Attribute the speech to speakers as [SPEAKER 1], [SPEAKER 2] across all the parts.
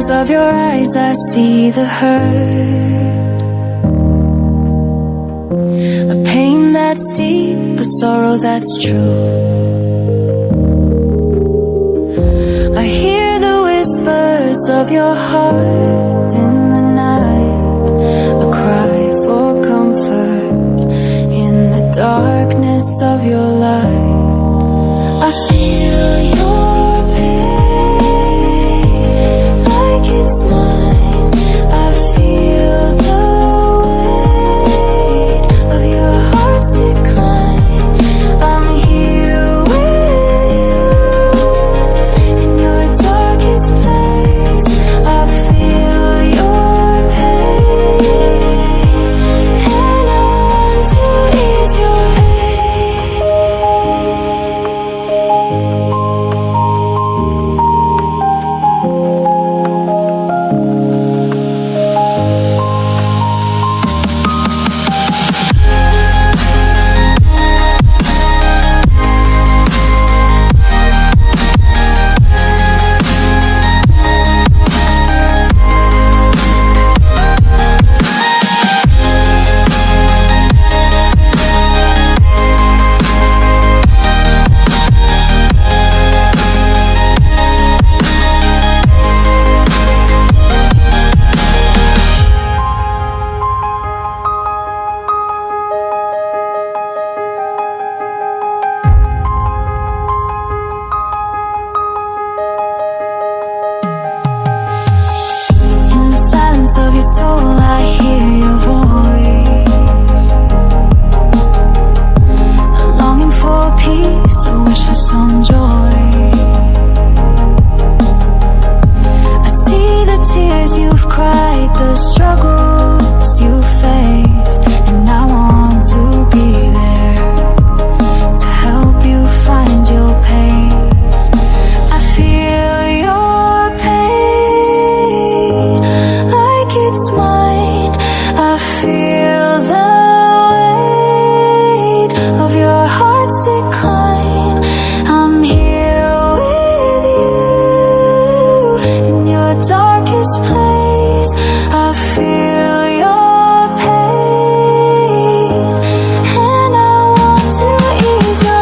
[SPEAKER 1] blues of your eyes, I see the hurt. A pain that's deep, a sorrow that's true. I hear the whispers of your heart in the night, a cry for comfort in the darkness of your light. I feel your pain like it's mine. I feel the weight of your heart's decline. I'm here with you in your darkest place. I feel your pain and I want to ease your of your soul, I hear your voice. A longing for peace, a wish for some joy. I see the tears you've cried, the struggles you faced, and I want to be there to help you find your pace. I feel your pain like it's mine. I feel the weight of your heart's decline. I'm here with you in your darkest place. I feel your pain and I want to ease your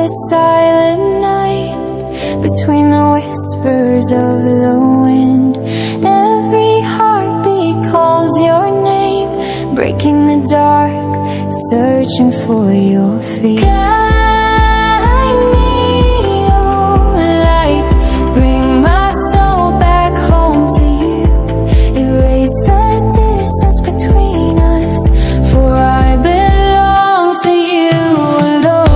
[SPEAKER 1] the silent night, between the whispers of the wind. Every heartbeat calls your name, breaking the dark, searching for your feet. Guide me, oh light, bring my soul back home to you. Erase the distance between us, for I belong to you alone.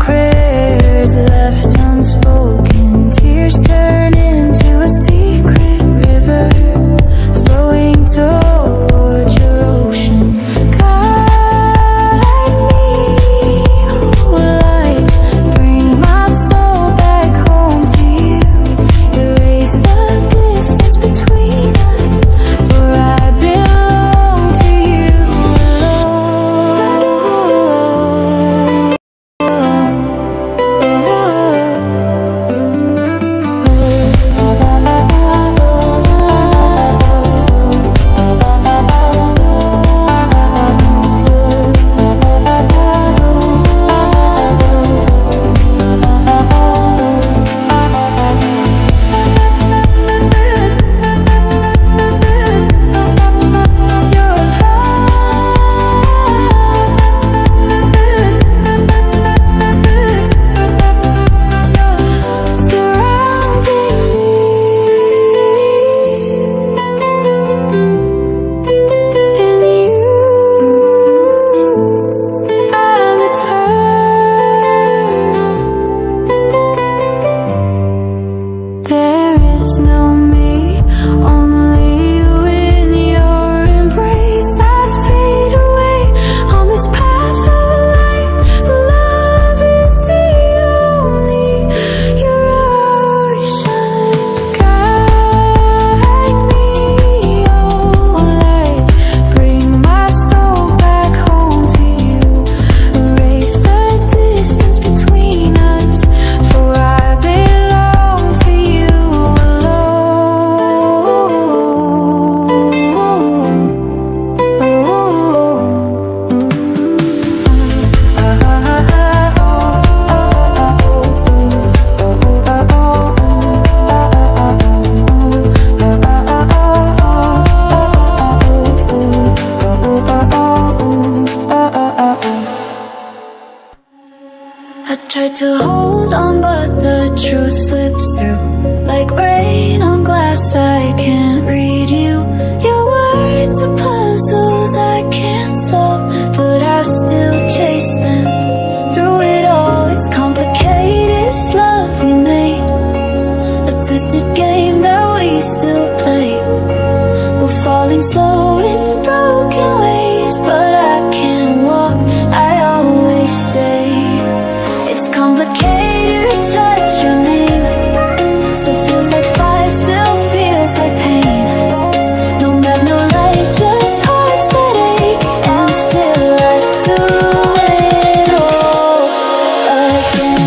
[SPEAKER 1] Prayers left unspoken, tears turn into a secret river, flowing toward your ocean. Guide me, oh light, bring my soul back home to you. Erase the distance between us, for I belong to you alone. There is no me, only you in your embrace. I fade away on this path of light. Love is the only ocean. Guide me, oh light, bring my soul back home to you. Erase the distance between us, for I belong to you I tried to hold on, but the truth slips through. Like rain on glass, I can't read you. Your words are puzzles I can't solve, but I still chase them. Through it all, it's complicated. It's love we made, a twisted game that we still play. We're falling slow in broken ways, but I can't walk, I always stay. It's complicated, touch your name. Still feels like fire, still feels like pain. No map, no light, just hearts that ache. And still I do it all again.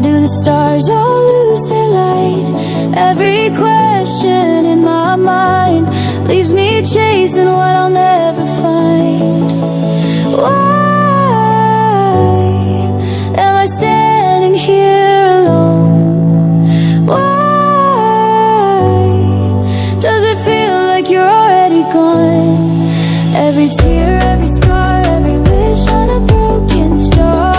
[SPEAKER 1] do the stars all lose their light? Every question in my mind leaves me chasing what I'll never find. Why am I standing here alone? Why does it feel like you're already gone? Every tear, every scar, every wish on a broken star.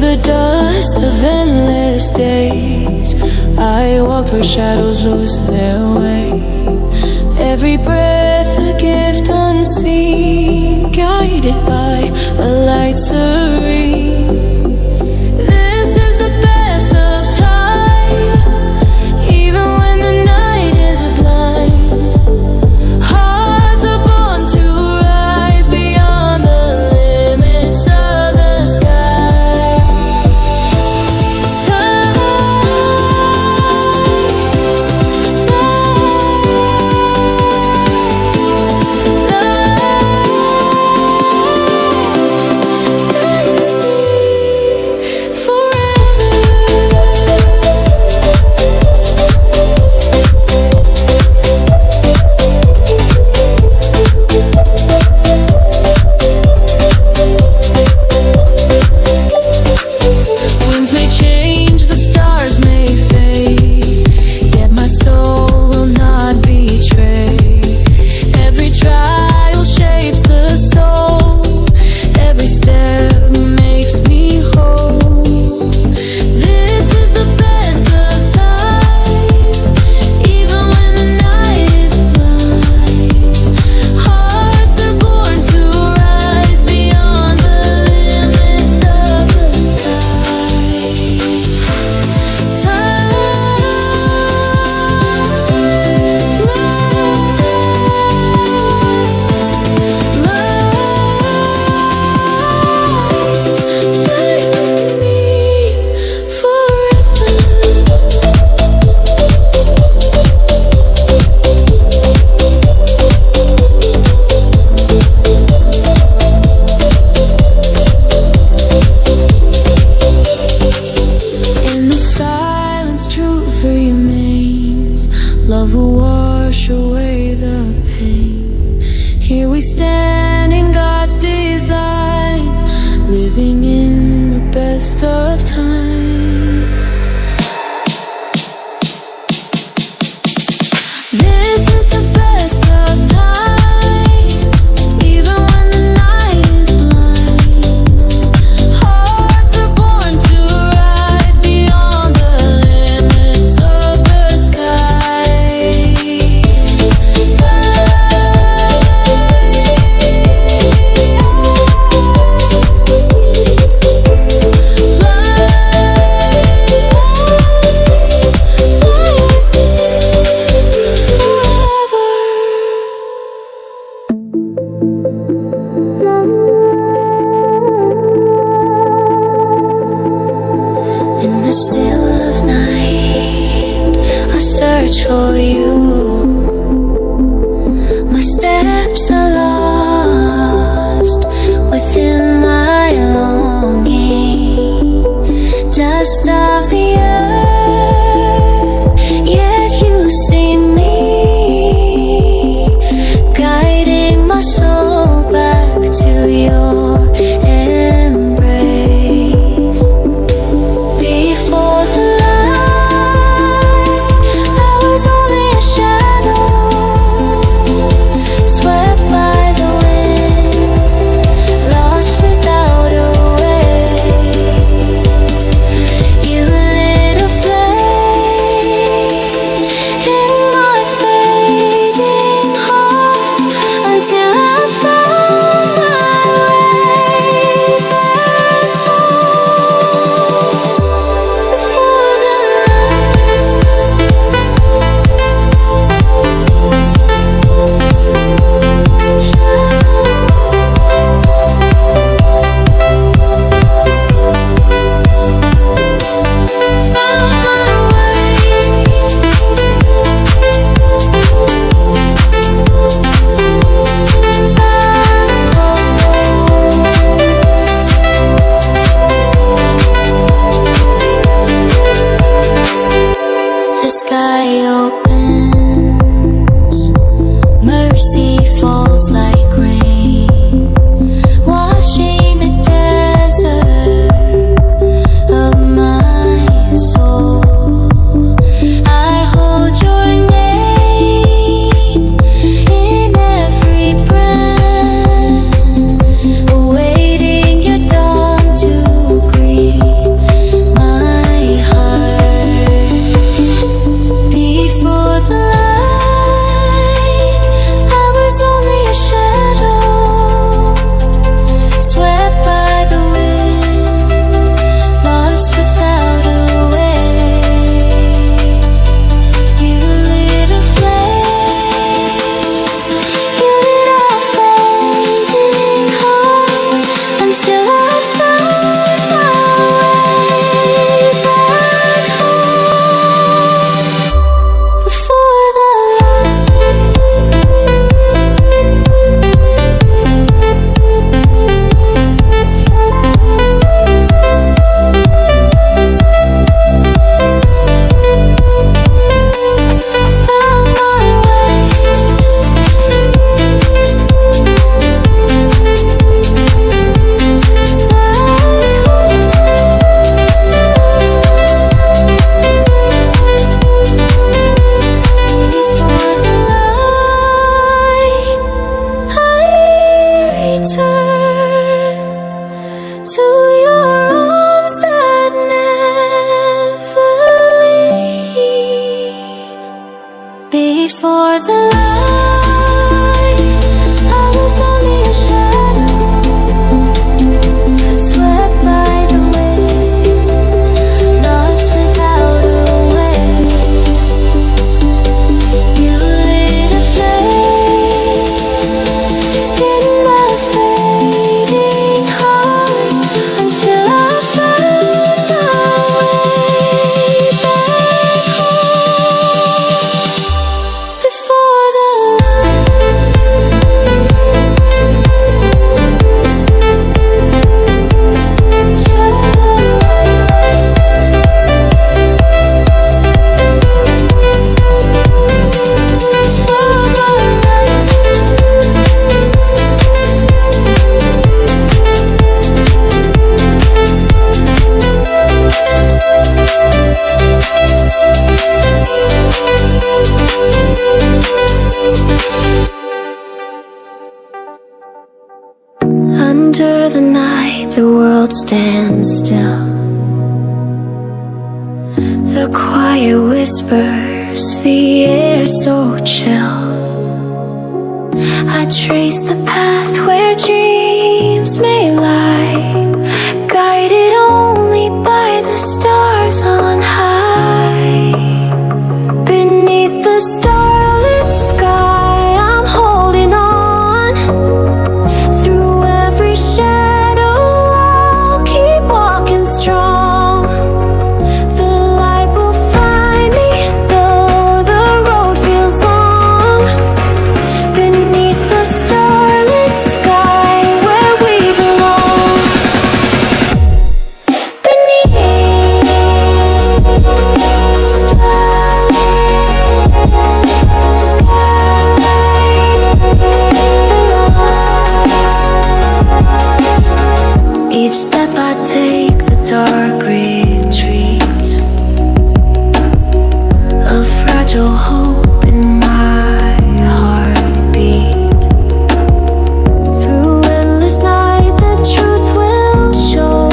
[SPEAKER 1] the dust of endless days, I walked where shadows lose their way. Every breath a gift unseen, guided by a light serene. This is the best of time, even when the night is blind. Hearts are born to rise beyond the limits of the sky. Winds may change, the stars may fade, yet my soul will not betray. Every trial shapes the soul, every step makes me whole. This is the best of time, even when the night is blind. Hearts are born to rise beyond the limits of the sky. In the silence, truth remains. Love will wash away the pain. Here we stand in God's design, living in the best of time. This is the best of time, even when the night is blind. Hearts are born to rise beyond the limits of the sky. In the still of night, I search for you. My steps are lost within my longing. Dust of the earth, yet you see me, guiding my soul back to your embrace. Before the light, I was only a shadow, swept by the wind, lost without a way. You lit a flame in my fading heart until I found my way. Before the light, I was only a shadow, swept by the wind, lost without a way. You lit a flame in my fading heart until I found my way back home. Before the under the night, the world stands still. The quiet whispers, the air so chill. I trace the path where dreams may lie, guided only by the stars on high. Beneath the starlit sky, I'm holding on. Through every shadow, I'll keep walking strong. The light will find me, though the road feels long. Beneath the starlit sky, where we belong. Beneath each step I take, the dark retreat, a fragile hope in my heartbeat. Through endless night, the truth will show.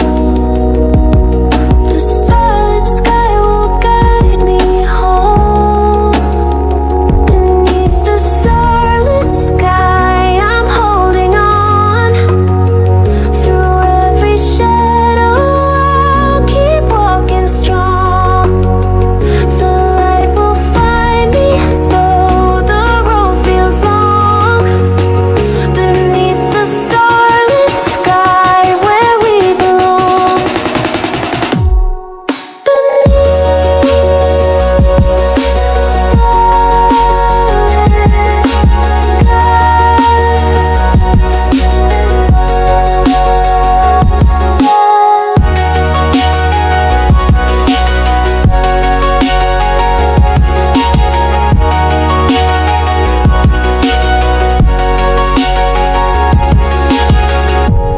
[SPEAKER 1] The starlit sky will guide me home. Beneath the starlit sky, I'm holding on. Through every shadow, I'll keep walking strong. The light will find me, though the road feels long. Beneath the starlit sky, where we belong.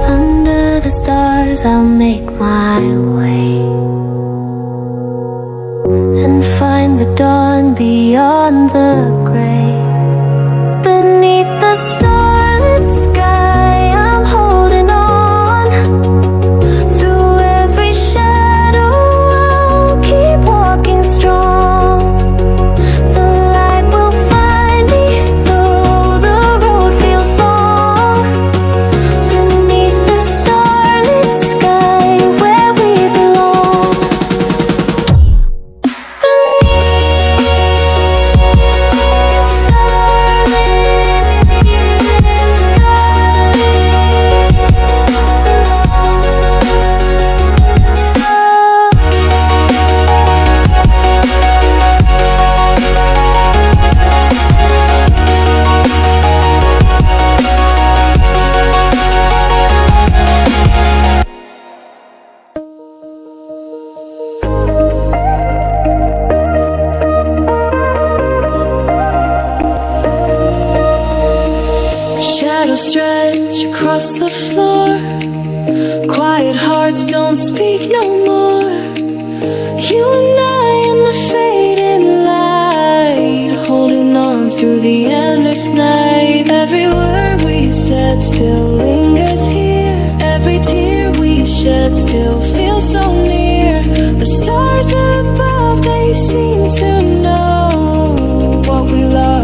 [SPEAKER 1] Under the stars, I'll make my way and find the dawn beyond the gray. Beneath the starlit sky, I'm holding on. Through every shadow, I'll keep walking strong. The light will find me, though the road feels long. Beneath the starlit sky, where we belong. Shadows stretch across the floor. Quiet hearts don't speak no more. You and I in the fading light, holding on through the endless night. Every word we said still lingers here. Every tear we shed still feels so near. The stars above, they seem to know what we love.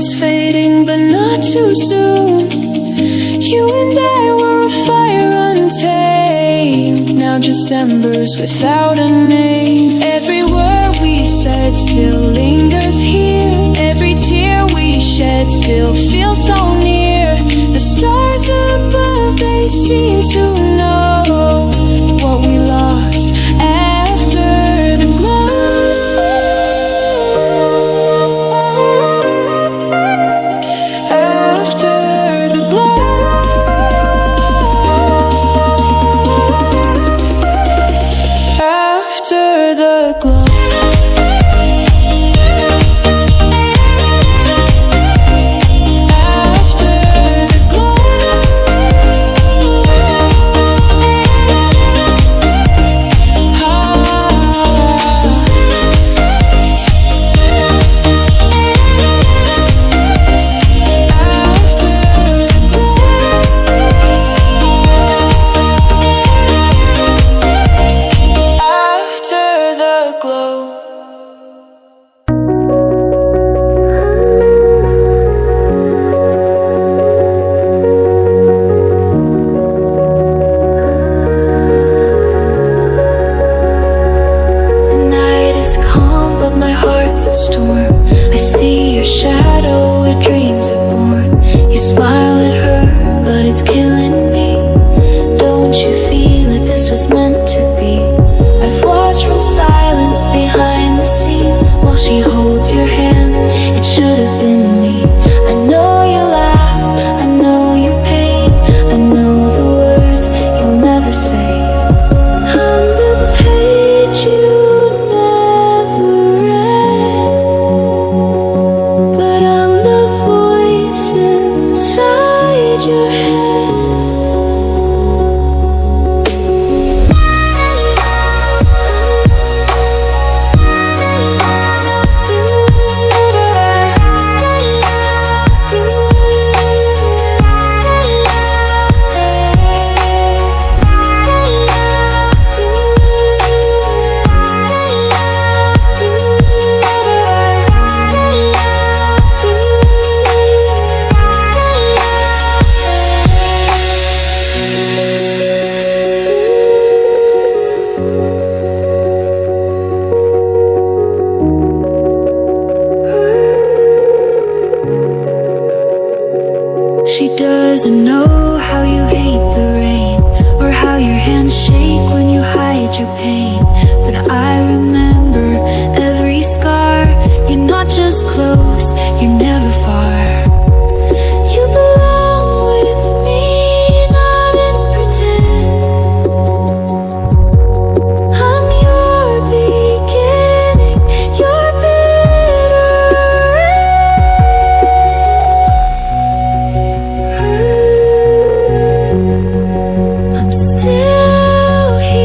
[SPEAKER 1] was fading, but not too soon. You and I were a fire untamed, now just embers without a name. Every word we said still lingers here. Every tear we shed still feels so near. The stars above, they seem to know what we lost after the glow. After the glow. After the glow. She doesn't know how you hate the rain, or how your hands shake when you hide your pain. But I remember every scar. You're not just close, you're never far. You belong with me, not in pretend. I'm your beginning, your bitter end. I'm still here.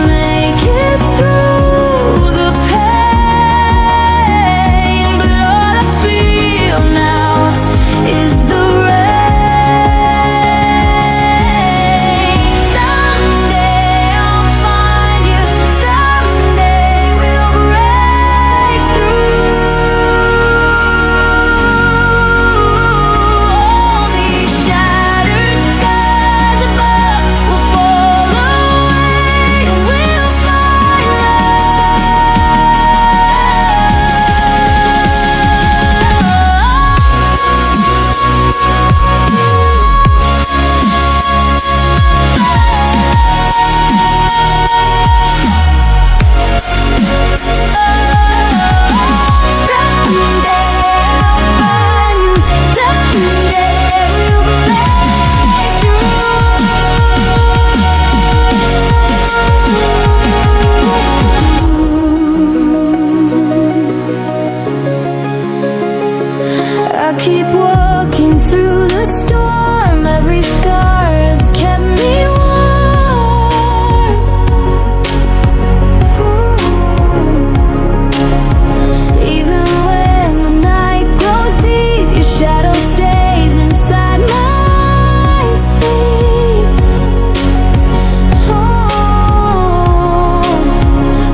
[SPEAKER 1] make it through the pain, but all I feel now is the rain. Someday I'll find you, someday we'll break through. All these shattered skies above will fall away, and we'll find I keep walking through the storm. Every scar has kept me warm. Even when the night grows deep, your shadow stays inside my sleep. Oh,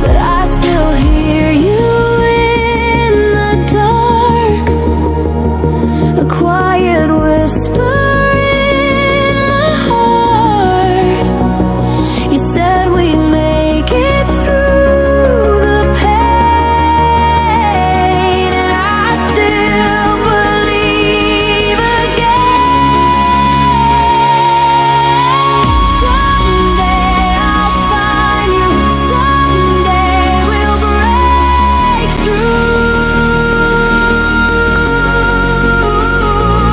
[SPEAKER 1] but I still hear you in the dark. A quiet whisper in my heart. You said we'd make it through the pain, and I still believe again. Someday I'll find you, someday we'll break through.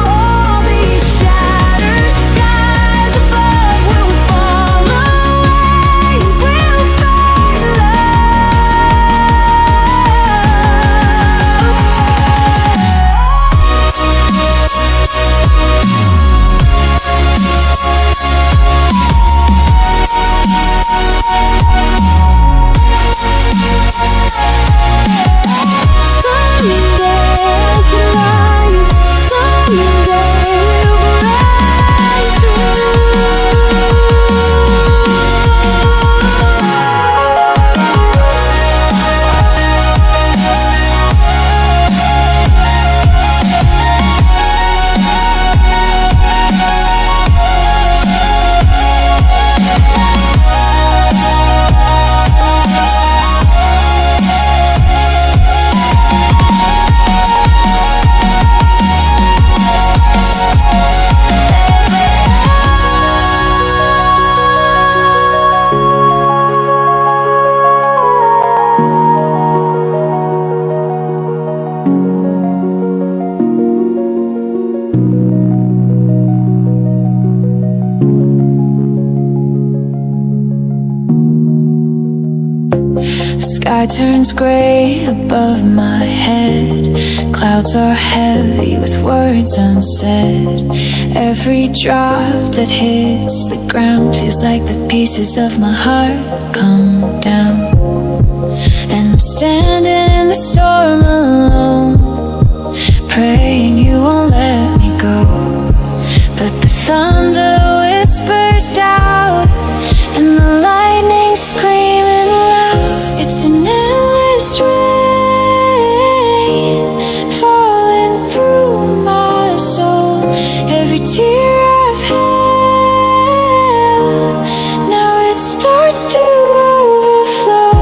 [SPEAKER 1] All these shattered skies above will fall away, we'll find The sky turns gray above my head. Clouds are heavy with words unsaid. Every drop that hits the ground feels like the pieces of my heart come down. And I'm standing in the storm alone, praying you won't let me go. But the thunder whispers doubt, and the lightning screaming loud. It's an endless rain falling through my soul. Every tear I've held, now it starts to overflow.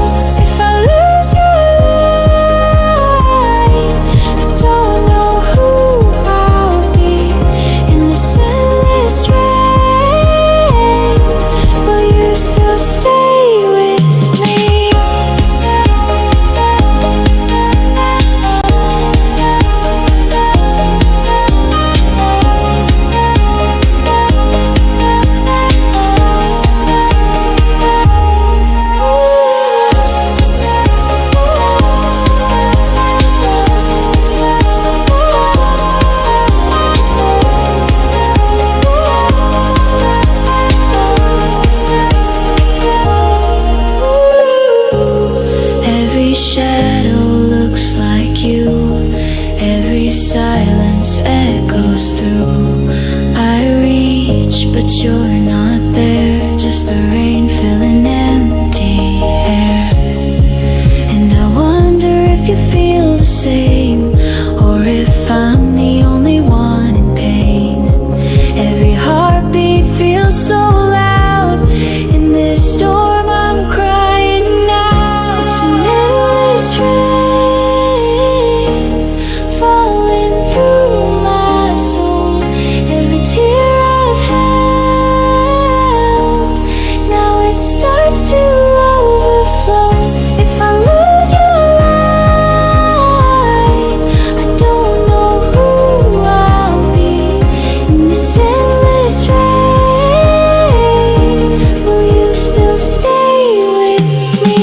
[SPEAKER 1] If I lose your but you're not there. Just the rain filling empty air. And I wonder if you feel the same, or if I'm the only one in pain. Every heartbeat feels so loud. In this storm I'm crying now. It's an endless rain falling through my soul. Every tear I've held, now it starts to overflow. If I lose your light, I don't know who I'll be. In this endless rain, will you still stay with me?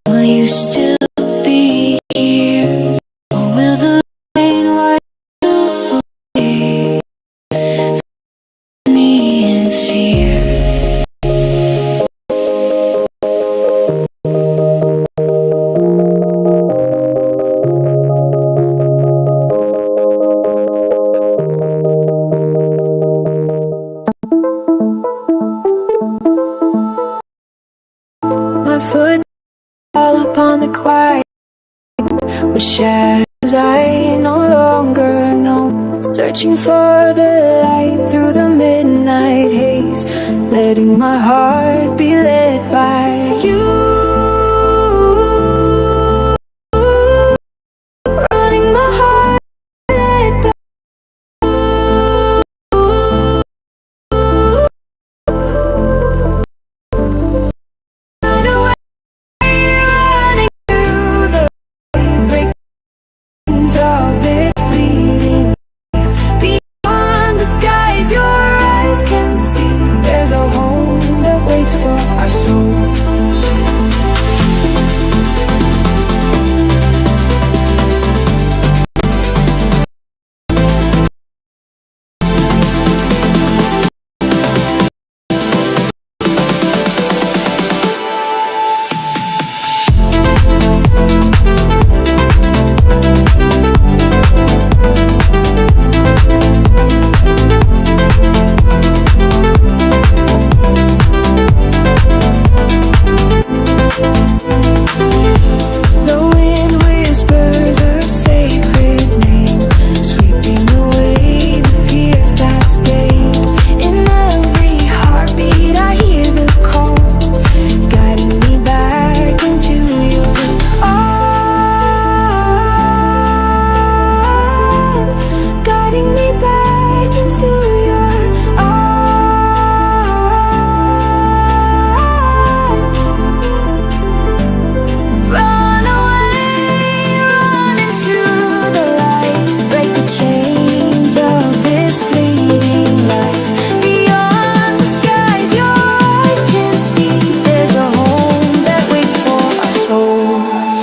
[SPEAKER 1] Will you still be here, or will the rain wipe away me in fear? My foot all upon the quiet with shadows I no longer know. Searching for the light through the midnight haze, letting my heart be led by you. Running my heart led by run away, running through the breakings of this fleeting life. Beyond the skies your eyes can see, there's a home that waits for our souls. The wind whispers a sacred name, sweeping away the fears that stay. In every heartbeat I hear the call, guiding me back into your arms, guiding me back into your arms. Run away, run into the light, break the chains of this fleeting life. Beyond the skies your eyes can see, there's a home that waits for our souls.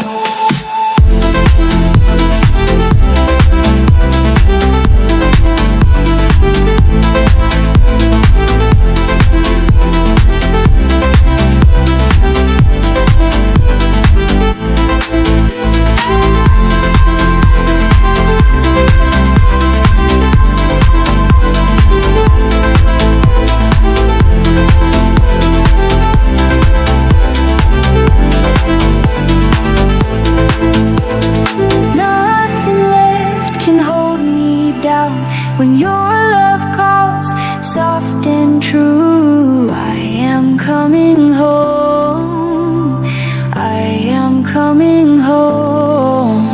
[SPEAKER 1] Nothing left can hold me down when your love calls, soft and true. I am coming home, I am coming home.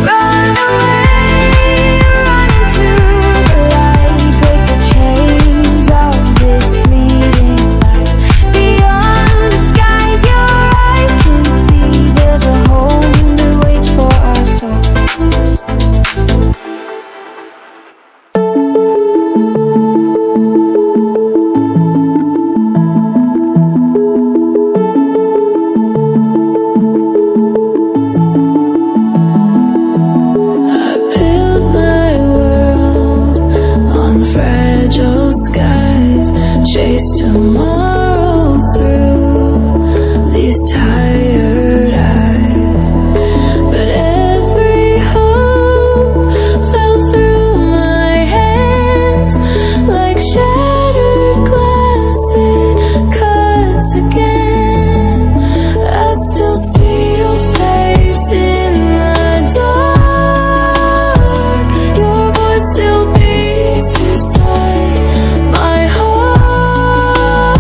[SPEAKER 1] Run away, chase tomorrow through these tired eyes, but every hope fell through my hands like shattered glass. It cuts again. I still see your face in the dark. Your voice still beats inside my heart.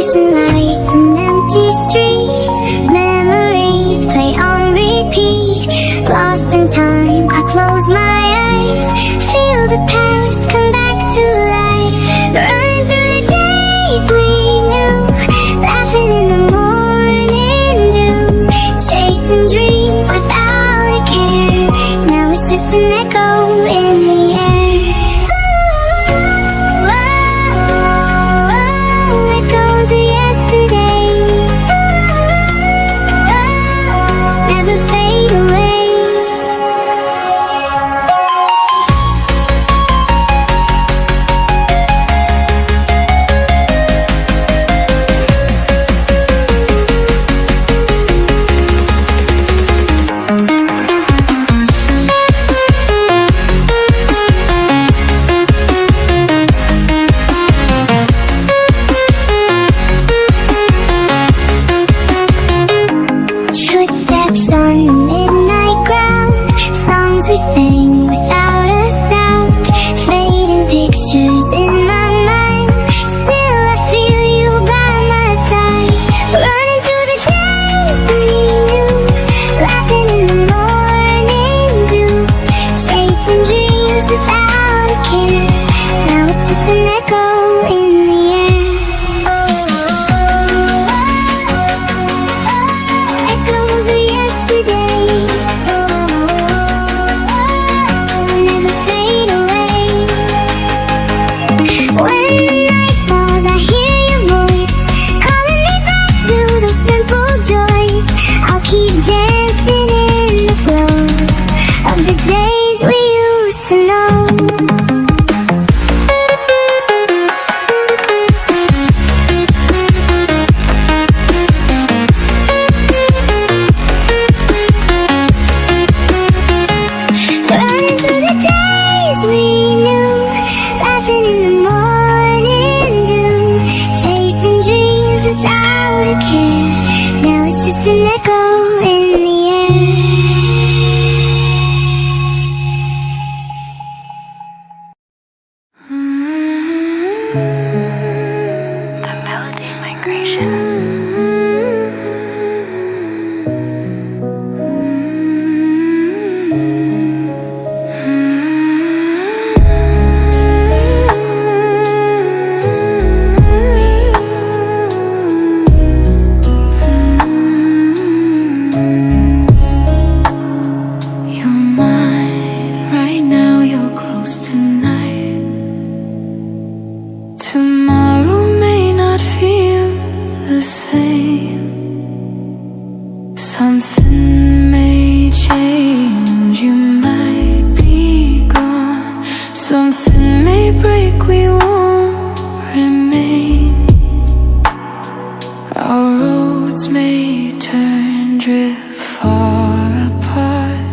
[SPEAKER 2] flashing lights and empty streets. Memories play on repeat. Lost in time, I close my eyes. Feel the past come back to life. Running through the days we knew. Laughing in the morning dew. Chasing dreams without a care. Now it's just an echo in the air. Echoes of yesterday. Never fade away. Footsteps on the midnight ground. Songs we sing without a sound. Fading pictures in my mind. Still I feel you by my side. Running through the days we knew. Laughing in the morning dew. Chasing dreams without a care. Now it's just an echo in the air. Echoes of yesterday. Never fade away. When the night falls, I hear your voice calling me back to those simple joys. I'll keep dancing in the glow of the days we used to know. Running through the days we knew. Laughing in the morning dew. Chasing dreams without a care. Now it's just an echo in the air.
[SPEAKER 3] The melody migration.
[SPEAKER 1] You're mine, right now you're close tonight. Tomorrow may not feel the same. Something may change, you might be gone. Something may break, we won't remain. Our roads may turn, drift far apart.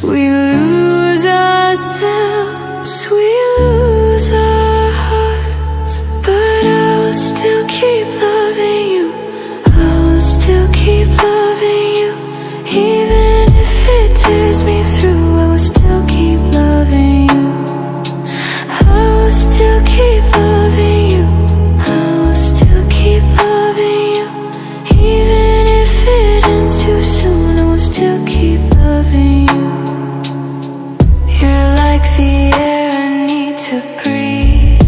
[SPEAKER 1] We lose ourselves, we lose our hearts. But I will still keep loving you. I will still keep loving you. Even if it tears me through, I will still keep loving you. I will still keep loving you. I will still keep loving you. Even if it ends too soon, I will still keep loving you. You're like the air I need to breathe.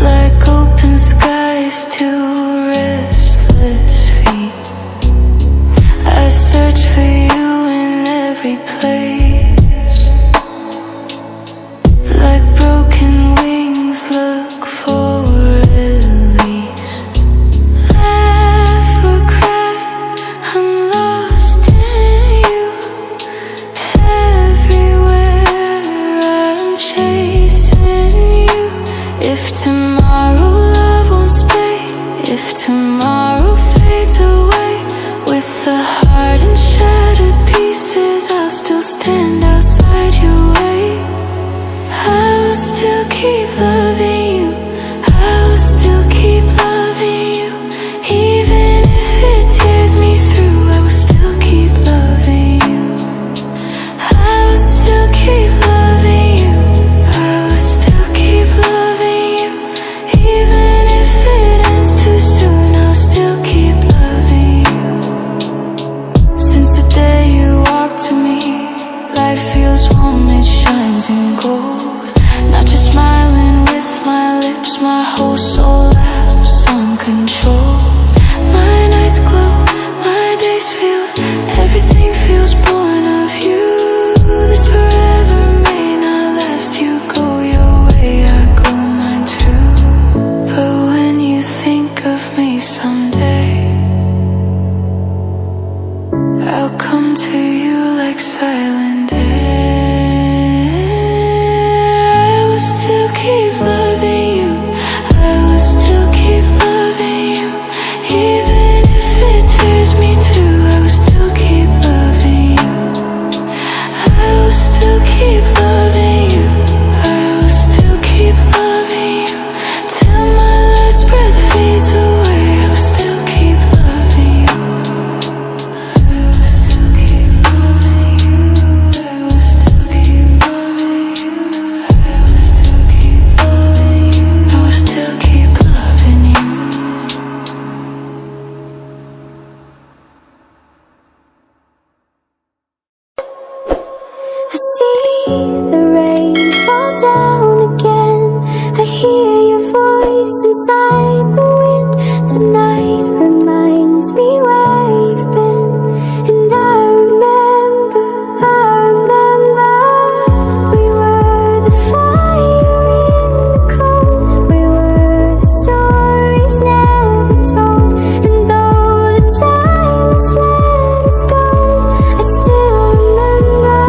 [SPEAKER 1] Like open skies to restless feet. I search for you in every place. Like broken wings, look for release. Laugh or cry, I'm lost in you. Everywhere I'm chasing you. If tomorrow love won't stay, if tomorrow fades away, with the heart and shattered pieces, I'll still stand up. life feels warm, it shines in gold. Not just smiling with my lips, my whole soul laps uncontrolled. My nights glow, my days feel, everything feels born of you. This forever may not last. You go your way, I go mine too. But when you think of me someday, I'll come to you like silent air. I will still keep loving you, I will still keep loving you. Even if it tears me too, I will still keep loving you. I will still keep loving you, I will still keep loving you. Till my last breath fades away, I will still keep loving you. I will still keep loving you, I will still keep loving you. I will still keep loving you, I will still keep loving you.
[SPEAKER 2] I see the rain fall down again. I hear your voice inside the wind. The night reminds me where you've been. And I remember we were the fire in the cold. We were the stories never told. And though the time has let us go, I still remember.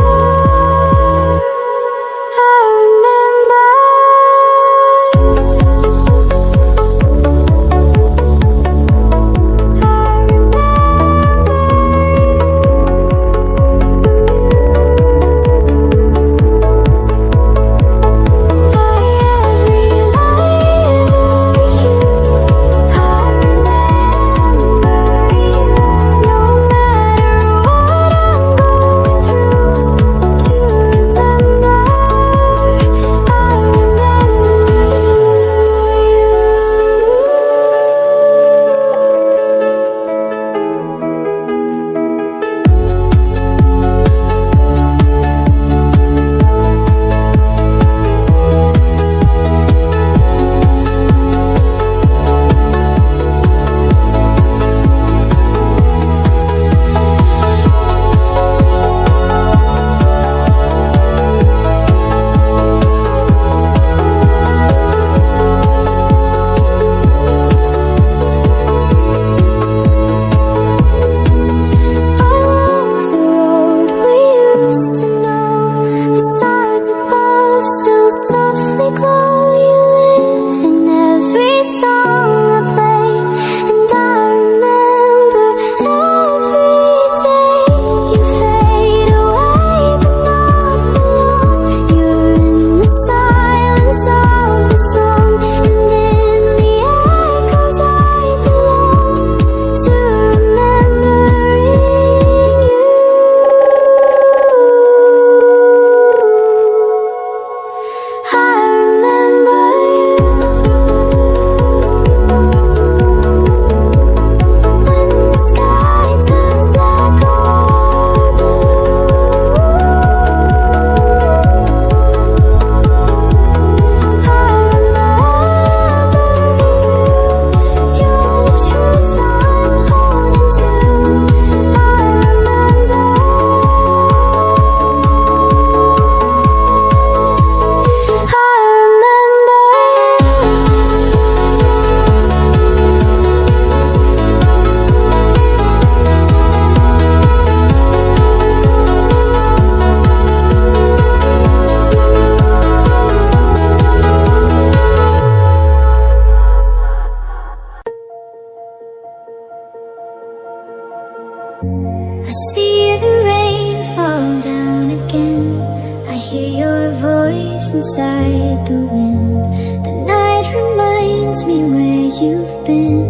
[SPEAKER 2] I see the rain fall down again. I hear your voice inside the wind. The night reminds me where you've been.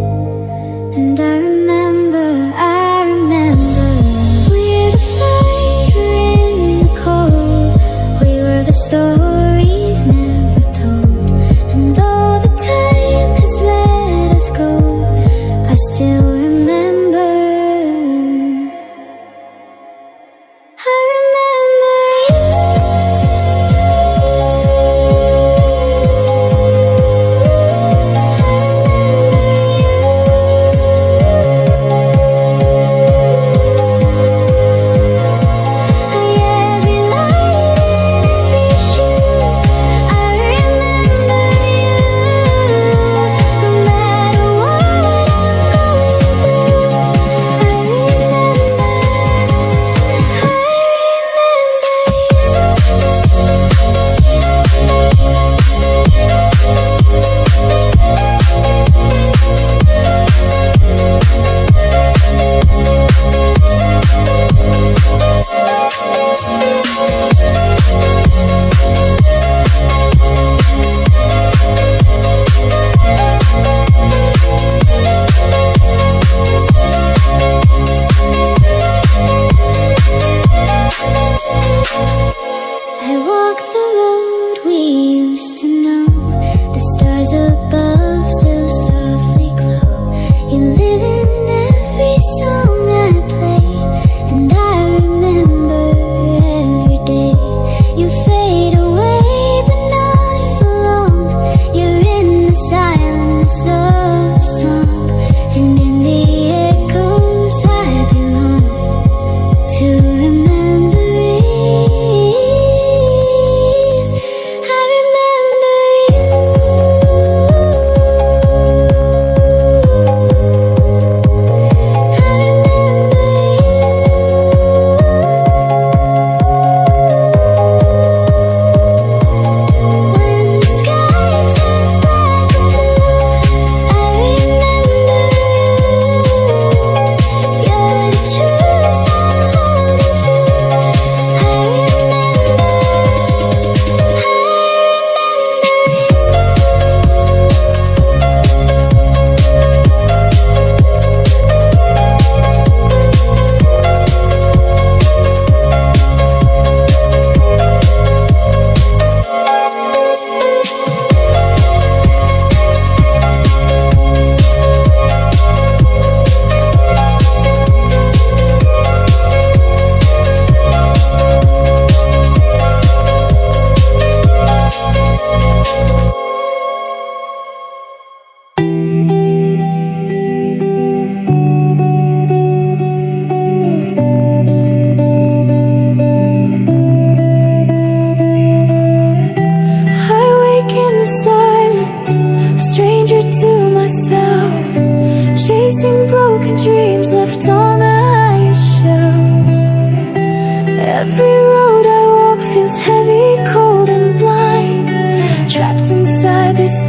[SPEAKER 2] And I remember we're the fire in the cold. We were the stories never told. And though the time has let us go, I still remember. I remember you.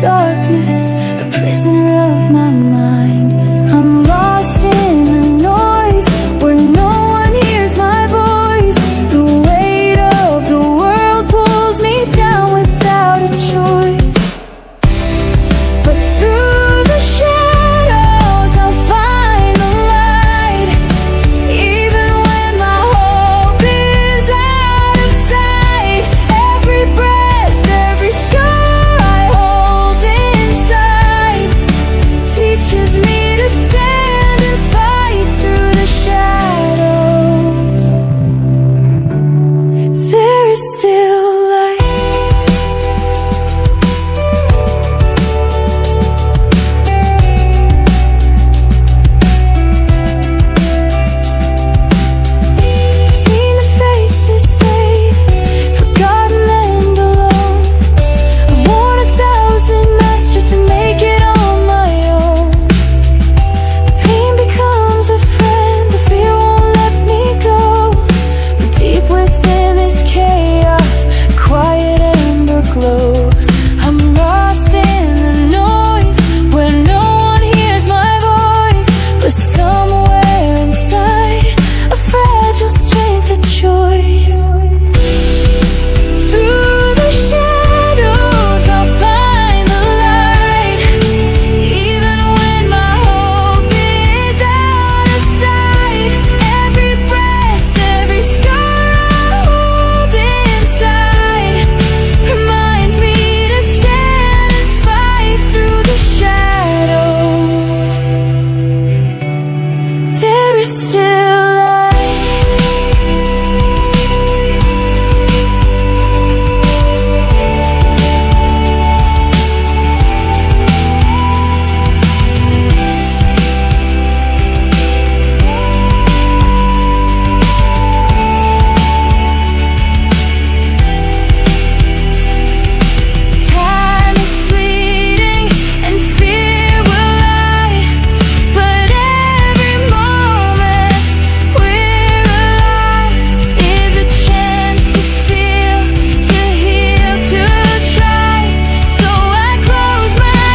[SPEAKER 1] darkness, a prisoner of my mind. I'm lost in the noise where no one hears my voice. The weight of the world pulls me down without a choice. But through the shadows I'll find the light. Even when my hope is out of sight, every breath, every scar I hold inside teaches me to stand and fight through the shadows. There is still light. I've seen the faces fade, forgotten and alone. I've worn 1,000 masks just to make it on my own. The pain becomes a friend, the fear won't let me go. But deep within this chaos, a quiet ember glows. I'm lost in the noise where no one hears my voice, but somewhere inside, a fragile strength of choice. Through the shadows I'll find the light. Even when my hope is out of sight, every breath, every scar I hold inside reminds me to stand and fight through the shadows. There is still light. Time is fleeting and fear will lie, but every moment we're alive is a chance to feel, to heal, to try. So I close my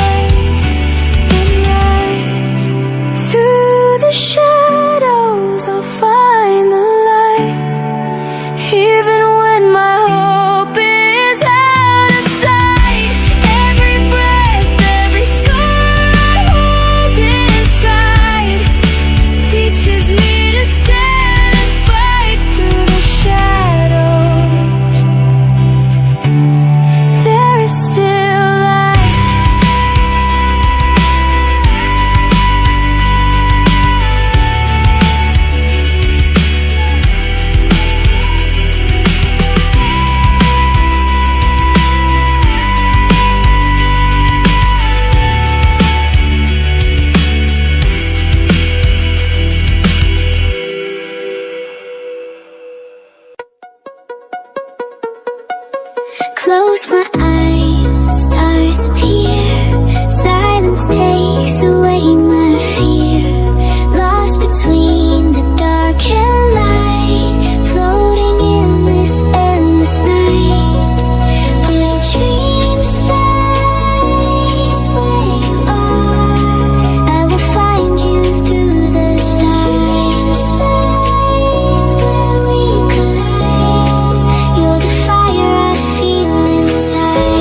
[SPEAKER 1] eyes and rise. Through the shadows I'll find the light. Even when my hope is out of sight, every breath, every scar I hold inside teaches me to stand and fight through the shadows. There is still light.
[SPEAKER 2] Close my eyes, stars appear. Silence takes away my fear. Lost between the dark and light, floating in this endless night. I dream space where you are. I will find you through the stars. Space where we collide. You're the fire I feel inside.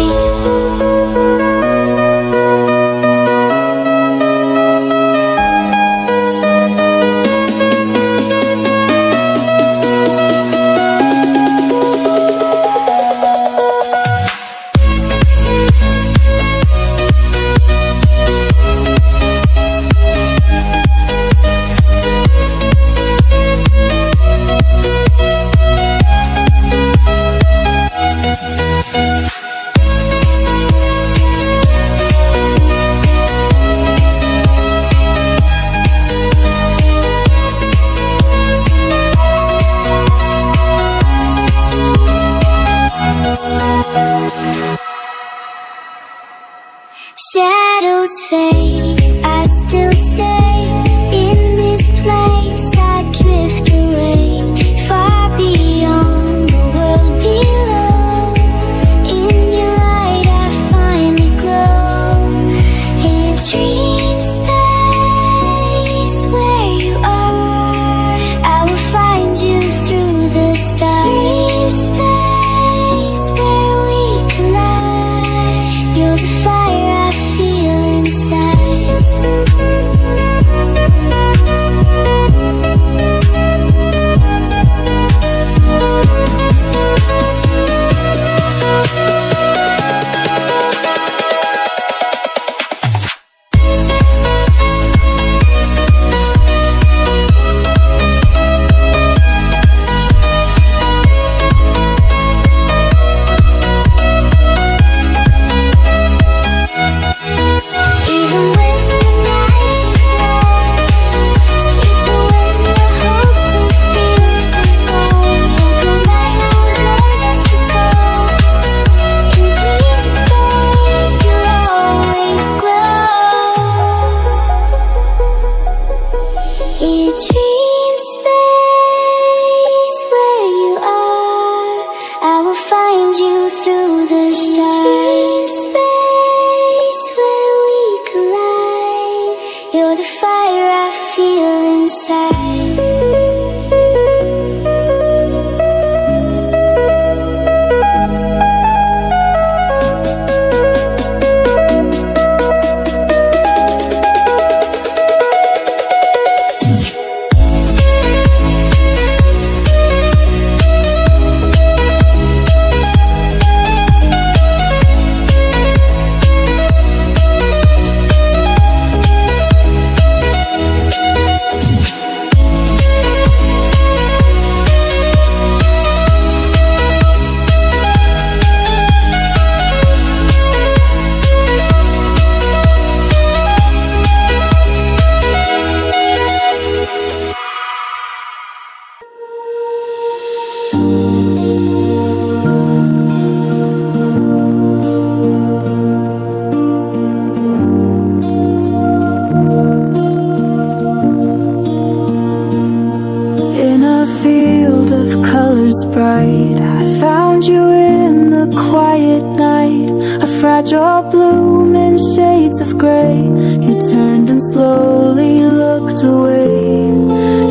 [SPEAKER 1] field of colors bright, I found you in the quiet night, a fragile bloom in shades of gray. You turned and slowly looked away,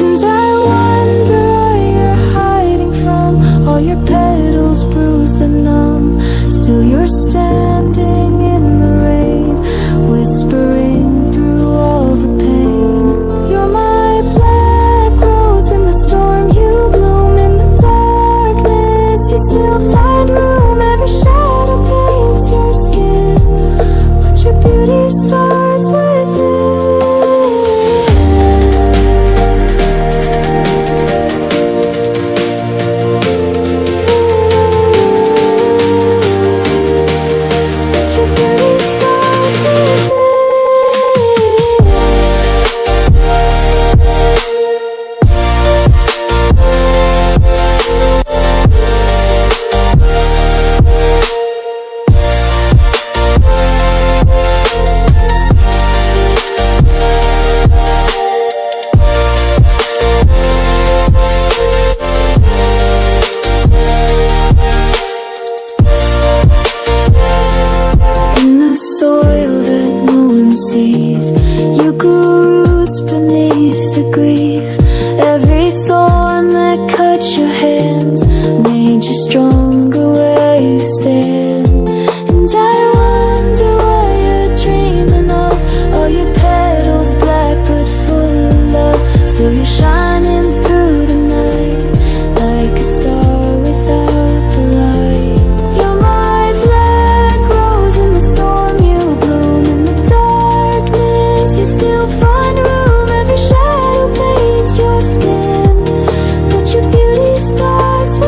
[SPEAKER 1] and I wonder what you're hiding from. All your petals bruised and numb, still you're standing in the rain, whispering through all the pain. You're my black rose in the storm, you bloom in the darkness. You still find room, every shadow paints your skin, but your beauty starts within. Soil that no one sees, you grew roots beneath the grief. Every thorn that cut your hands made you stronger where you stand. And I wonder what you're dreaming of. All your petals black but full of love, still you're shining through the night like a star without the light. You're my black rose in the storm, you still find room, every shadow paints your skin, but your beauty starts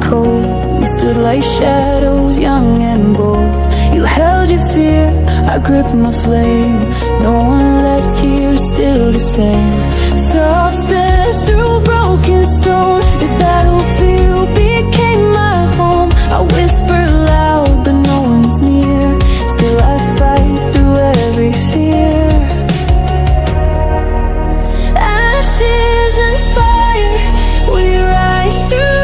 [SPEAKER 1] cold. We stood like shadows, young and bold. You held your fear, I gripped my flame. No one left here, still the same. Soft steps through broken stone. This battlefield became my home. I whisper loud, but no one's near. Still I fight through every fear. Ashes and fire, we rise through.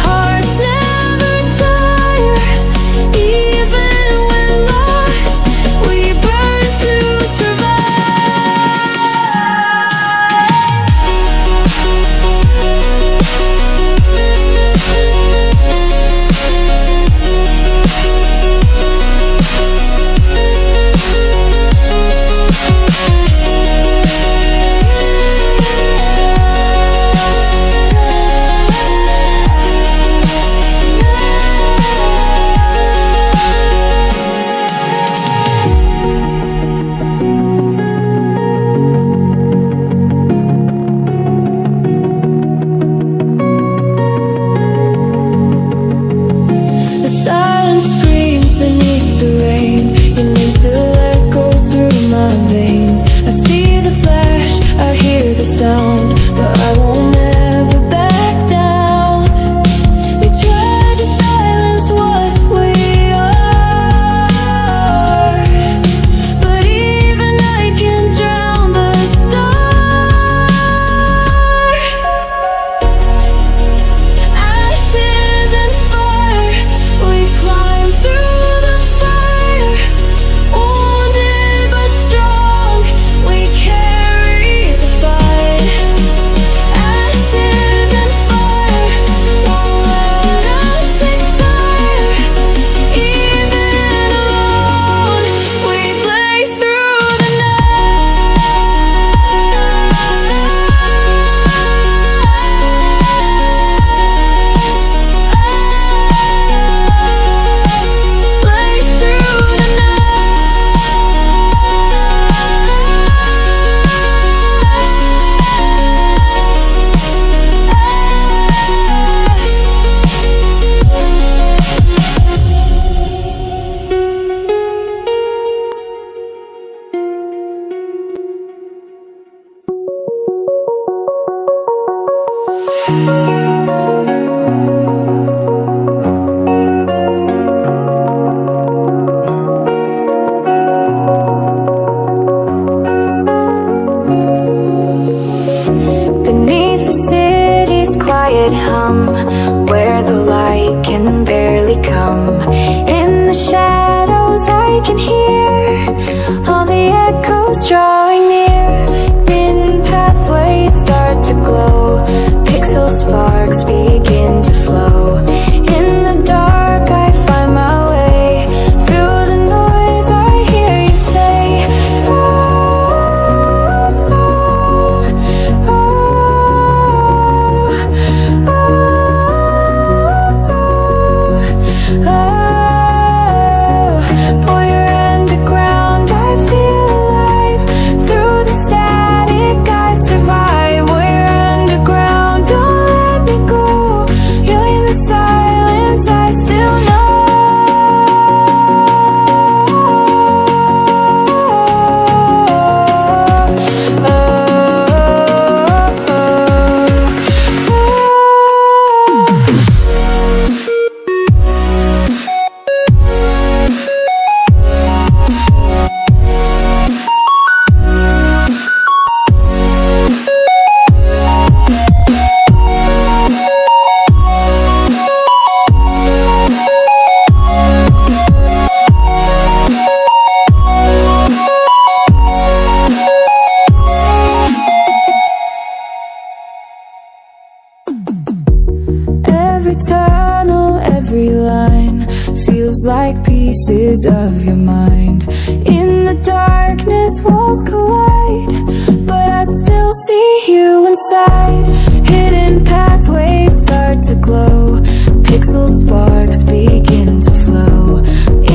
[SPEAKER 1] Hearts never tire. the shadows I can hear all the echoes drawing near. Hidden pathways start to glow, pixel sparks begin to flow. In the dark I find my way, through the noise I hear you say, oh, oh, oh, oh, oh. Boy, you're underground, I feel alive. Through the static I survive. Boy, you're underground, don't let me go. You're in the silence, I still know. Every tunnel, every line feels like pieces of your mind. In the darkness, walls collide, but I still see you inside. Hidden pathways start to glow, pixel sparks begin to flow.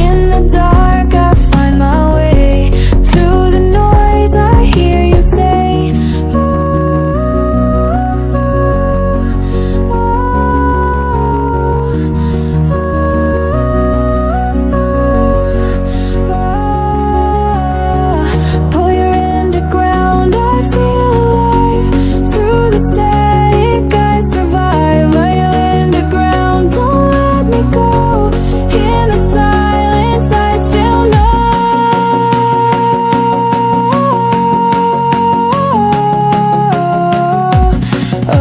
[SPEAKER 1] In the dark, I find my way. Through the noise, I hear you say, pull your underground, I feel alive. Through the static I survive. While you're underground, don't let me go. In the silence I still know. Oh,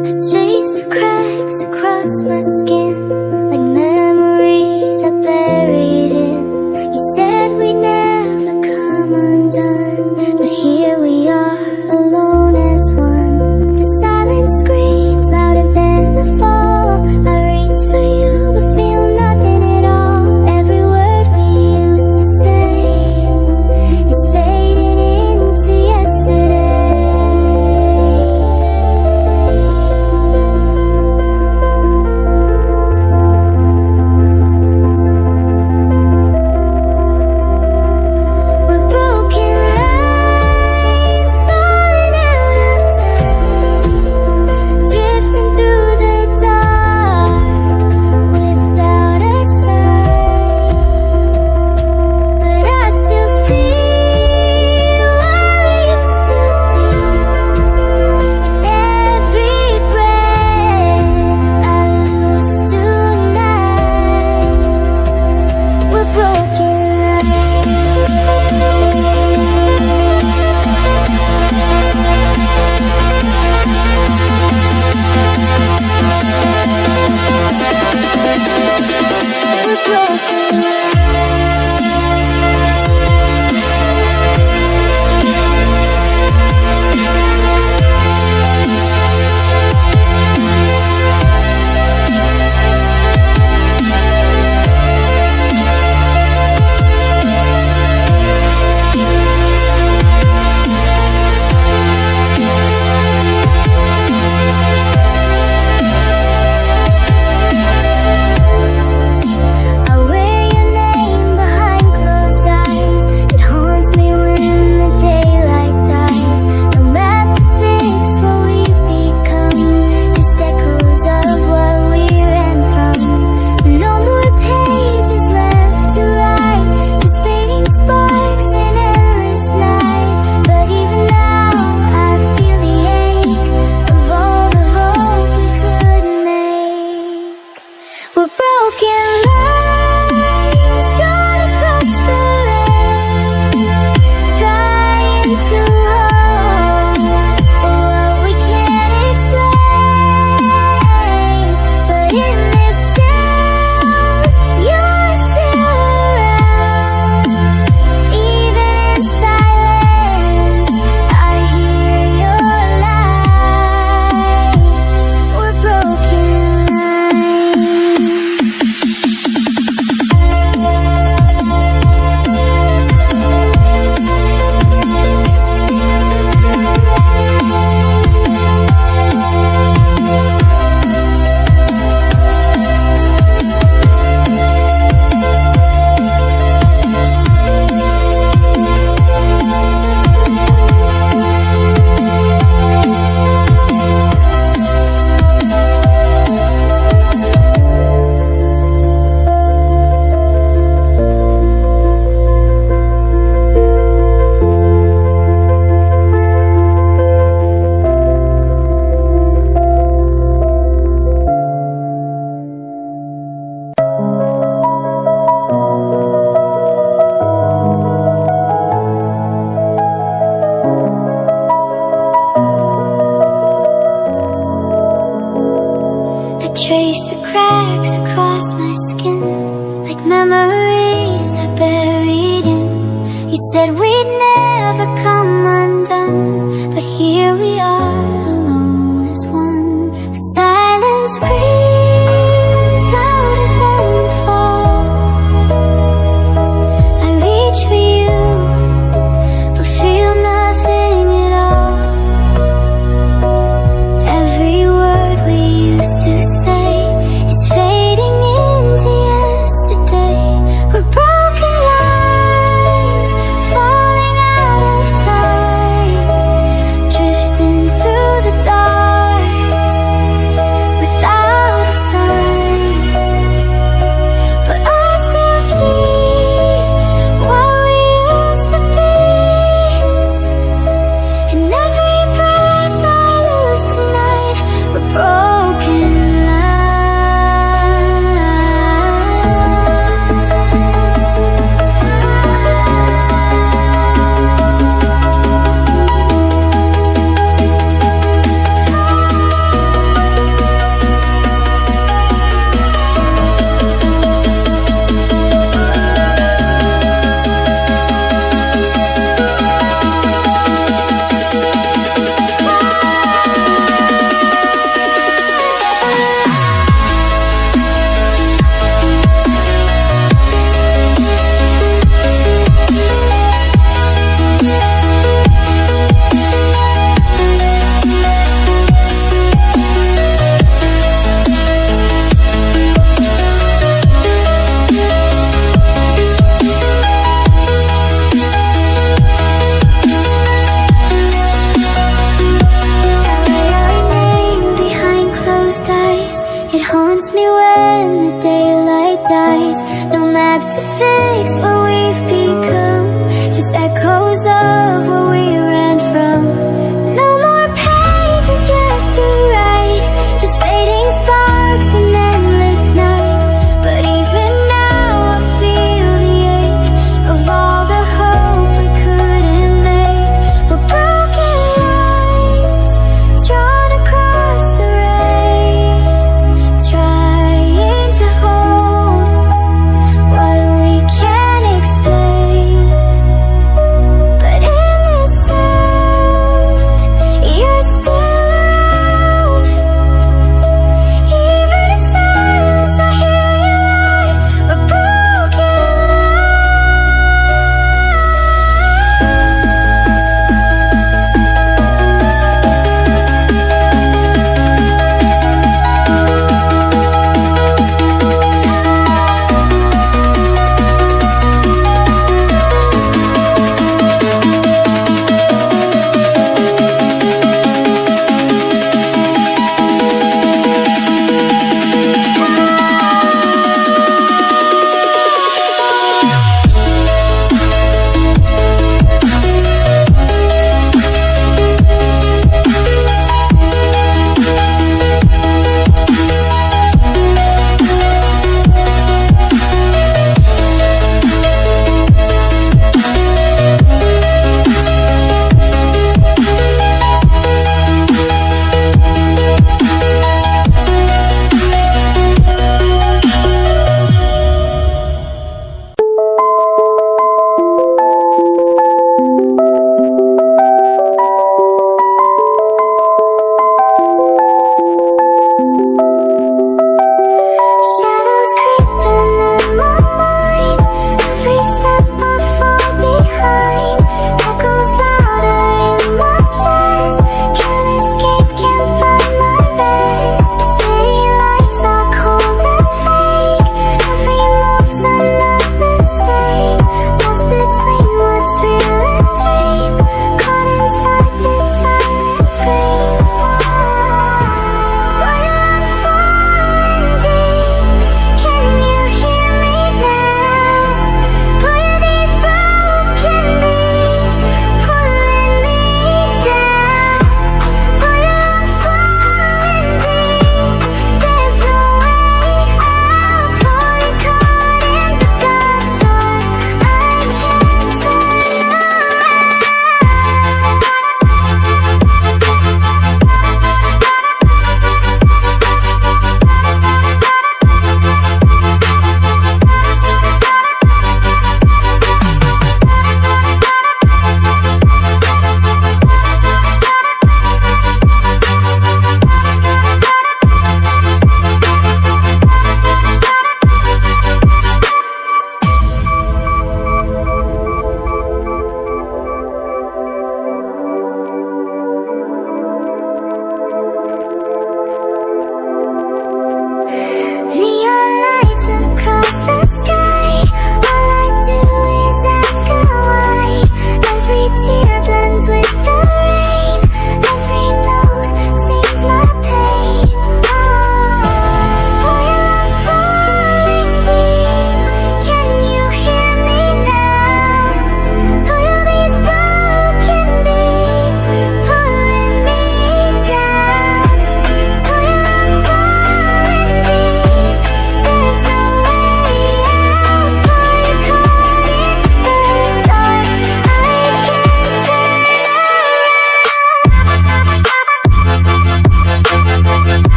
[SPEAKER 2] I trace the cracks across my skin, like memories I buried in. You said we'd never come undone, but here we are, alone as one. The silence screams louder than the fall. I reach for you, but feel nothing at all. Every word we used to say is fading into yesterday. We're broken lines falling out of time, drifting through the dark without a sign. But I still see what we used to be in every breath I lose tonight. We're broken memories I buried in. You said we'd never come undone, but here we are, alone as one. The silence screams louder than the fall. I reach for you, but feel nothing at all. Every word we used to say is fading into yesterday. We're broken lines, falling out of time, drifting through the dark without a sign. But I still see what we used to be, and every breath I lose tonight, we're broken eyes. It haunts me when the daylight dies. No map to fix what we've become, just echoes of where we ran from. No more pages left to write, just fading sparks and endless night. But even now I feel the ache of all the hope we couldn't make. We're broken lines drawn across the rain, trying to hold what we can't explain. But in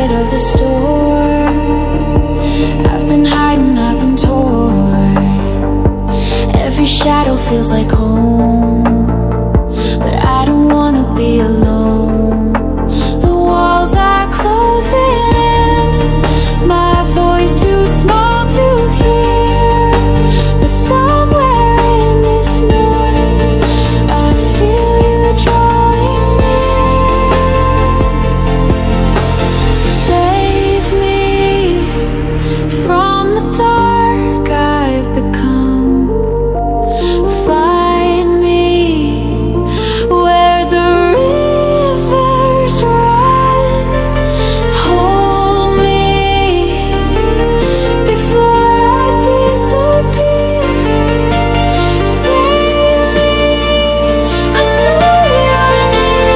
[SPEAKER 1] quiet of the storm. I've been hiding, I've been torn. Every shadow feels like home, but I don't wanna be alone. The walls are closing in, my voice too small to hear, but somewhere in this noise I feel you drawing near. Save me from the dark I've become. Find me where the rivers run. Hold me before I disappear. Save me, I know you're near.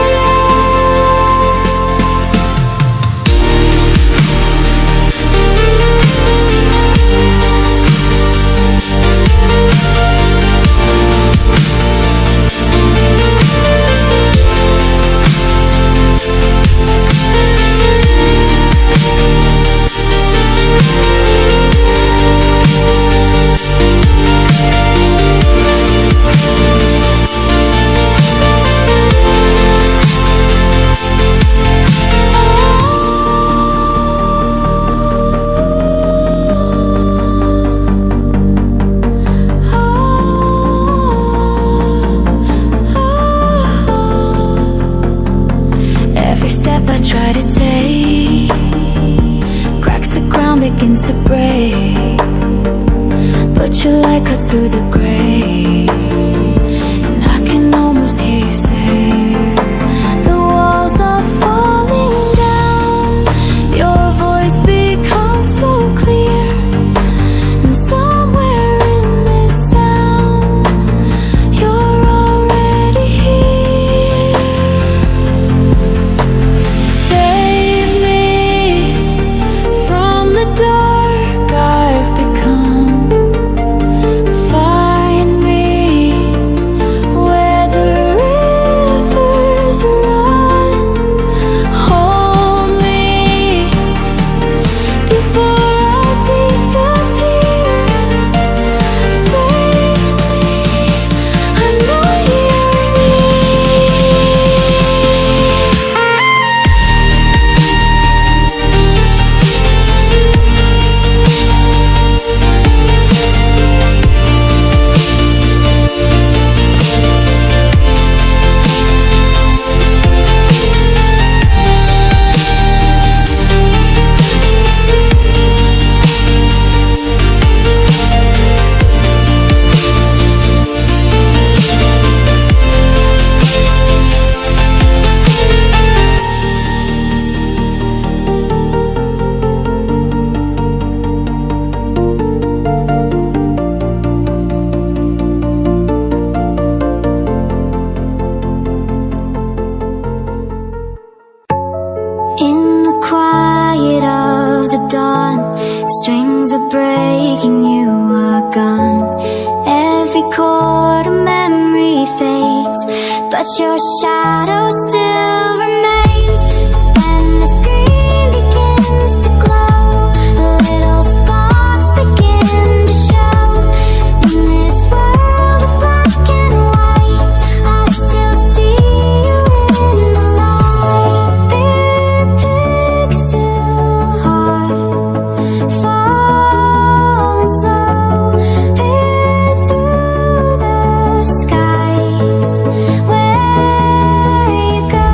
[SPEAKER 1] Every step I try to take, cracks the ground, begins to break, but your light cuts through the gray, and I can almost hear you say, the walls are falling down. Your voice becomes so clear, and somewhere in this sound you're already here. Save me from the dark I've become. Find me where the rivers run. Hold me before I disappear. Save me, I know you're in the quiet of the dawn. Strings are breaking, you are gone. Every chord of memory fades, but your shadow still remains. When the screen begins to glow, little sparks begin to show. In this world of black and white, I still see you in the light. Dear pixel heart, falling slow, peer through the skies. Where you go?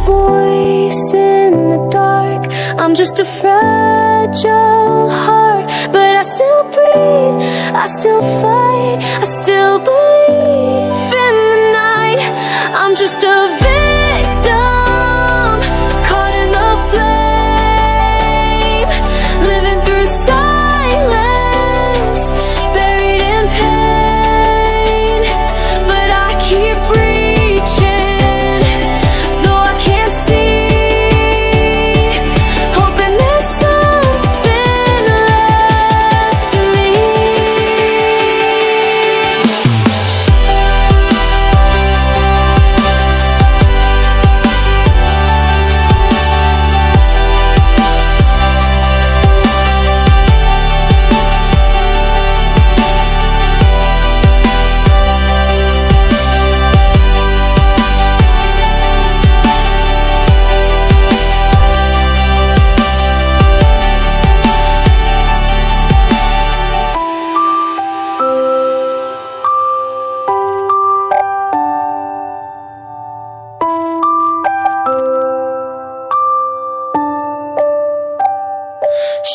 [SPEAKER 1] voice in the dark. I'm just a fragile heart, but I still breathe, I still fight, I still believe in the night. I'm just a victim, caught in the flame, living through silence, buried in pain. But I keep reaching, though I can't see, hoping there's something left in me.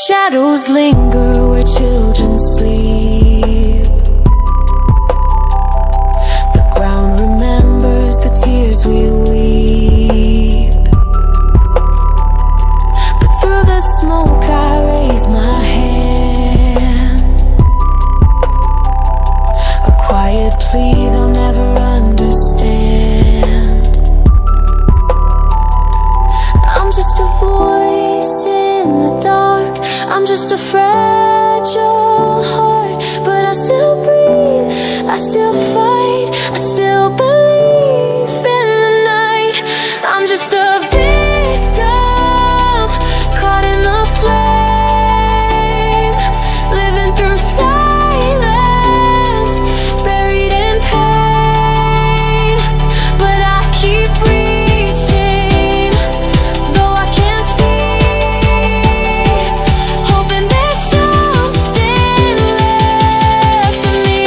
[SPEAKER 1] Shadows linger where children sleep. The ground remembers the tears we weep. But through the smoke I raise my hand, a quiet plea they'll never understand. I'm just a voice in the dark, I'm just a fragile heart, but I still breathe, I still fight, I still believe in the night. I'm just a victim, caught in the flame, living through silence, buried in pain. But I keep reaching, though I can't see, hoping there's something left in me.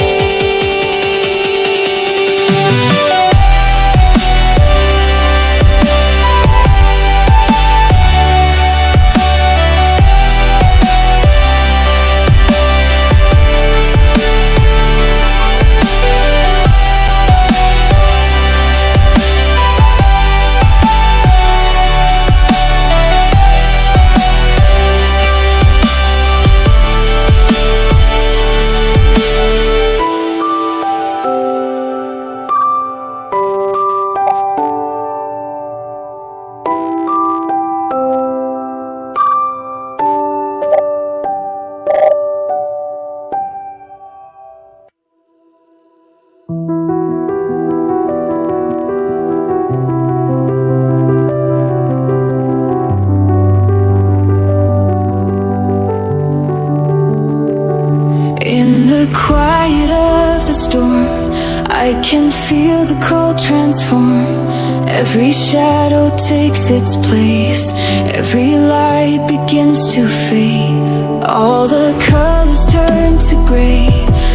[SPEAKER 1] In the quiet of the storm, I can feel the cold transform. Every shadow takes its place, every light begins to fade. All the colors turn to gray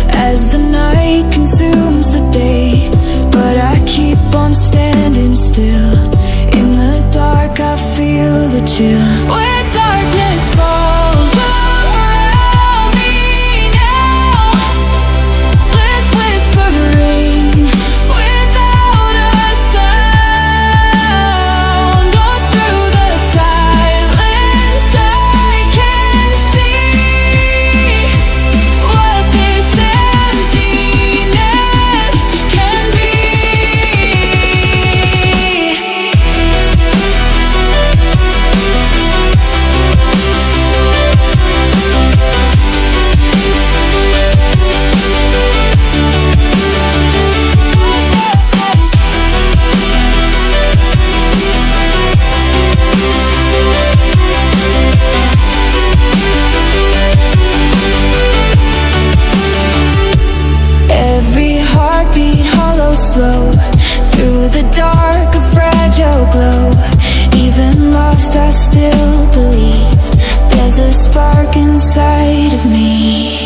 [SPEAKER 1] as the night consumes the day. But I keep on standing still. In the dark I feel the chill. Where darkness falls around me now, with whispering without a sound. All through the silence I can see what this emptiness can be. Every heartbeat hollow slow, through the dark a fragile glow. Even lost I still believe there's a spark inside of me.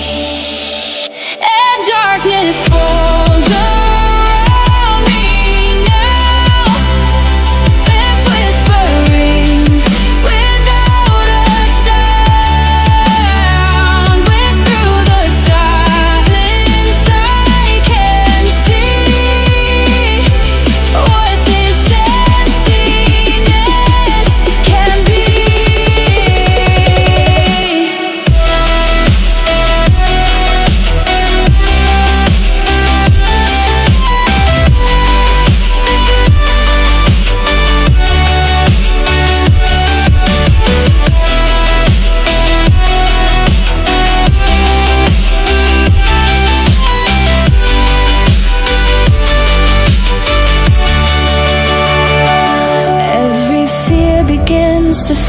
[SPEAKER 1] And darkness falls around me now, with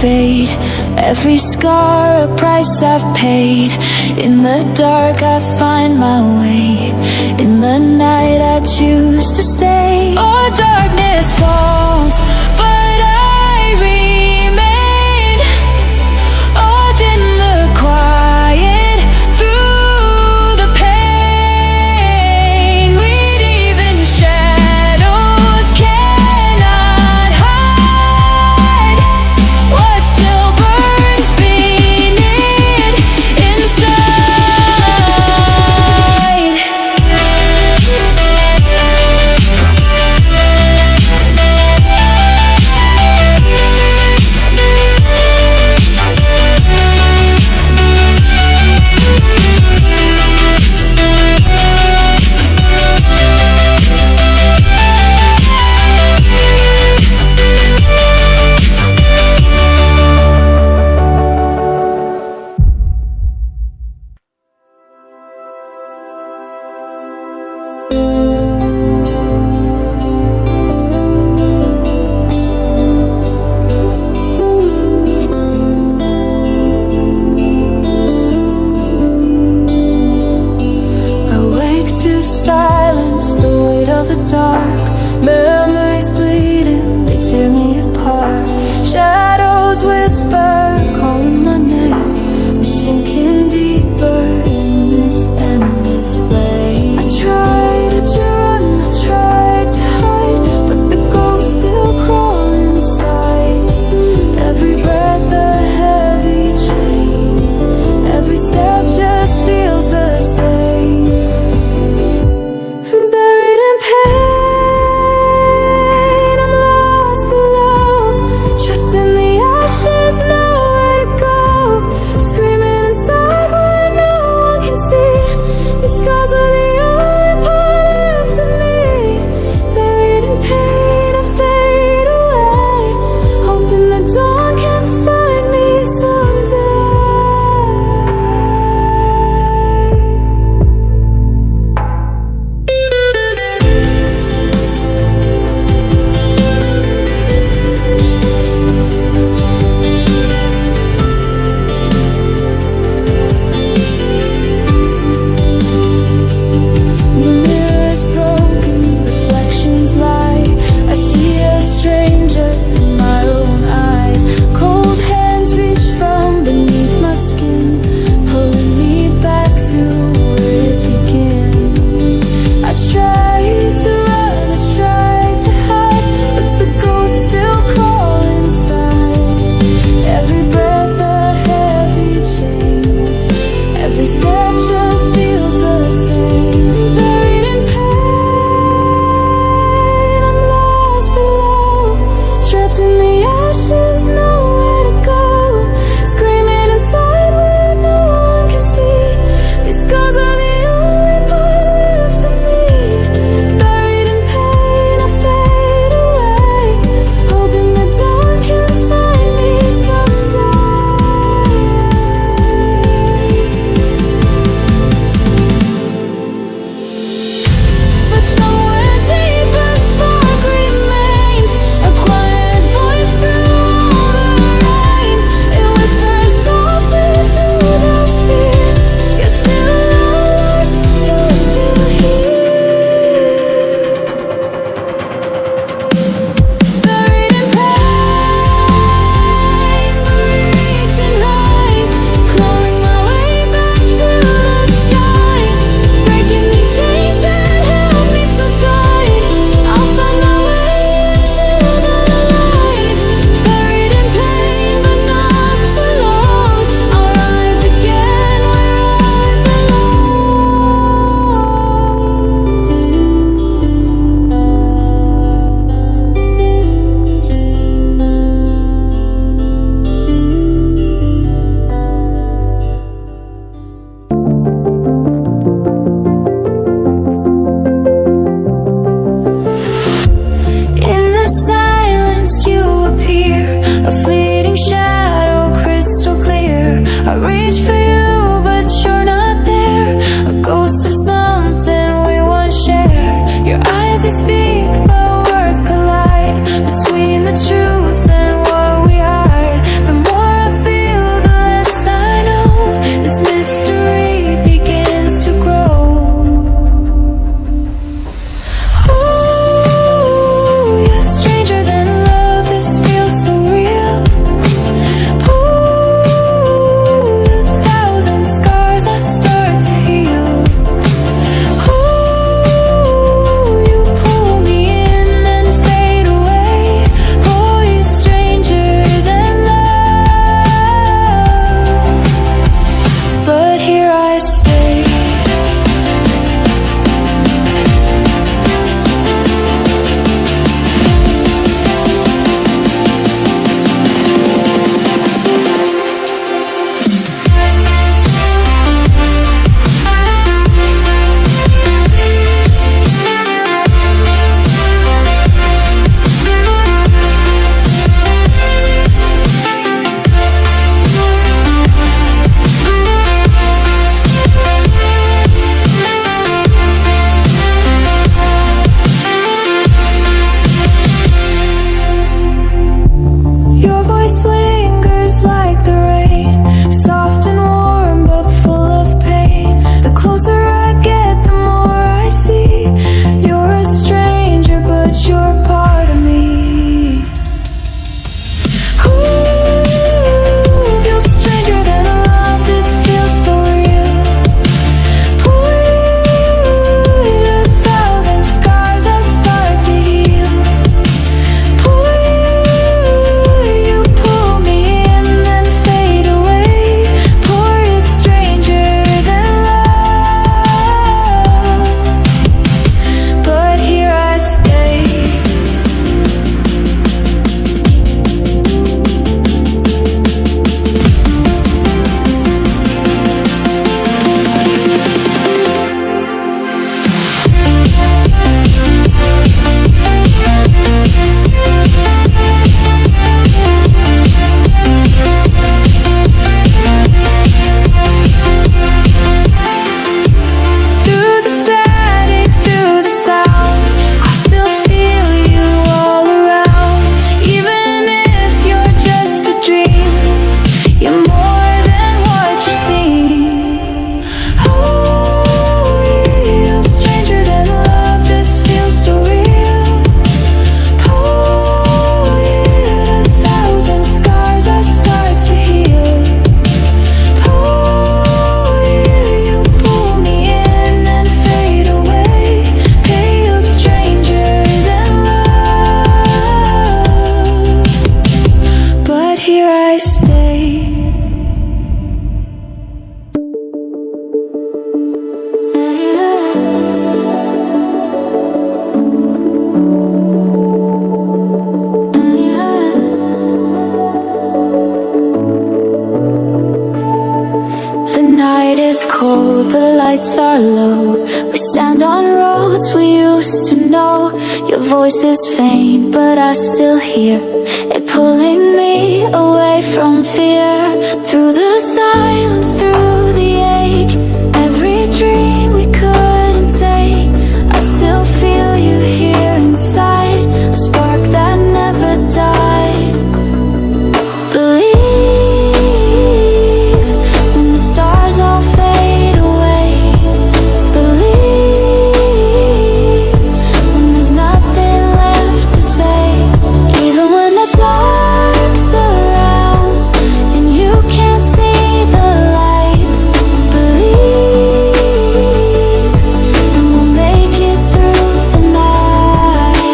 [SPEAKER 1] fade. Every scar a price I've paid. In the dark I find my way. In the night I choose to stay. Oh, darkness falls, but I remain. Oh, didn't look quiet through the pain. We'd even shadows cannot hide what still burns beneath inside. I wake to silence, the weight of the dark. Memories bleeding, they tear me apart. Shadows whisper, calling my name. I'm sinking deeper in this endless flame. I tried to run, I tried to hide, but the ghosts still crawl inside. Every breath a heavy chain. Every step just feels the same. I'm buried in pain, I'm lost below. Trapped in the ashes, nowhere to go. Screaming inside where no one can see. These scars are the only part left of me. Buried in pain, I fade away, hoping the dawn can find me someday. The mirror is broken, reflections lie. I see a stranger in my own eyes. Cold hands reach from beneath my skin, pulling me back to where it begins. I tried to run, I tried to hide, but the ghosts still crawl inside. Every breath a heavy chain. Every step just feels the same. Buried in pain, I'm lost below. Trapped in the ashes, nowhere to go. Screaming inside where no one can see. These scars are the only part left of me. Buried in pain, I fade away, hoping the dawn can find me someday. But somewhere deep a spark remains, a quiet voice through all the rain. It whispers softly through the fear. You're still alive, you're still here. Buried in pain, reaching high, clawing my way back to the sky. Breaking these chains that held me so tight, I'll find my way into the light. Buried in pain, but not for long. I'll rise again where I In the silence you appear, a fleeting shadow, crystal clear. I reach for you, but you're not there. A ghost of something we once shared. Your eyes, they speak, but words collide. Between the truth and what we hide, the night is cold, the lights are low. We stand on roads we used to know. Your voice is faint, but I still hear it pulling me away from fear. Through the silence, through the ache, every dream we couldn't take, I still feel you here inside, a spark that never dies. Believe when the stars all fade away. Believe when there's nothing left to say. Even when the dark surrounds and you can't see the light. Believe and we'll make it through the night.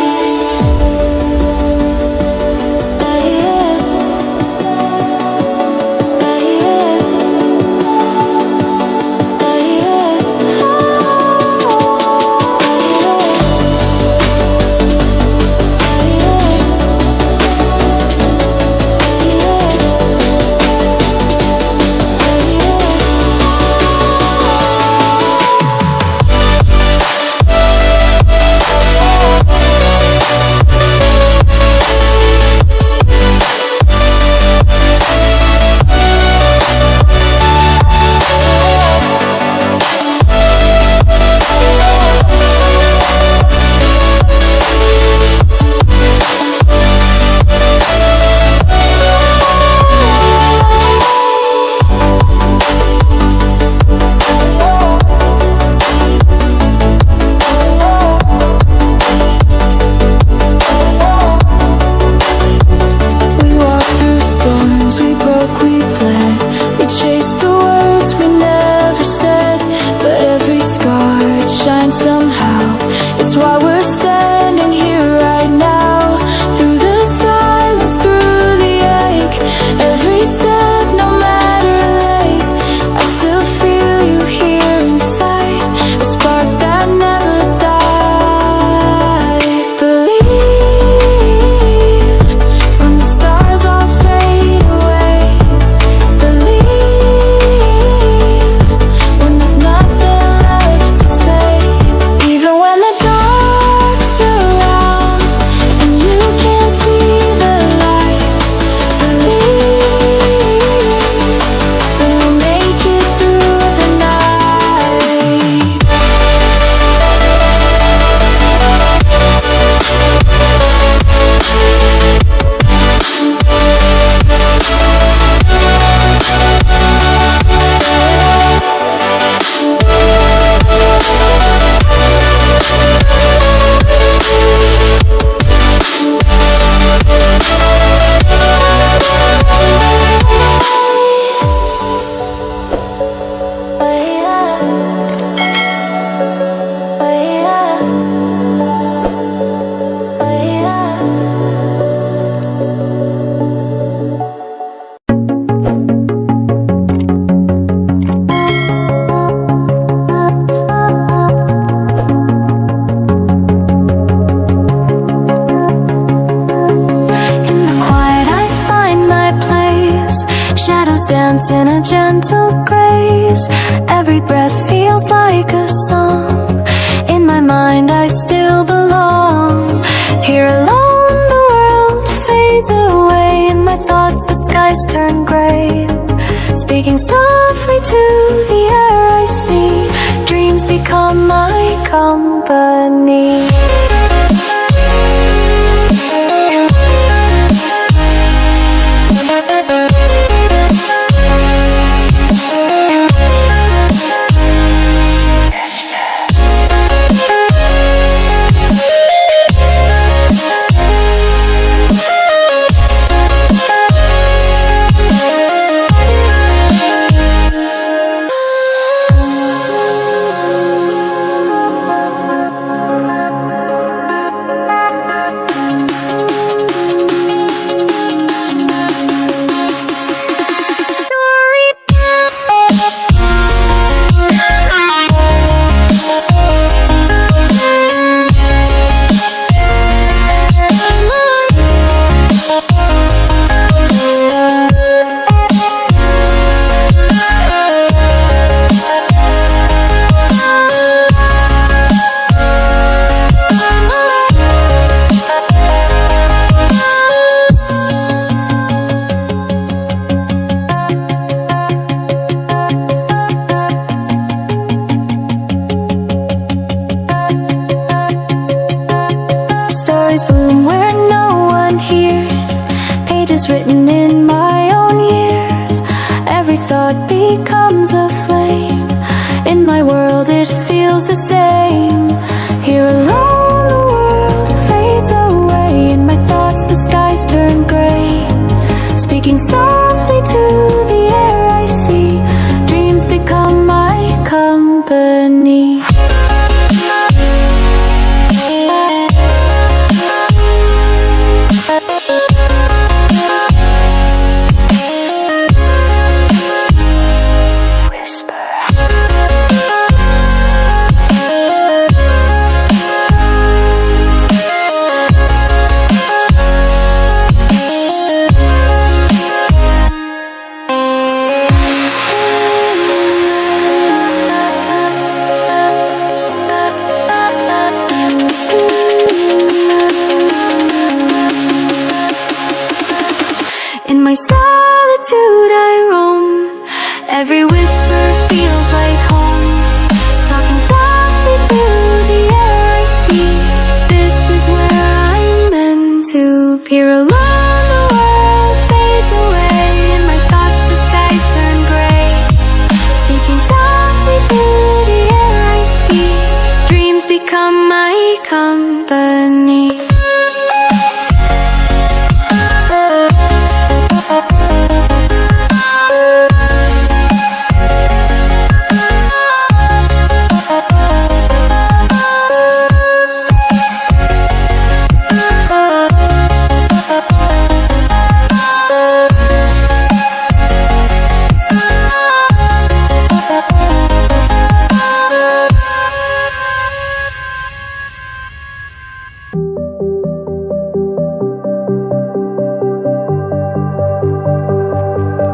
[SPEAKER 1] We walked through storms, we broke, we bled. We chased the words we never said. But every scar, it shines somehow. It's why we're standing here right now. Through the silence, through the ache, every step, no matter late, I still feel you here inside, a spark that never died. Believe when the stars all fade away. Believe when there's nothing left to say. Even when the dark surrounds and you can't see the light. Believe that we'll make it through the night. In the quiet I find my place. Shadows dance in a gentle grace. Every breath feels like a song. In my mind I still belong. Here alone the world fades away. In my thoughts the skies turn gray. Speaking softly to the air I see, dreams become my company. becomes a flame. In my world it feels the same. Here alone the world fades away. In my thoughts the skies turn gray. Speaking softly to the air I see, dreams become my company. In my solitude I roam. Every whisper feels like home. Talking softly to the air I see, this is where I'm meant to be. Here alone the world fades away. In my thoughts the skies turn gray. Speaking softly to the air I see, dreams become my company.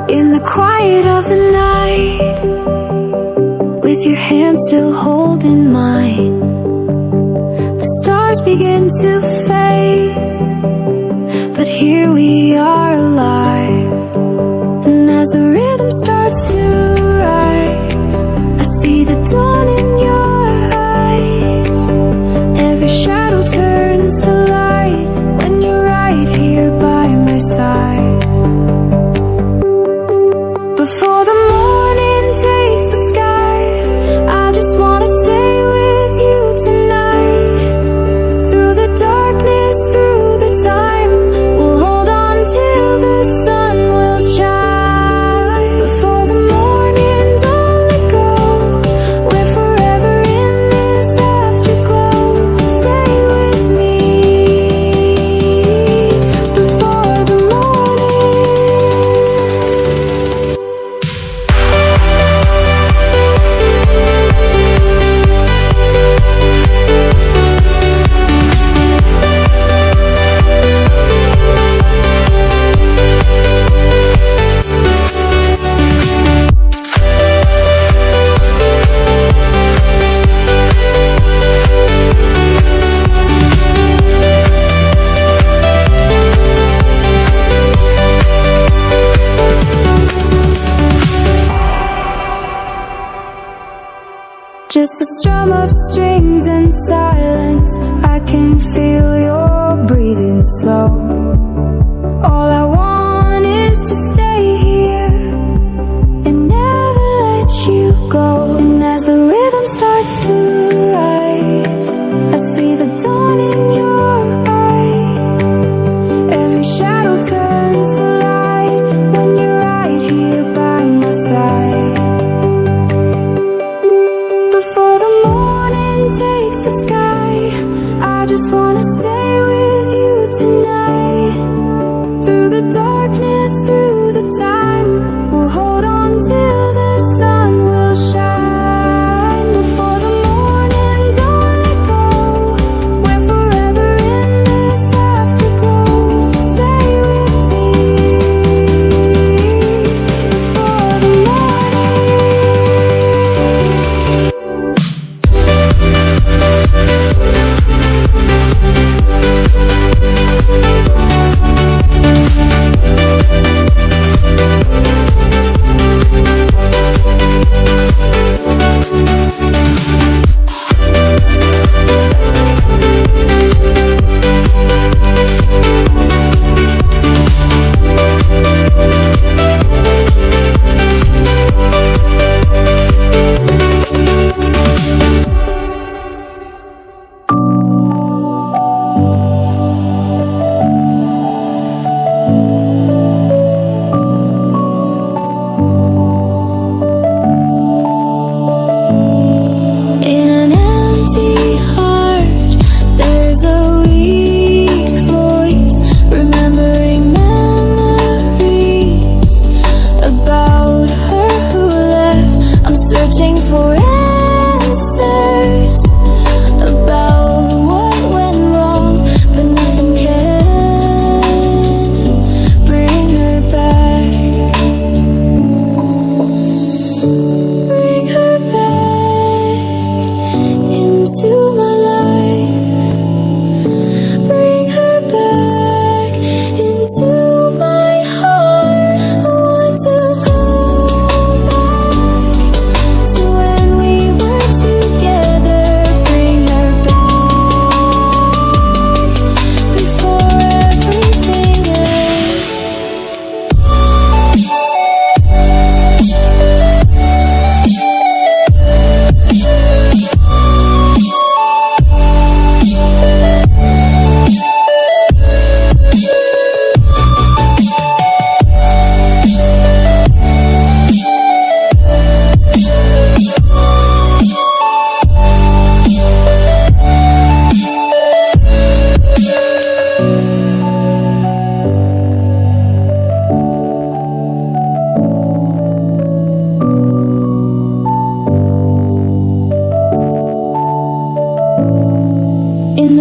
[SPEAKER 1] In the quiet of the night, with your hand still holding mine, the stars begin to fade, but here we are alive. And as the rhythm starts to rise, I see the dawn in your eyes. Every shadow turns to light when you're right here by my side. Before the morning takes the sky, I just wanna stay with you tonight. Through the darkness, through the time, we'll hold on till the sun will shine. Before the morning, don't let go. We're forever in this afterglow. Stay with me. Before the morning. Just the strum of strings and silence. I can feel your breathing slow. All I want is to stay here and never let you go. And as the rhythm starts to rise, I see the dawn in your eyes. Every shadow turns to light when you're right here by my side. Before the morning takes the sky, I just wanna stay with you tonight. Through the darkness, through the time, we'll hold on till the sun will shine. Before the morning, don't let go. We're forever in this afterglow. Stay with me. Before the morning.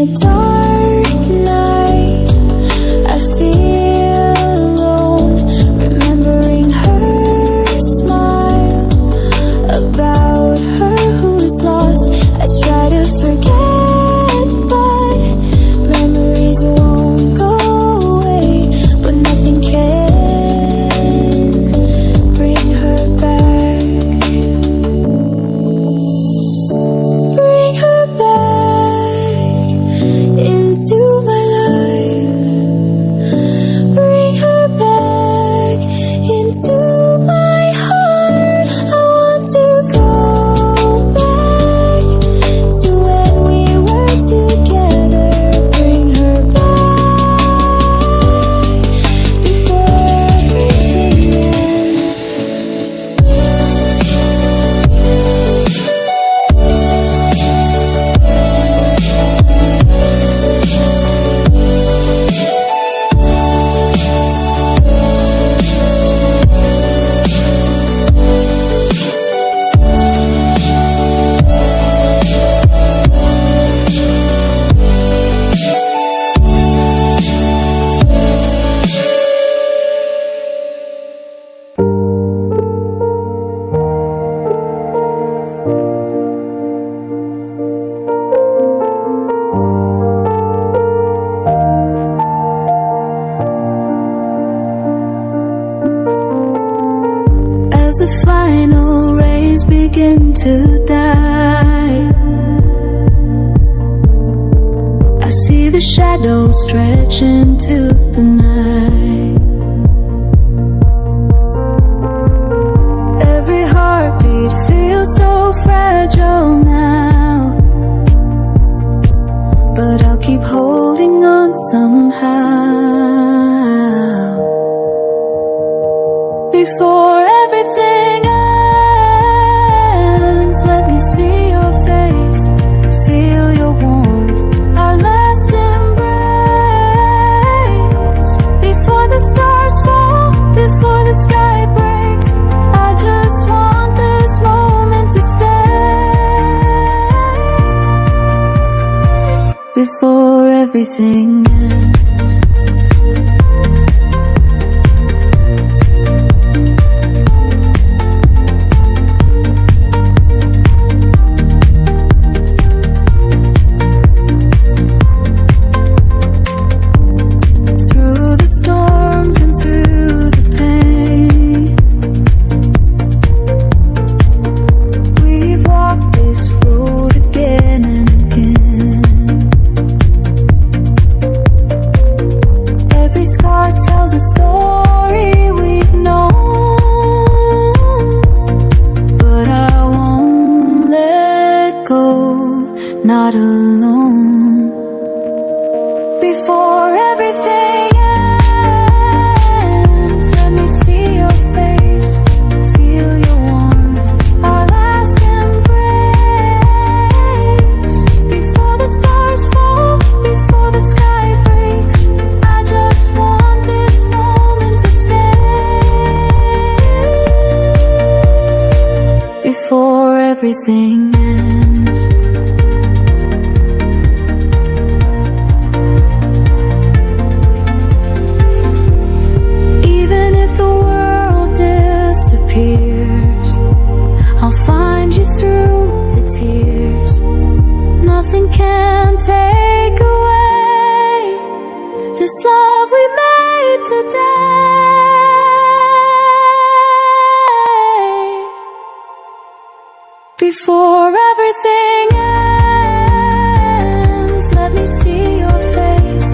[SPEAKER 1] a dark night, I feel alone, remembering her smile, about her who's lost. I try to forget, but memories won't go away. But nothing can bring her back. Bring her back into my life. Bring her back into my heart. I want to go back to when we were together. Bring her back before everything ends. As the final rays begin to die, I see the shadows stretch into the night. Every heartbeat feels so fragile now, but I'll keep holding on somehow. Before everything ends, let me see your face, feel your warmth, our last embrace. Before the stars fall, before the sky breaks, I just want this moment to stay. Before everything ends. Not alone. Before everything ends, let me see your face, feel your warmth, our last embrace. Before the stars fall, before the sky breaks, I just want this moment to stay. Before everything ends. I'll find you through the tears. Nothing can take away this love we made today. Before everything ends, let me see your face,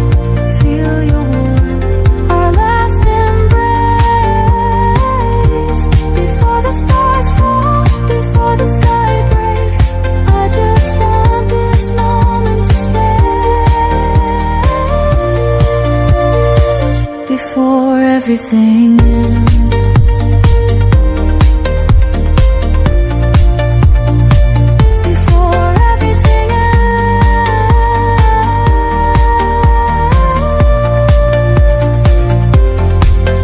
[SPEAKER 1] feel your warmth, our last embrace. Before the stars fall, before the sky breaks, I just want this moment to stay. Before everything ends. Before everything ends.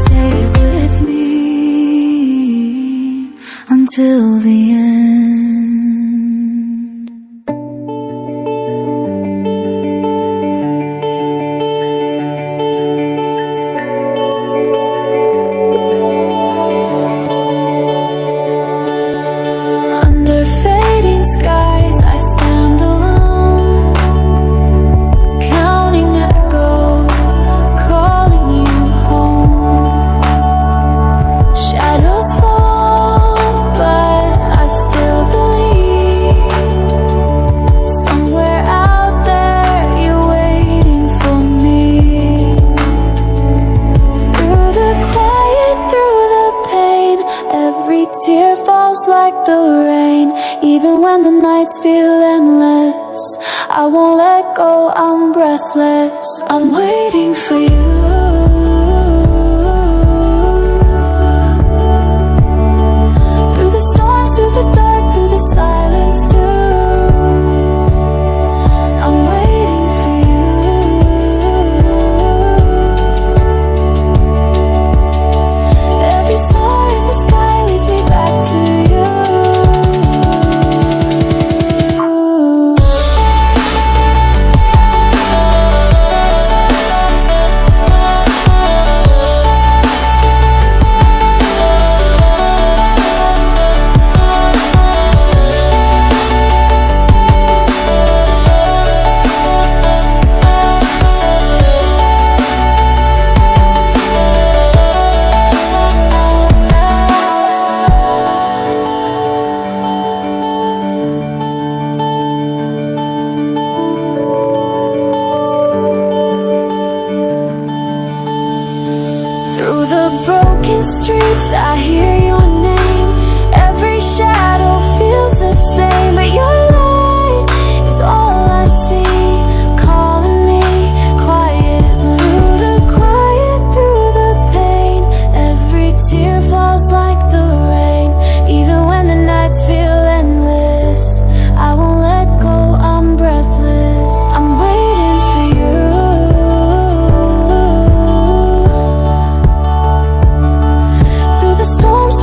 [SPEAKER 1] Stay with me until the end. Even when the nights feel endless, I won't let go, I'm breathless. I'm waiting for you. Through the storms, through the dark, through the silence too. I'm waiting for you. Every star in the sky leads me back to you. Through the broken streets, I hear your name. Every shadow feels the same, but your light is all I see, calling me quiet. Through the quiet, through the pain, every tear falls like the rain. Even when the nights feel endless, I won't let go, I'm breathless. I'm waiting for you. Storms,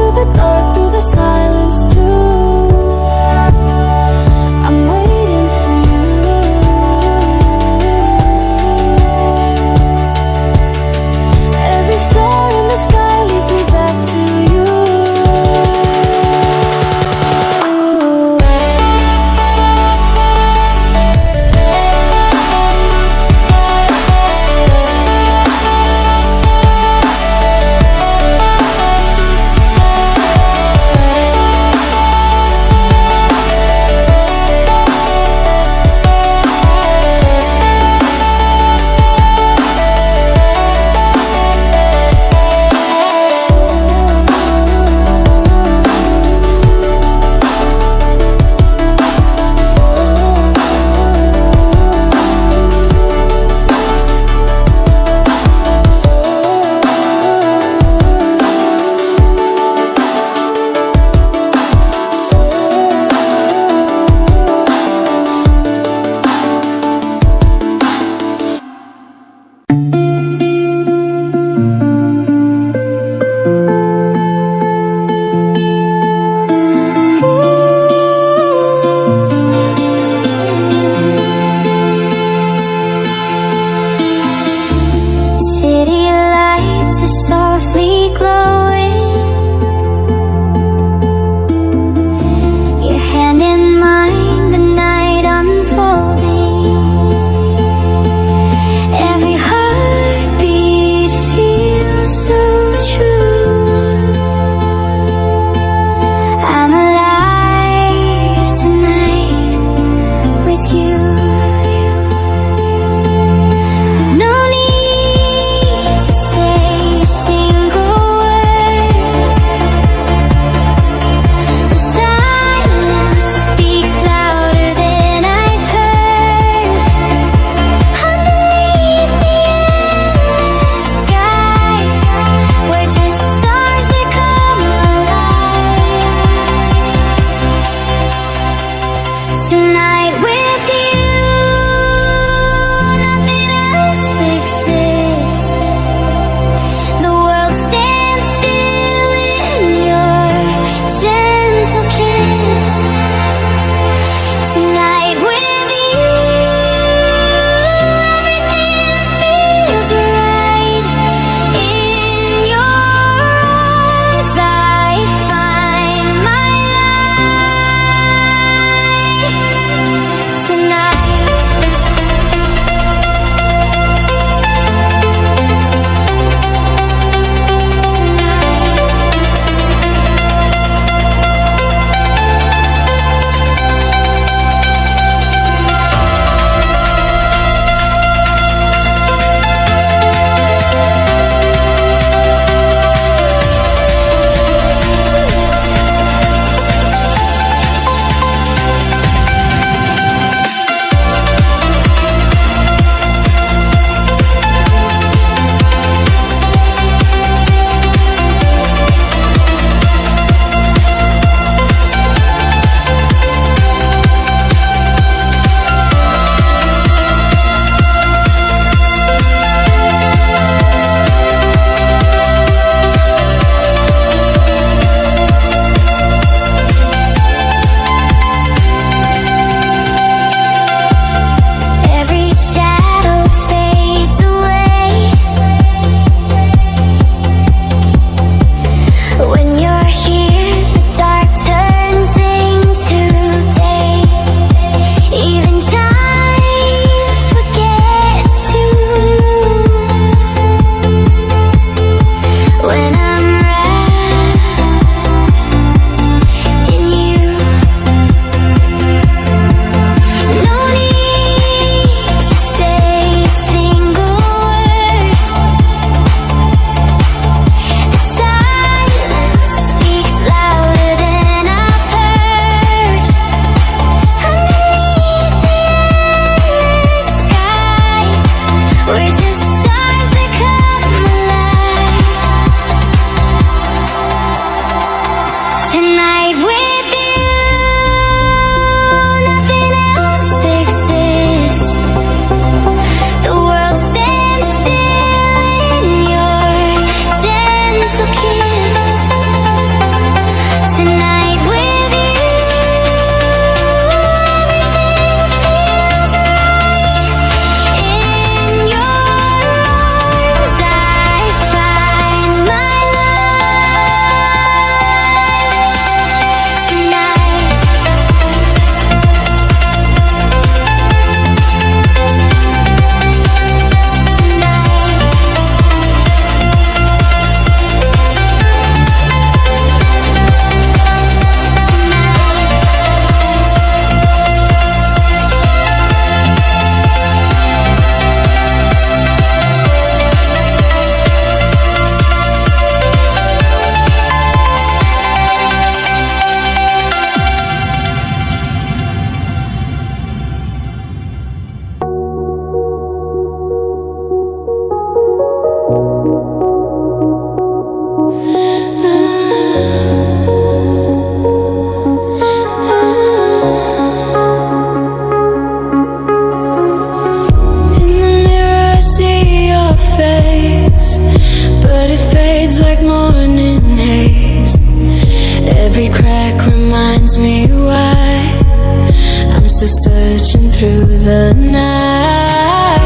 [SPEAKER 1] still searching through the night.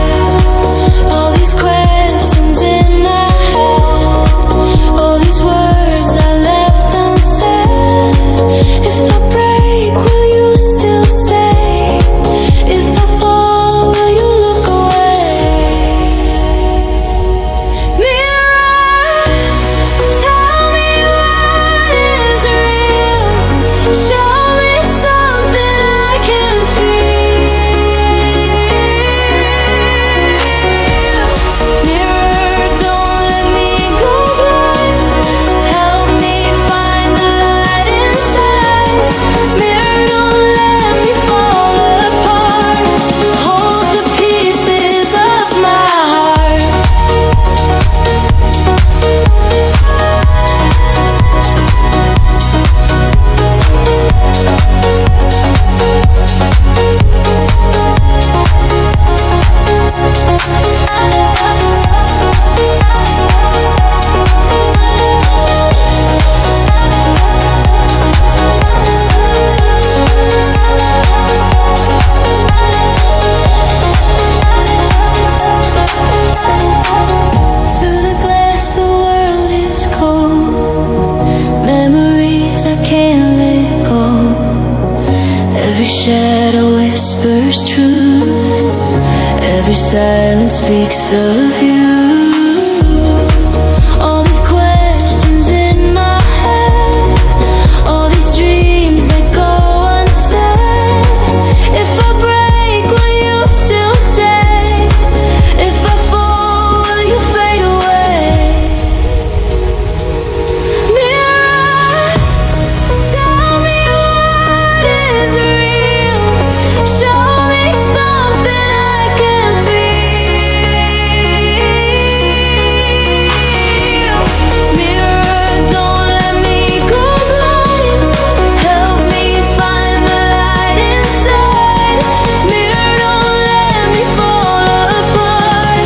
[SPEAKER 1] All these questions in my head, all these words I left unsaid. If I break, will you still stay? If I fall, will you look away? Mirror, tell me what is real. Show me something I can feel. Mirror, don't let me go blind. Help me find the light inside. Mirror, don't let me fall apart. Hold the pieces of my heart. Through the glass, the world is cold. Memories I can't let go. Every shadow whispers truth. Every silence speaks of you. All these questions in my head, all these dreams that go unsaid. If I break, will you still stay? If I fall, will you fade away? Mirror, tell me what is real. Show me something I can feel. Mirror, don't let me go blind. Help me find the light inside. Mirror, don't let me fall apart.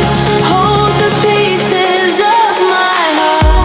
[SPEAKER 1] Hold the pieces of my heart.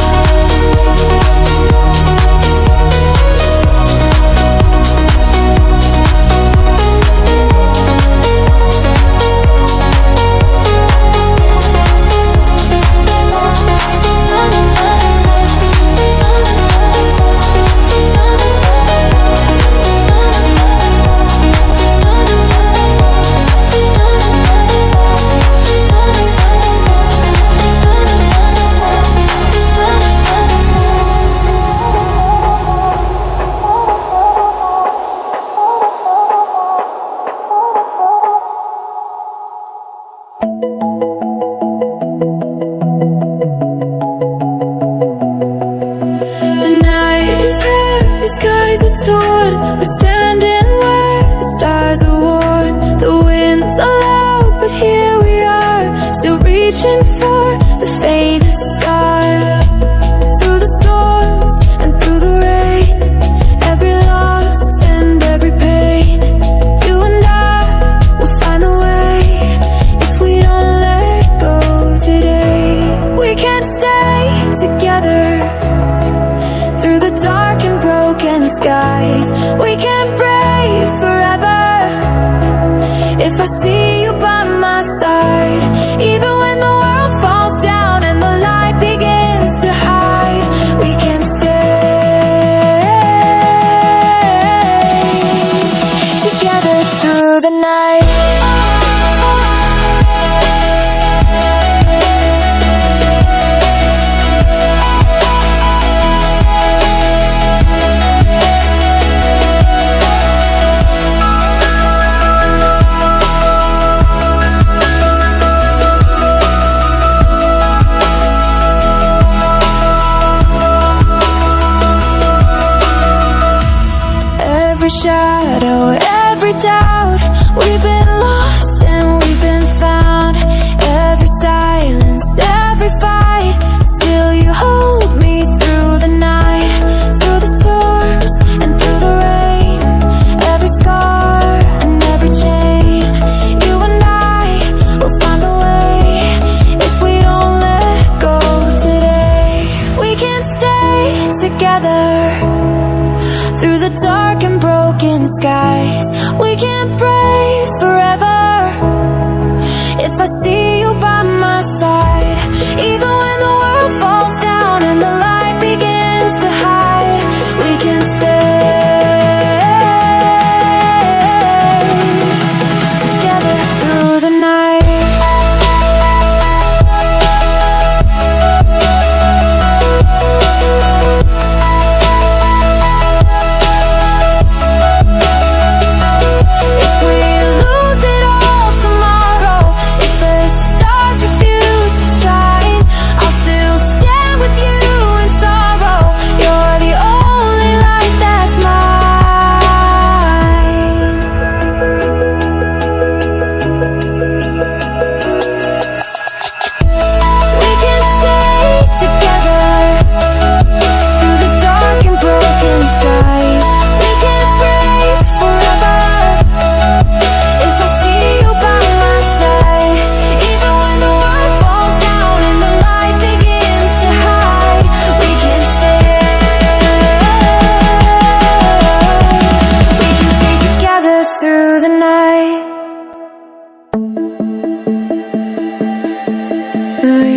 [SPEAKER 1] The night is heavy, skies are torn. We're standing where the stars are worn. The winds are loud, but here we are, still reaching for the faintest star. Through the storms and through the rain, every loss and every pain, you and I will find the way. If we don't let go today, we can't stay together. Through the dark and broken skies, we can't brave forever. If I see you by my side, even when the world falls down and the light begins to hide, we can stay together through the night. Every shadow, every doubt, we've been lost and we've been found. Every silence, every fight, still you hold me through the night. Through the storms and through the rain, every scar and every chain, you and I will find a way. If we don't let go today, we can't stay together. Through the dark and broken skies, we can't break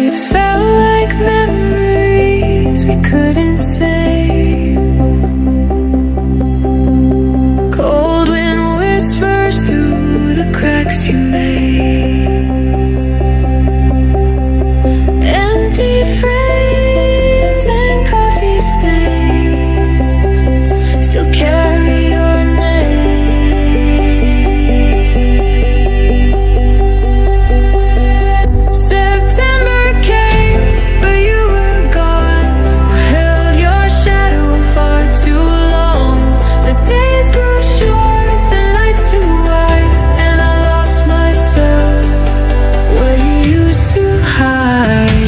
[SPEAKER 1] leaves felt like memories we couldn't save. Cold wind whispers through the cracks you made. Empty frames and coffee stains still carry your name. September came, but you were gone. I held your shadow far too long. The days grew short, the nights too wide, and I lost myself where you used to hide.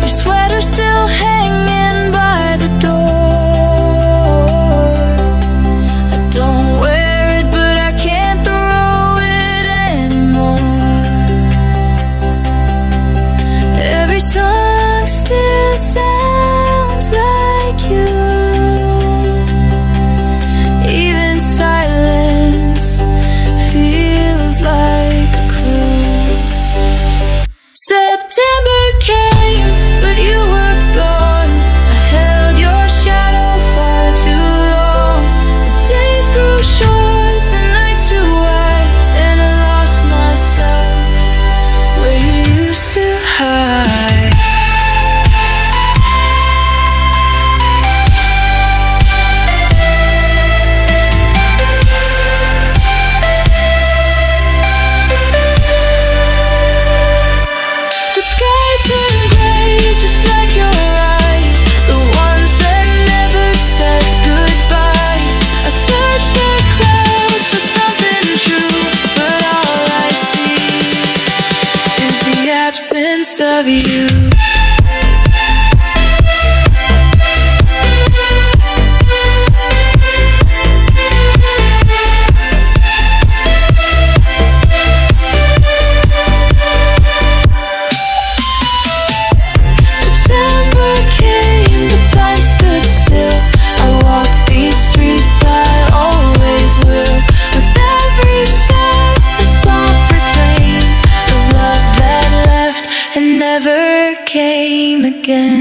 [SPEAKER 1] Your sweater still hanging by the door. I don't wear it, but I can't throw it anymore. Every song still sounds like you. Even silence feels like a clue. September came, but you were gone. I held your shadow far too long. The days grew short, the nights too wide, and I lost myself where you used to hide. The sky turned gray, just like your eyes, the ones that never said goodbye. I searched the clouds for something true, but all I see is the absence of you. September came, but time stood still. I walk these streets, I always will. With every step, a soft refrain of love that left and never came again.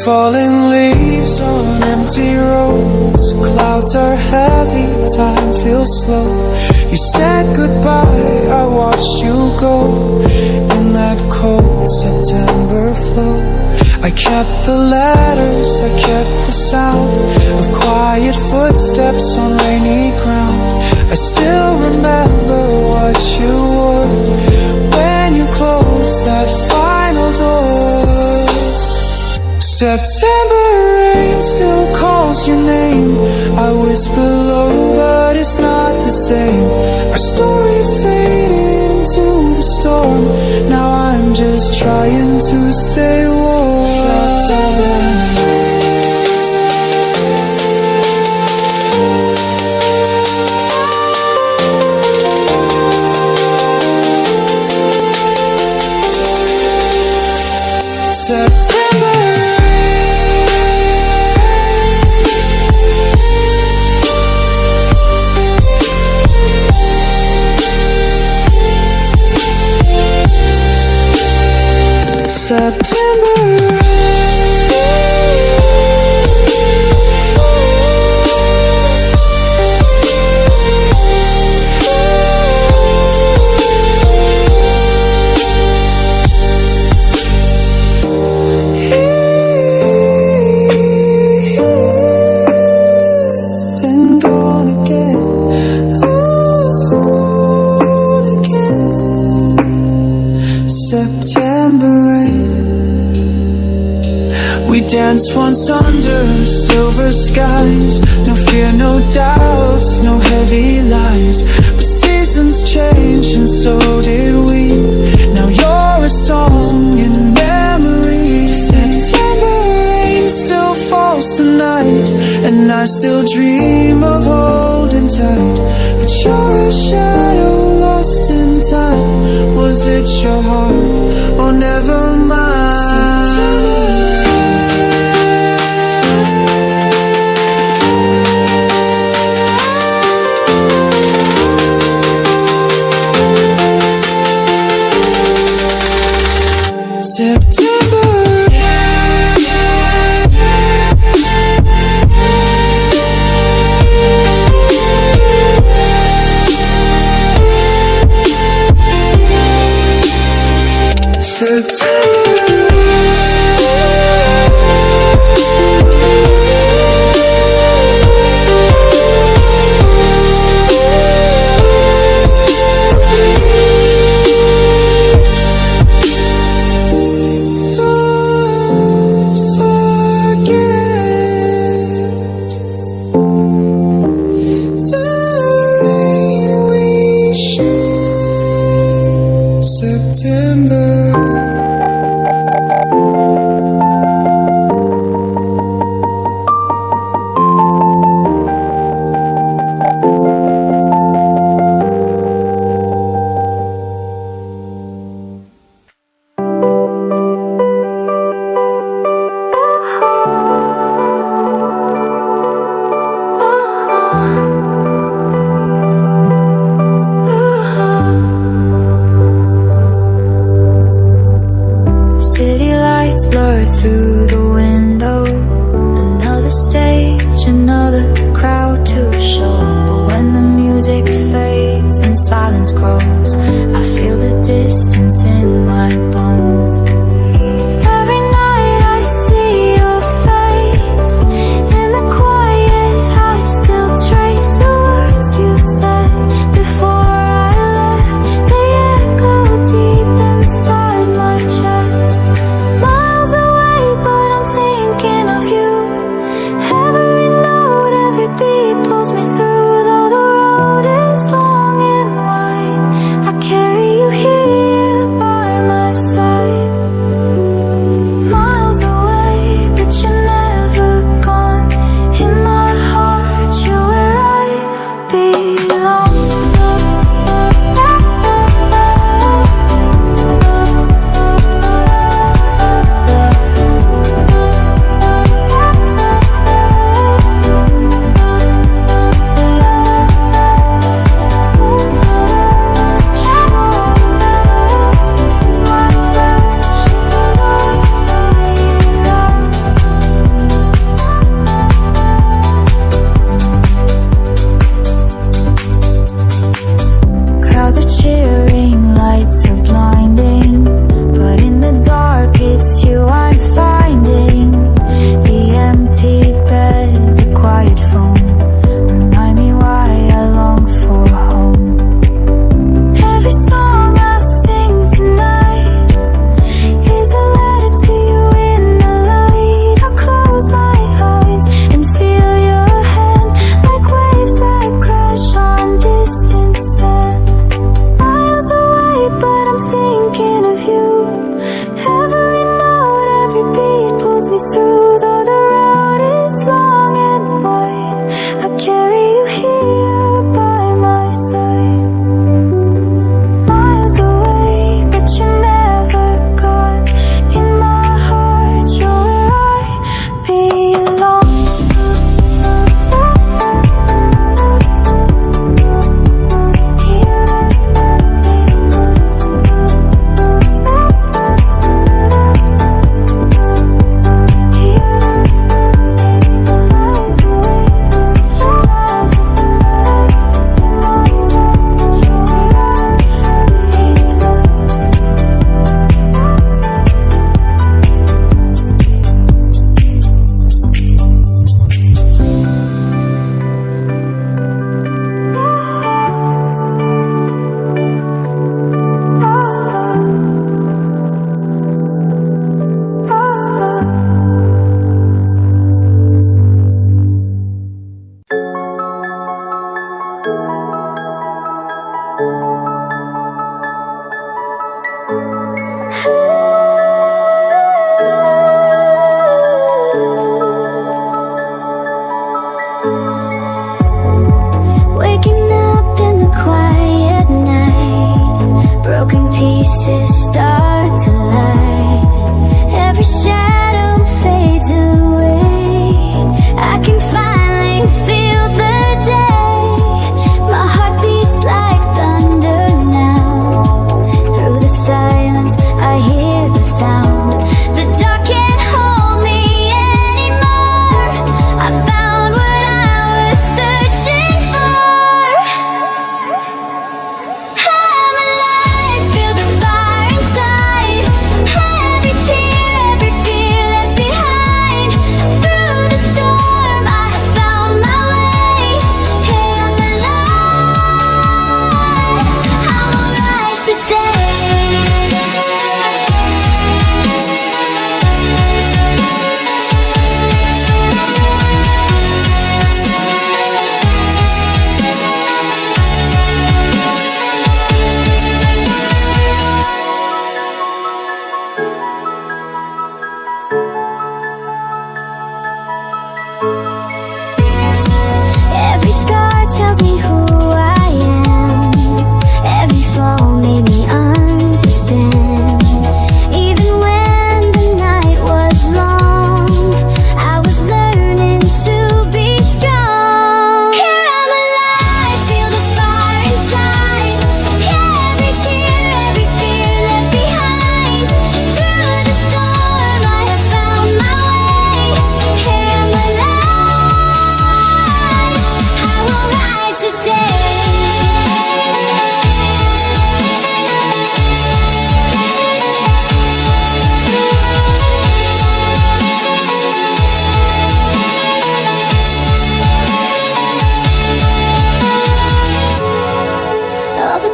[SPEAKER 4] Falling leaves on empty roads. Clouds are heavy, time feels slow. You said goodbye, I watched you go in that cold September flow. I kept the letters, I kept the sound of quiet footsteps on rainy ground. I still remember what you wore when you closed that final door. September rain still calls your name. I whisper low, but it's not the same. Our story faded into the storm. Now I'm just trying to stay warm. September September September rain. Then gone again, on again. September rain. We danced once under silver skies. No fear, no doubts, no heavy lies. But seasons change and so did we. Now you're a song in memory. September rain still falls tonight, and I still dream of holding tight. But you're a shadow lost in time. Was it your heart? Oh, never mind. September.
[SPEAKER 1] City lights blur through the window. Another stage, another crowd to show. But when the music fades and silence grows, I feel the distance in my bones. Every night I see your face. In the quiet I still trace the words you said before I left. They echo deep inside my chest. Miles away, but I'm thinking of you. Every note, every beat pulls me through. Though the road is long and wide, I carry you here by my side.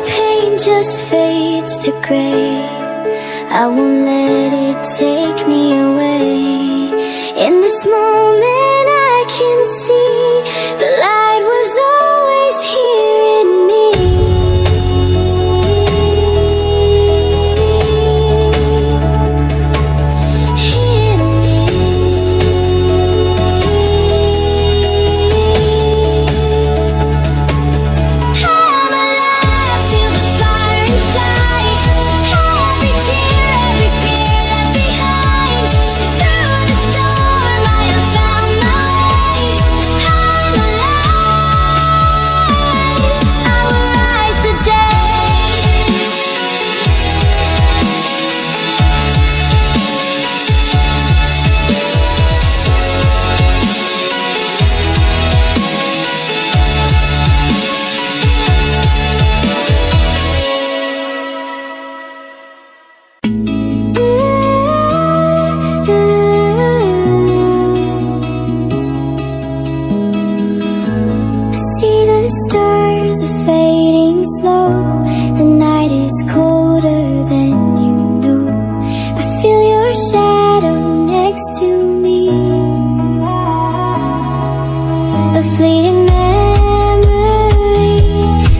[SPEAKER 2] pain just fades to gray. I won't let it take me away. In this moment I can see the light was always here in me. In me. I'm alive, feel the fire inside. Every tear, every fear left behind. Through the storm I have found my way. I'm alive, I will rise today. I see the stars are fading slow. The night is colder than you know. I feel your shadow next to me. A fleeting memory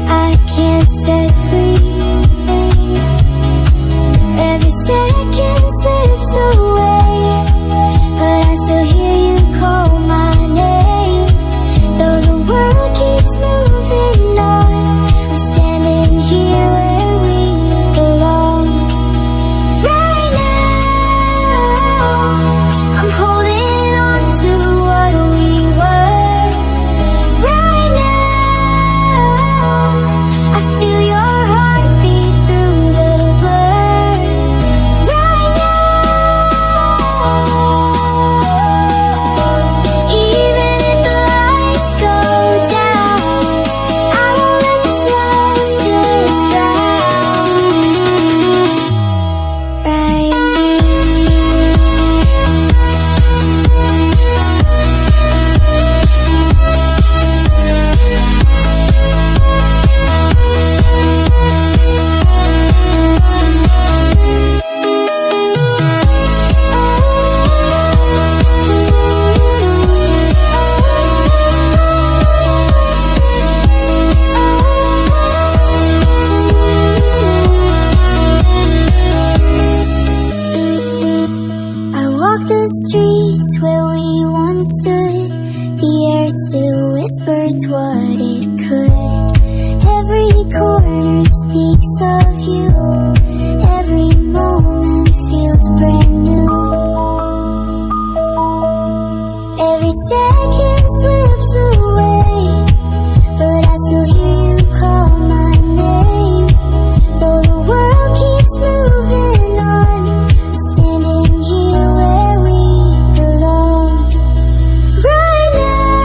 [SPEAKER 2] I can't set free. Every second slips away, but I still hear you call my name. Though the world keeps moving on, I'm standing here where we belong. Right now, I'm holding on to what we were. Right now, I feel your heartbeat through the blur. Right now, even if the lights go down, I won't let this love just drown. Right I walk the streets where we once stood. The air still whispers what it could. Every corner speaks of you. Every moment feels brand new. Every second slips away, but I still hear you call my name. Though the world keeps moving on, I'm standing here where we belong. Right now,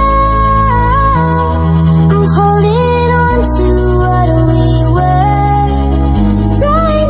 [SPEAKER 2] I'm holding on to what we were. Right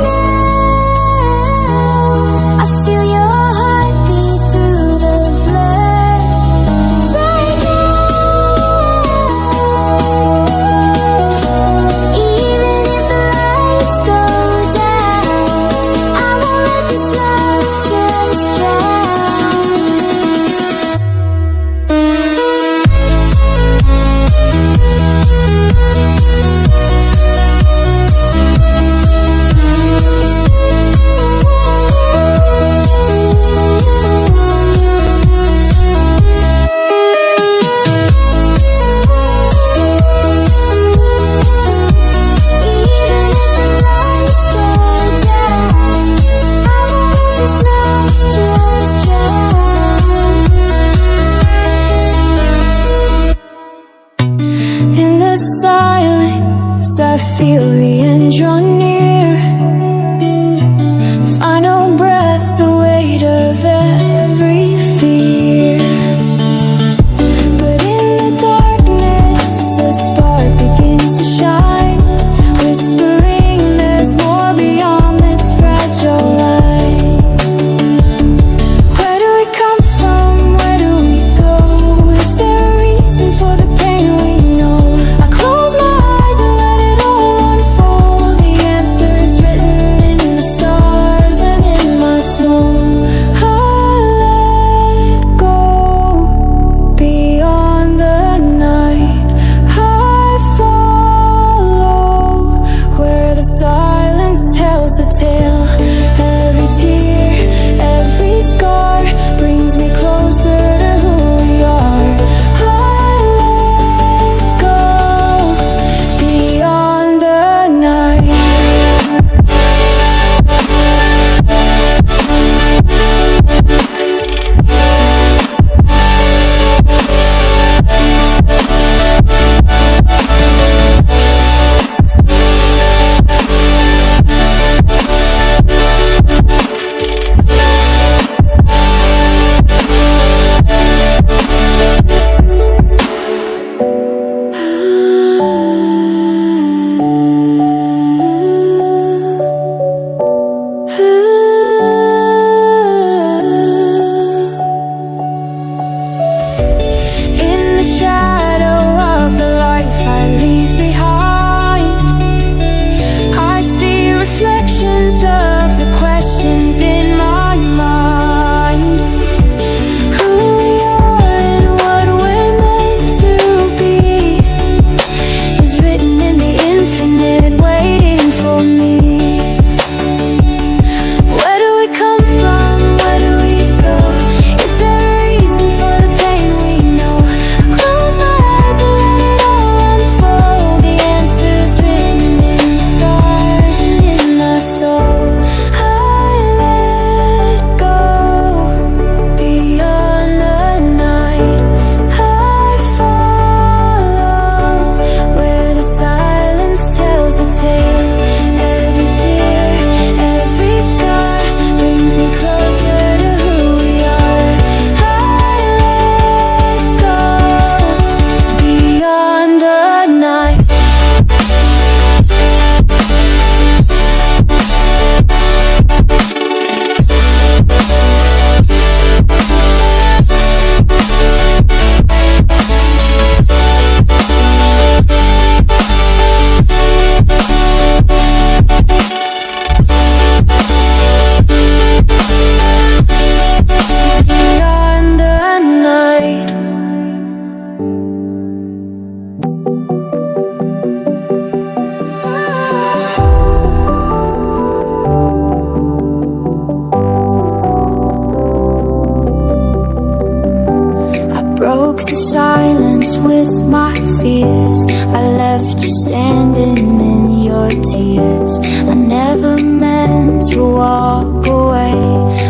[SPEAKER 1] the silence with my fears. I left you standing in your tears. I never meant to walk away,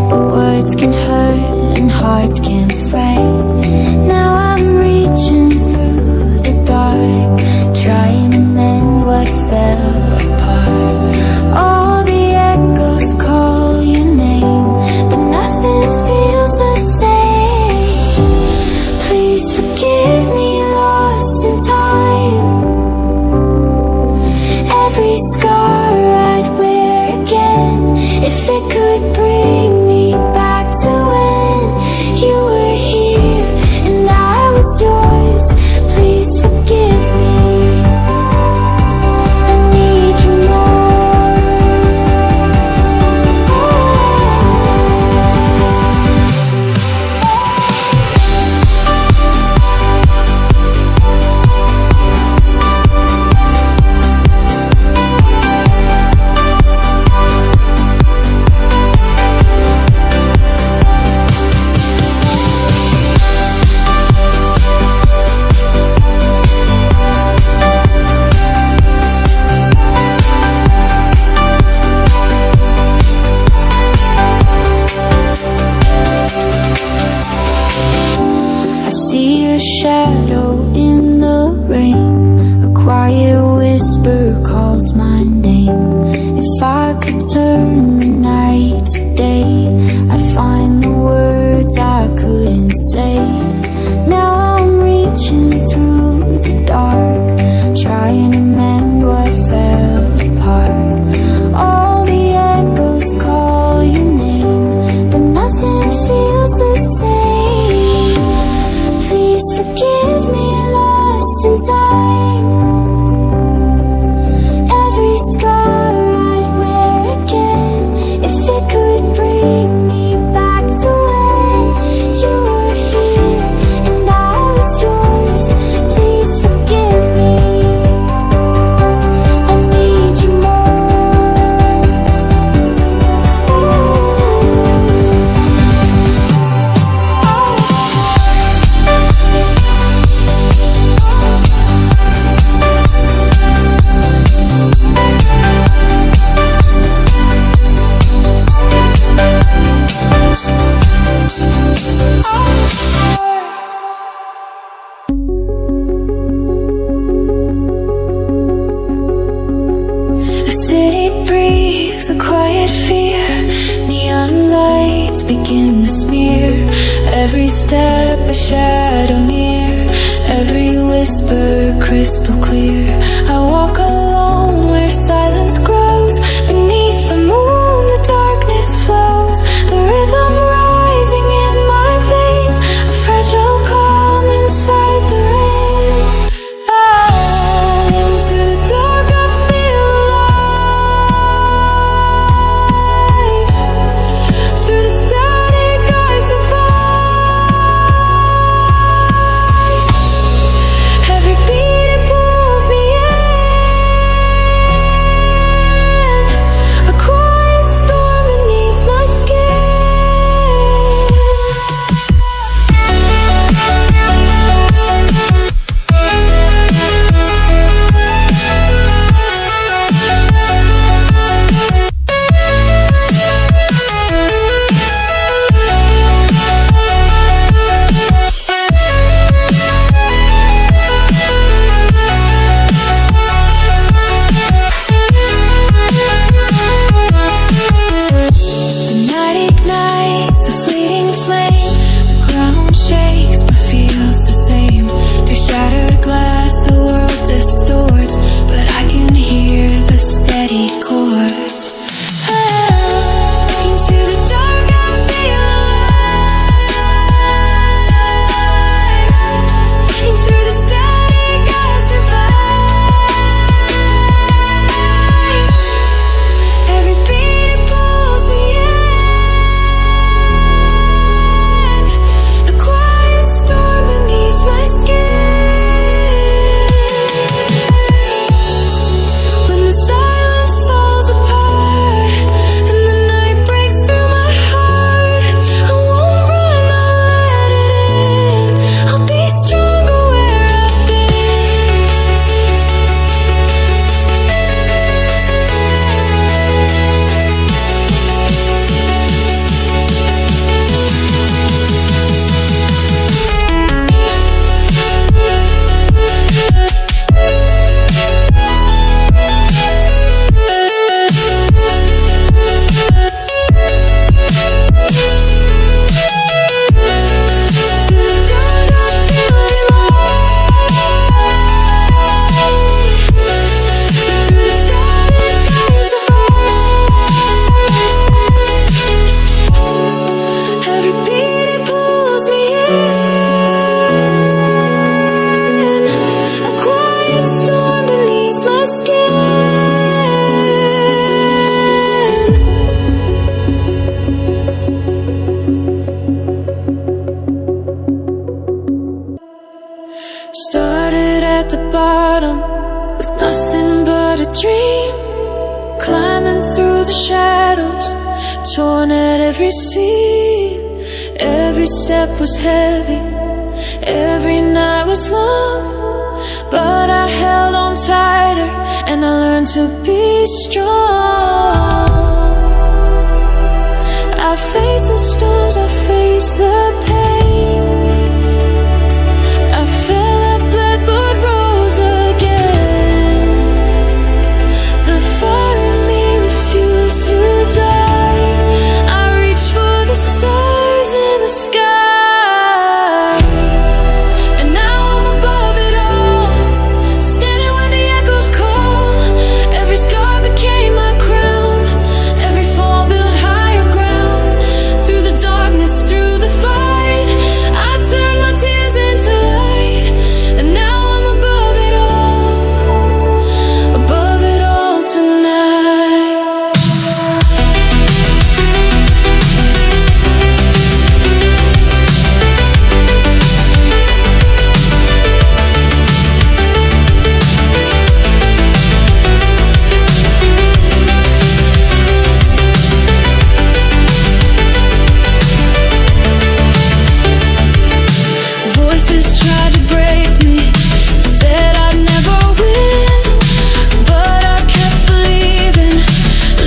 [SPEAKER 1] but words can hurt and hearts can fray. Now I'm reaching through the dark, trying to mend what fell apart. All the echoes call your name, but nothing feels the same. Please forgive me, lost in time. Every scar I'd wear again, if it could bring me back to when you were here and I was yours. Please forgive me, I need you more. I see your shadow in the rain. A quiet whisper calls my name. If I could turn the night to day, I'd find the words I couldn't say. Now I'm reaching through the dark, trying to mend what fell apart. All the echoes call your name, but nothing feels the same. Please forgive me, lost in time. Every scar I'd wear again, if it could bring me back to when you were here and I was yours. Please forgive me, I need you A city breathes a quiet fear. Neon lights begin to smear. Every step a shadow near. Every whisper crystal clear. I walk alone where silence grows. Beneath the moon the darkness flows. The rhythm rising in my veins. A fragile calm inside the rain. Into the dark I feel alive. Through the static I survive. Every beat it pulls me in. the shadows, torn at every seam. Every step was heavy, every night was long, but I held on tighter and I learned to be strong. I faced the storms, I faced the pain. I fell, I bled, but rose again. The fire in me refused to die. I reached for the stars in the sky, and now I'm above it all, standing where the echoes call. Every scar became my crown, every fall built higher ground. Through the darkness, through the fight, I turned my tears into light, and now I'm above it all tonight. Voices tried to break me, said I'd never win, but I kept believing,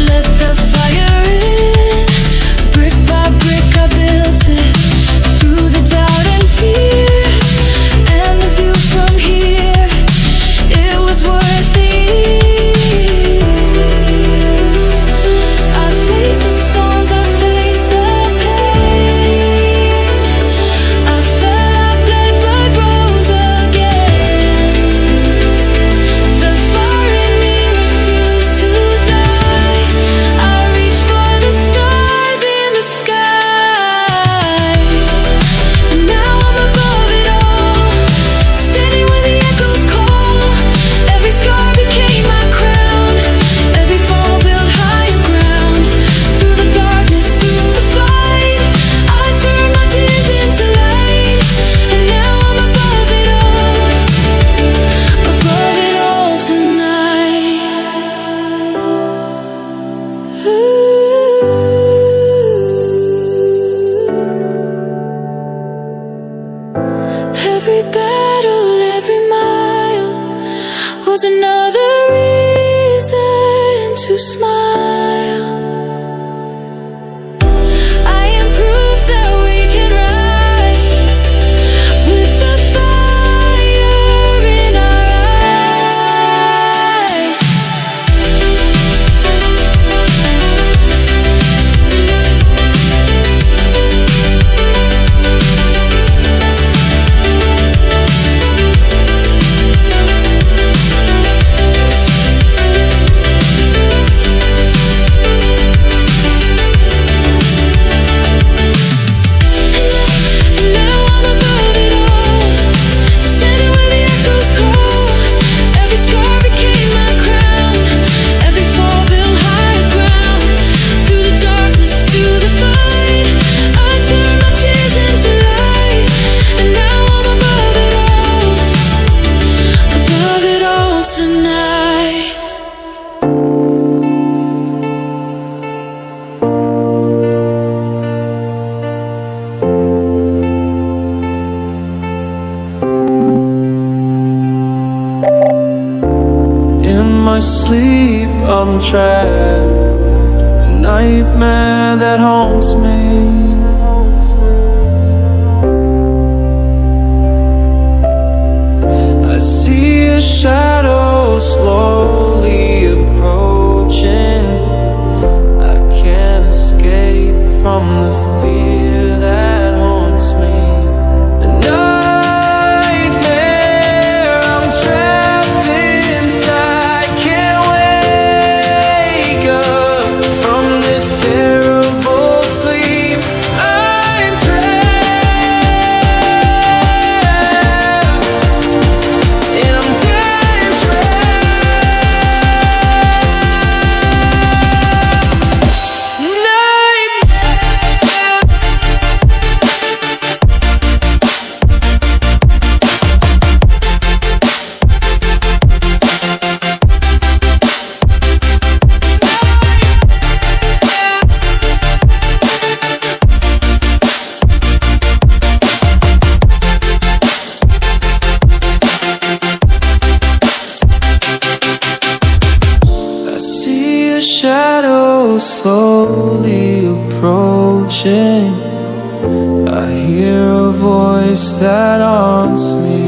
[SPEAKER 1] let the fire in. Brick by brick I built it, through the doubt and fear, and the view from here, it was worth the years. I faced the storms, I faced the pain. I fell, I bled, but rose again. The fire in me refused to die. I reached for the stars in the sky, and now I'm above it all, standing where the echoes call. Every scar became my crown, every fall built higher ground. Through the darkness, through the fight, I turned my tears into light, and now I'm above it all tonight. Every battle, every mile was another reason to smile. I am proof that we can rise with the fire in our eyes. And now I'm above it all, standing where the echoes call. Every scar became my crown, every fall built higher ground. Through the darkness, through the fight, I turned my tears into light, and now I'm above it all tonight.
[SPEAKER 4] In my sleep, I'm trapped, a nightmare that haunts me. I see a shadow slowly approaching. I can't escape from the fear that haunts me. A nightmare, I'm trapped inside. Can't wake up from this terrible sleep. I'm trapped, and I'm damn trapped. the shadows slowly approaching. I hear a voice that haunts me.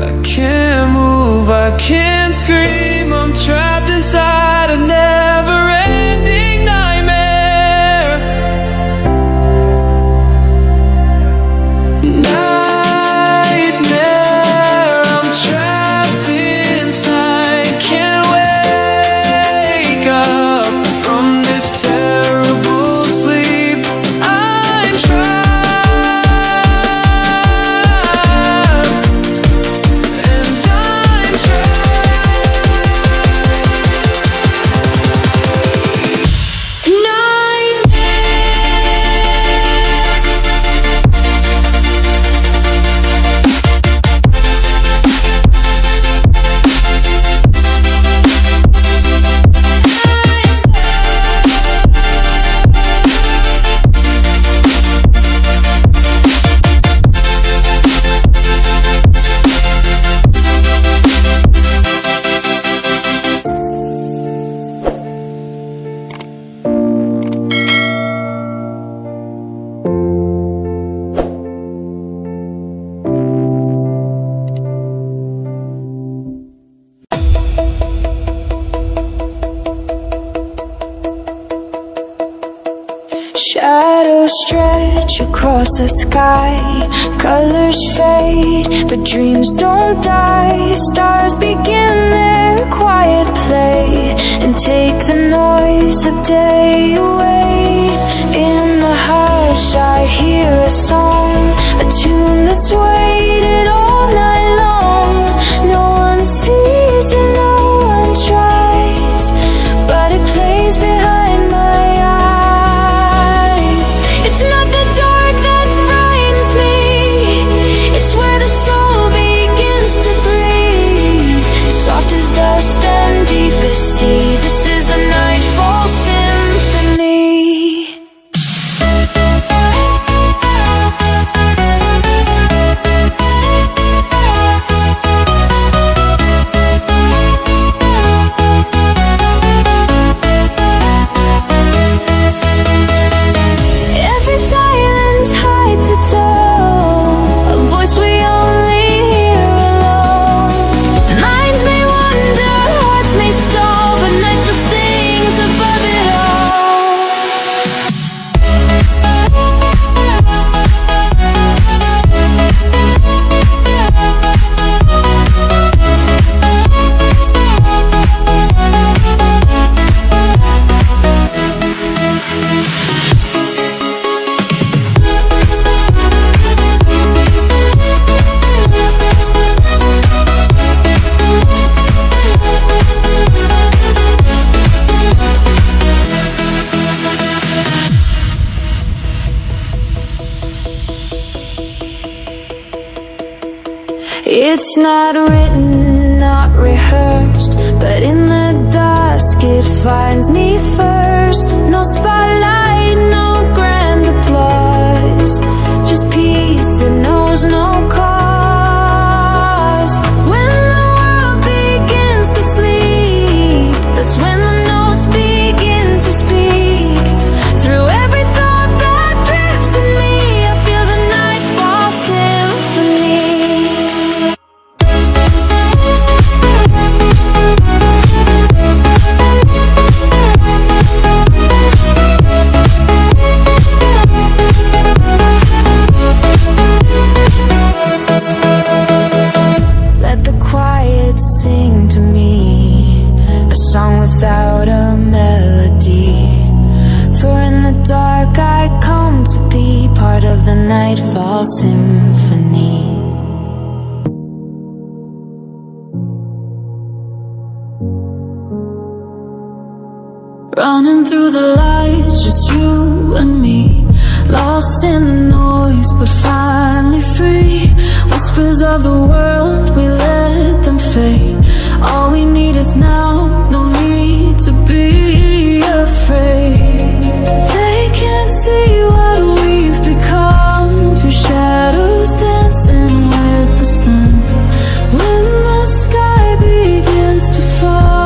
[SPEAKER 4] I can't move, I can't scream. I'm trapped inside a never-ending nightmare. Nightmare, I'm trapped inside. Can't wake up from this terrible sleep. I'm trapped, and I'm
[SPEAKER 1] Shadows stretch across the sky, colors fade, but dreams don't die. Stars begin their quiet play and take the noise of day away. In the hush I hear a song, a tune that's waited all night long. No one sees and no one tries, but it plays behind my eyes. It's not the dark that frightens me, it's where the soul begins to breathe. Soft as dust and deep as sea, this is the nightfall symphony. Every silence hides a tone, a voice we only hear alone. Minds may wander, hearts may stall, but night still sings above it It's not written, not rehearsed, but in the dusk it finds me first. No spotlight, no grand applause, just peace that knows no cause. When the world begins to sleep, that's when the notes begin to speak. Through every thought that drifts in me, I feel the nightfall symphony. Let the quiet sing to me, a song without a melody. For in the dark I come to be part of the nightfall symphony. Running through the lights, just you and me, lost in the noise but finally free. Whispers of the world, we let them fade. All we need is now, no need to be afraid. They can't see what we've become, two shadows dancing with the sun. When the sky begins to fall,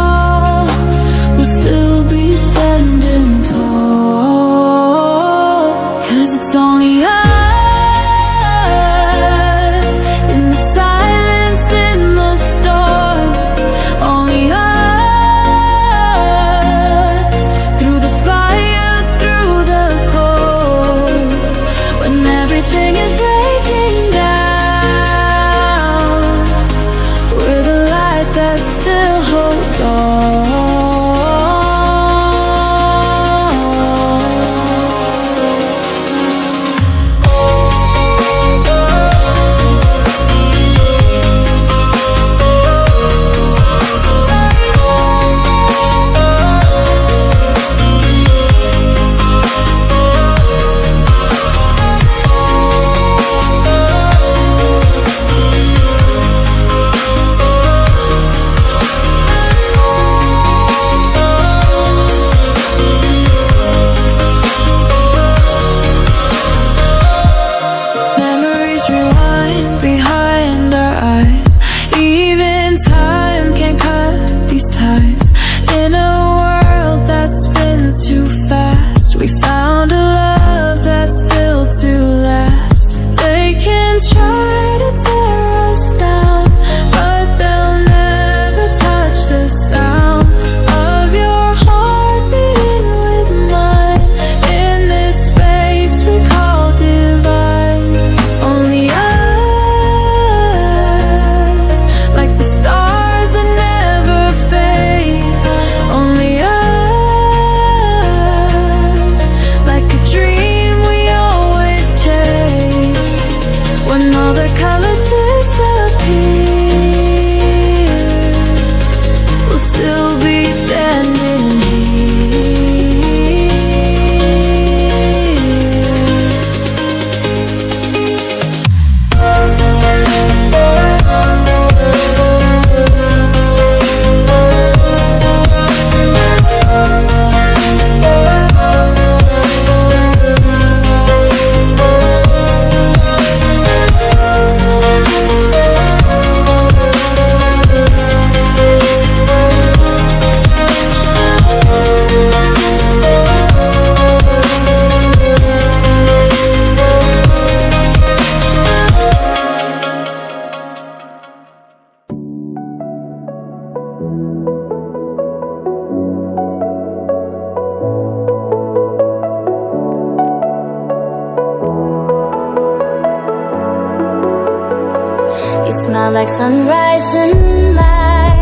[SPEAKER 1] like sunrise in my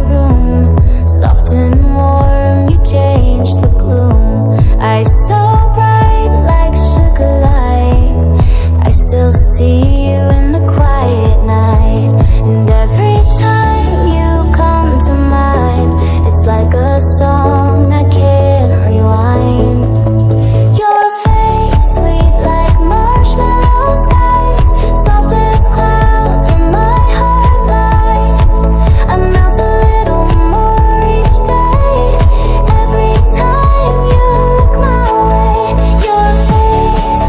[SPEAKER 1] room, soft and warm, you change the gloom. Eyes so bright like sugar light, I still see you in the quiet night. And every time you come to mind, it's like a song I can't rewind. Your face, sweet like marshmallow skies, soft as clouds where my heart lies. I melt a little more each day, every time you look my way. Your face,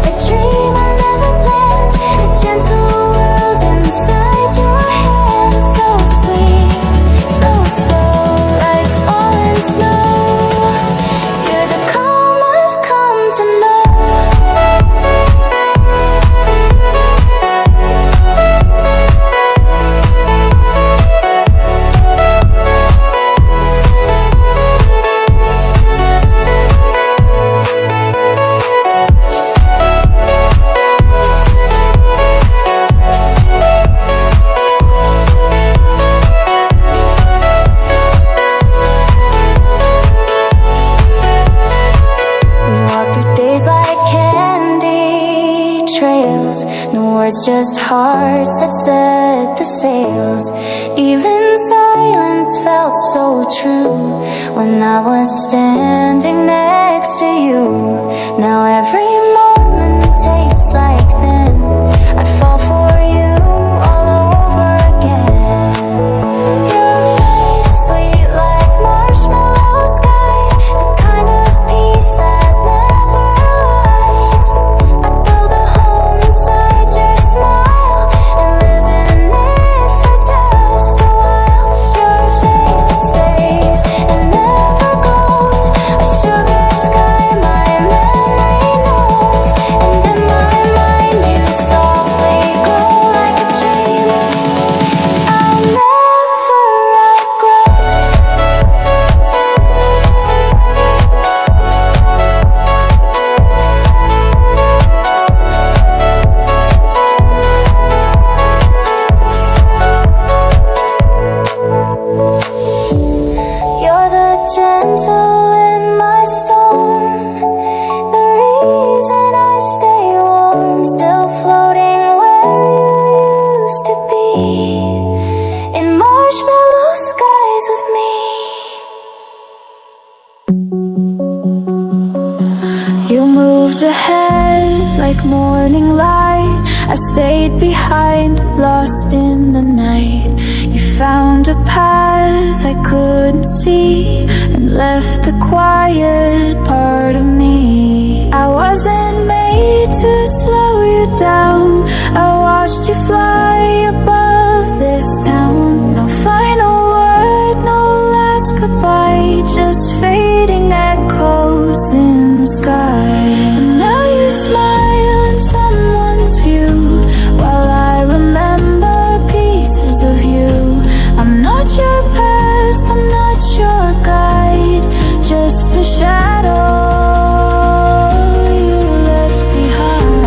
[SPEAKER 1] a dream I never planned, a gentle world inside your hand. So sweet, so slow, like falling snow. You're the calm I've come to know. We walk through days like candy trails, no words, just hearts that set the sails. Even silence felt so true when I was standing next to you. Now every moment tastes like then, I'd fall for you all over again. Your face, sweet like marshmallow skies, the kind of peace that never lies. I build a home inside your smile and live in it for just a while. Your face, it stays and never goes, a sugar sky my memory knows. And in my mind you softly glow like a dream I'll never outgrow. You're the gentle in my storm, the reason I stay warm, still floating where you used to be, in marshmallow skies with me. You moved ahead like morning light, I stayed behind, lost in the night. You found a path I couldn't see and left the quiet part of me. I wasn't made to slow you down, I watched you fly above this town. No final word, no last goodbye, just fading echoes in the sky. And now you smile in someone's view, while I remember pieces of you. I'm not your past, I'm not your guide, just the shadow you left behind.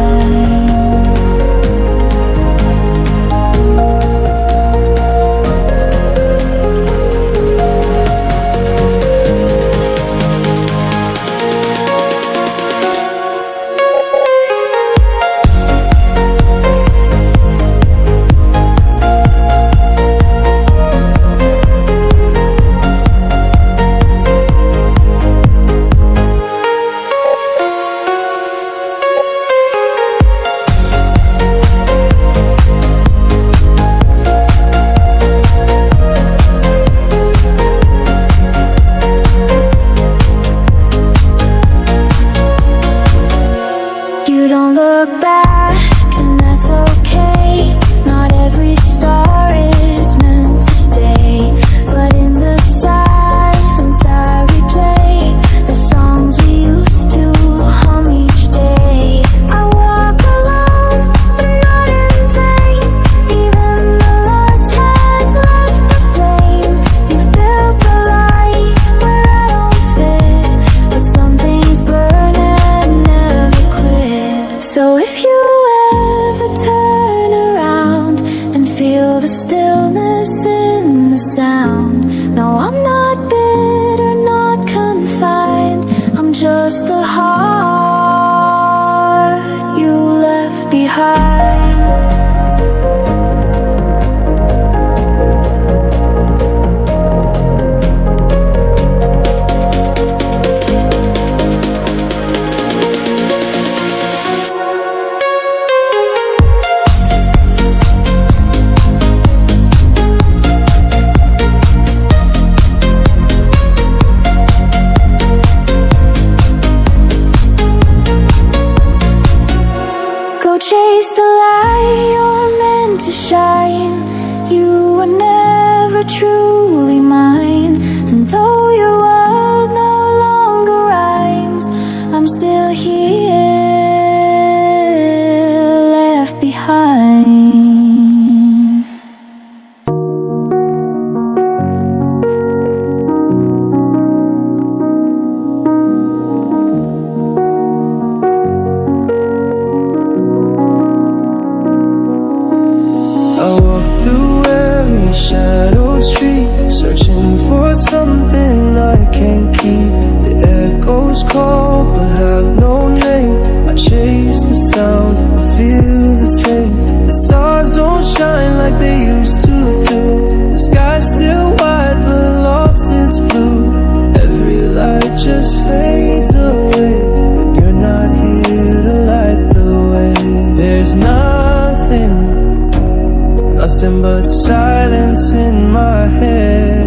[SPEAKER 4] nothing but silence in my head.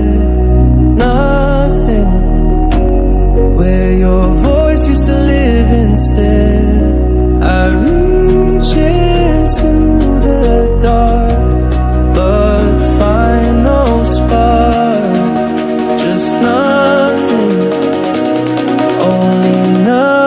[SPEAKER 4] Nothing. Where your voice used to live instead. I reach into the dark, but find no spark. Just nothing, only nothing.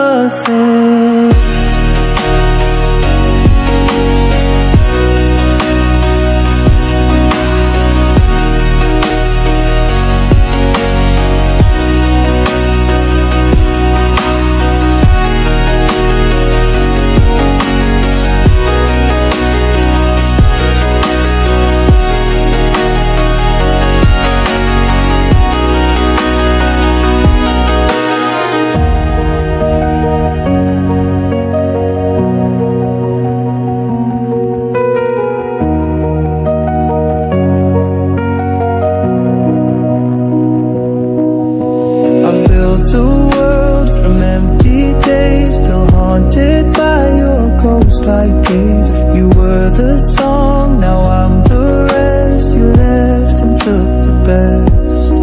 [SPEAKER 4] A world from empty days, still haunted by your ghost-like gaze. You were the song, now I'm the rest. You left and took the best.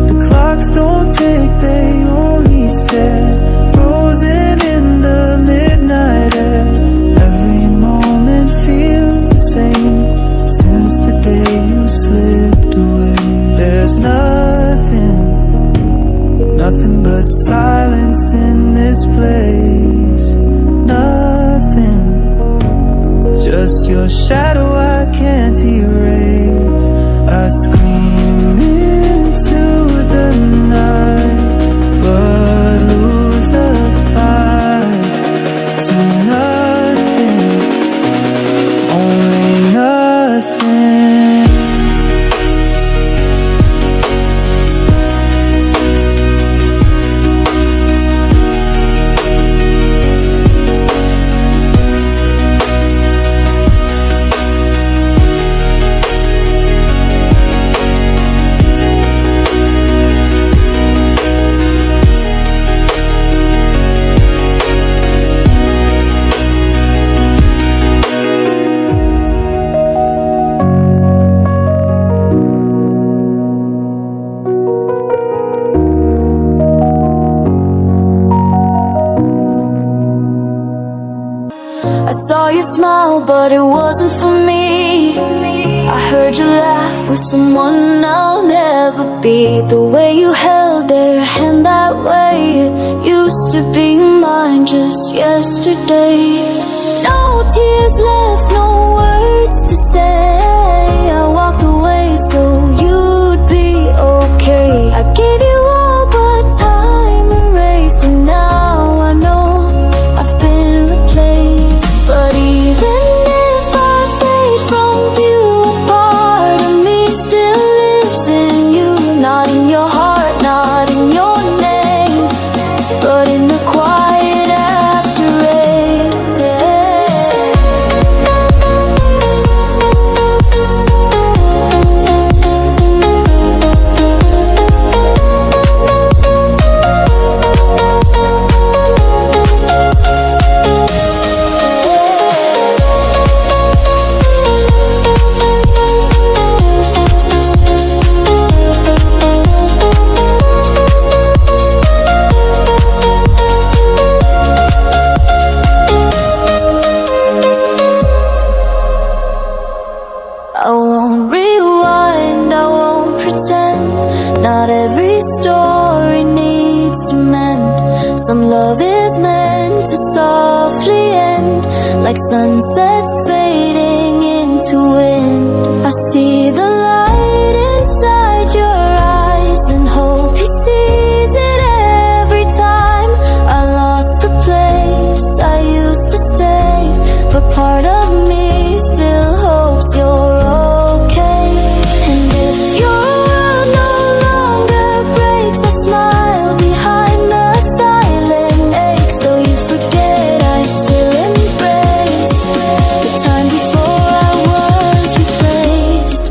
[SPEAKER 4] The clocks don't tick, they only stare, frozen in the midnight air. Every moment feels the same since the day you slipped away. There's nothing but silence in this place. Nothing, just your shadow I can't erase. I scream into the night, but lose the fight to nothing, only nothing.
[SPEAKER 1] I saw you smile, but it wasn't for me. I heard you laugh with someone I'll never be. The way you held their hand that way, it used to be mine just yesterday. No tears left, no words to say. I walked away so you'd be okay. I gave you all, but time erased, and now I know I've been replaced. But even if I fade from view, a part of me still lives in you. Not in your heart, not in your name, but in the quiet after rain. I won't rewind, I won't pretend. Not every story needs to mend. Some love is meant to softly end, like sunsets fading into wind. I see the light inside your eyes and hope he sees it every time. I lost the place I used to stay, but part of me still hopes you're okay. And if your world no longer breaks, I smile behind the silent aches. Though you forget, I still embrace the time before I was replaced.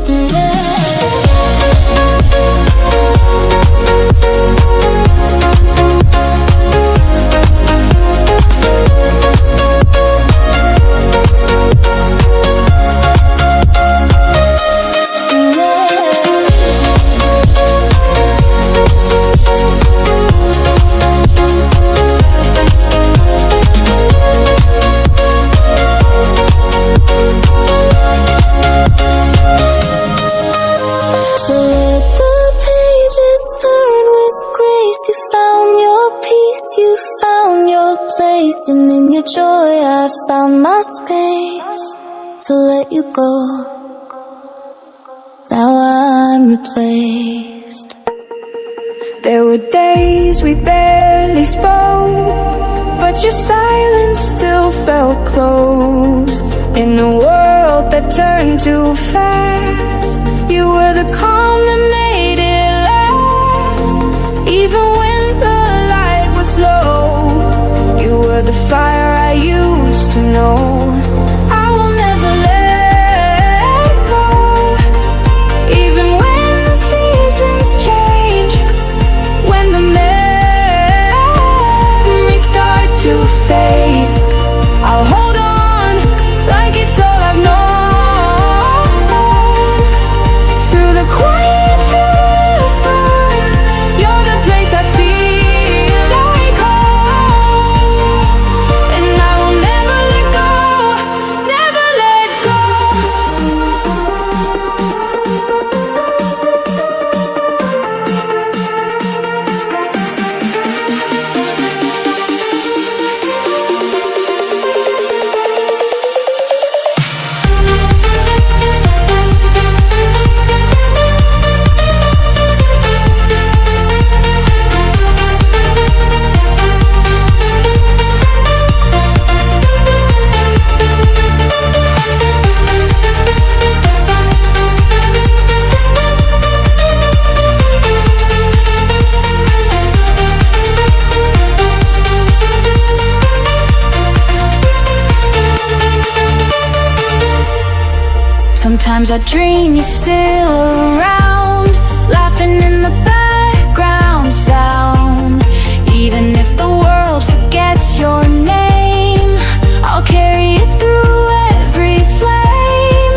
[SPEAKER 1] you found your place, and in your joy I found my space to let you go. Now I'm replaced. There were days we barely spoke, but your silence still felt close. In a world that turned too fast, you were the calm that made it last. Even when the light was low, you were the fire I used to know. I will never let go, even when the seasons change. When the memories start to fade, I'll hold on like it's all I've known. Through the quiet, through the storm, you're the place I feel like home. And I will never let go, never let go. Sometimes I dream you're still around, laughing in the background sound. Even if the world forgets your name, I'll carry it through every flame.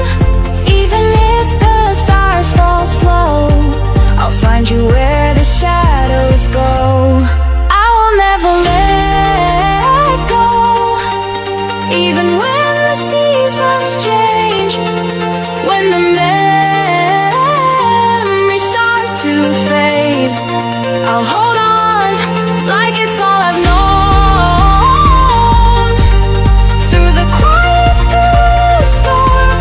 [SPEAKER 1] Even if the stars fall slow, I'll find you where the shadows go. I will never let go, even when the seasons change. When the memories start to fade, I'll hold on like it's all I've known. Through the quiet, through the storm,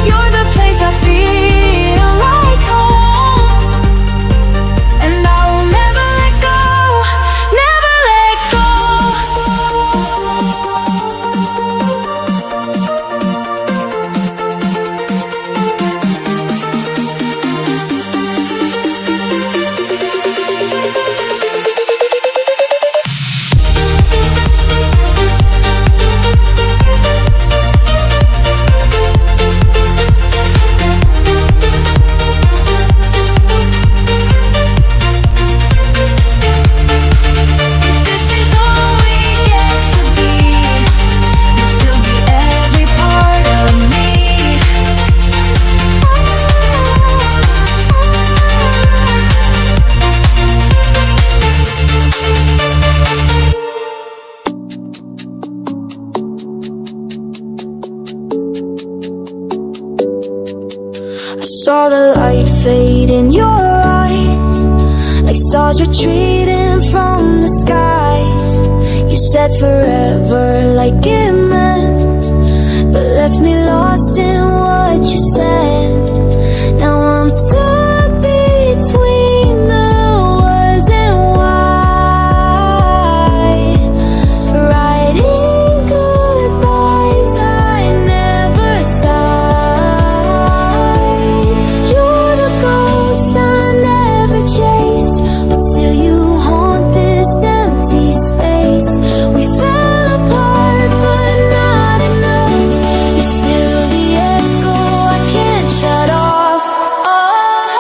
[SPEAKER 1] you're the place I feel like home. And I will never let go, never let go. If this is all we get to be, you'll still be every part of me. I saw the light fade in your eyes, like stars retreating from the skies. You said forever like it meant, but left me lost in what you said. Now I'm stuck between the was and why, writing goodbyes I never sighed. You're the ghost I never chased, but still you haunt this empty space. We fell apart, but not enough. You're still the echo I can't shut off. Oh.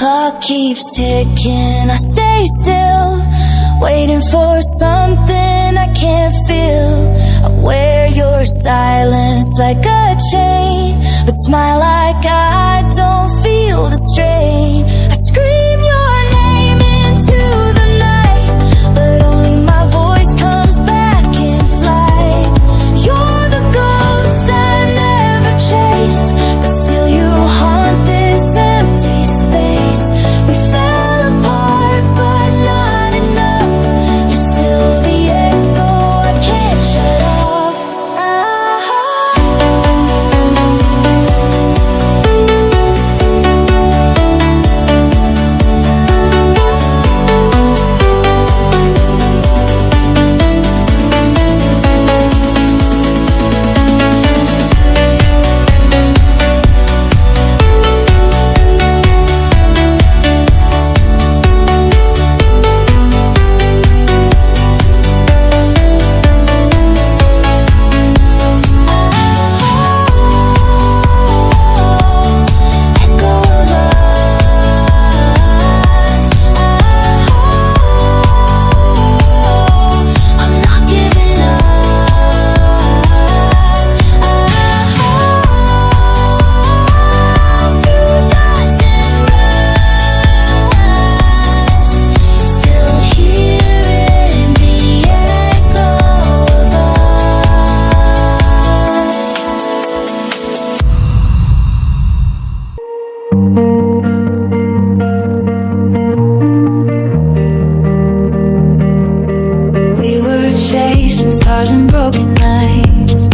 [SPEAKER 1] clock keeps ticking, I stay still, waiting for something I can't feel. I wear your silence like a chain, but smile like I don't feel the strain. I scream your name into the night, but only my voice comes back in flight. You're the ghost I never chased, but still you haunt this empty space. We fell apart, but not enough. You're still the echo I can't shut off. We were chasing stars and broken nights,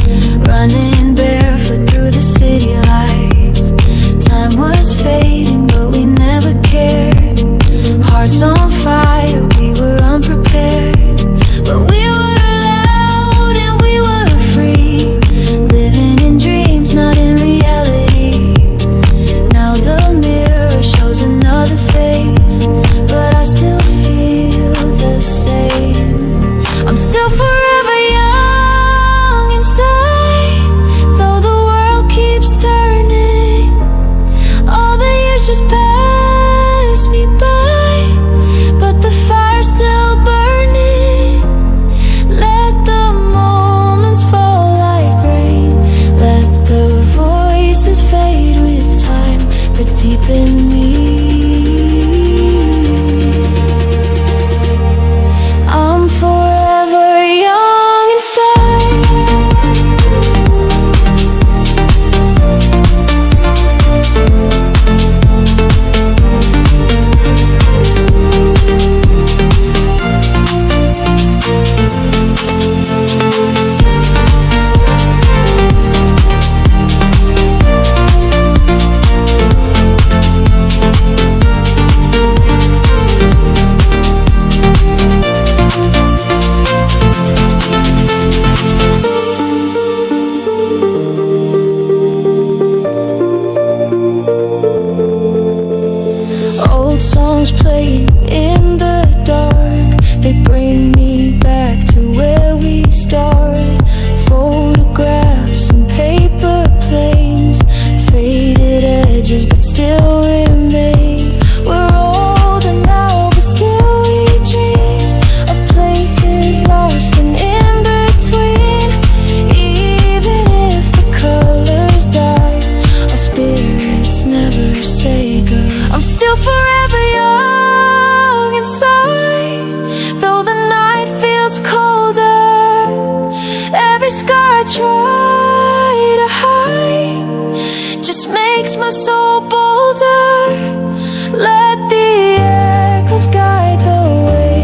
[SPEAKER 1] running barefoot through the city lights. Time was fading, but we never cared. Hearts on fire, we were unprepared. But we were loud and we were free, living in dreams, not in reality. Now the mirror shows another face, but I still feel the same. I'm still forever young inside, though the world keeps turning. All the years just pass me by, but the fire's still burning. Let the moments fall like rain, let the voices fade with time, but deep in me I'm forever young inside. Old songs playing in the dark, they bring me back to where we start. Photographs and paper planes, faded edges but still remain. We're older now, but still we dream of places lost and in between. Even if the colors die, our spirits never say goodbye. I'm still forever young inside, though the night feels colder. Every scar I try to hide just makes my soul bolder. Let the echoes guide the way,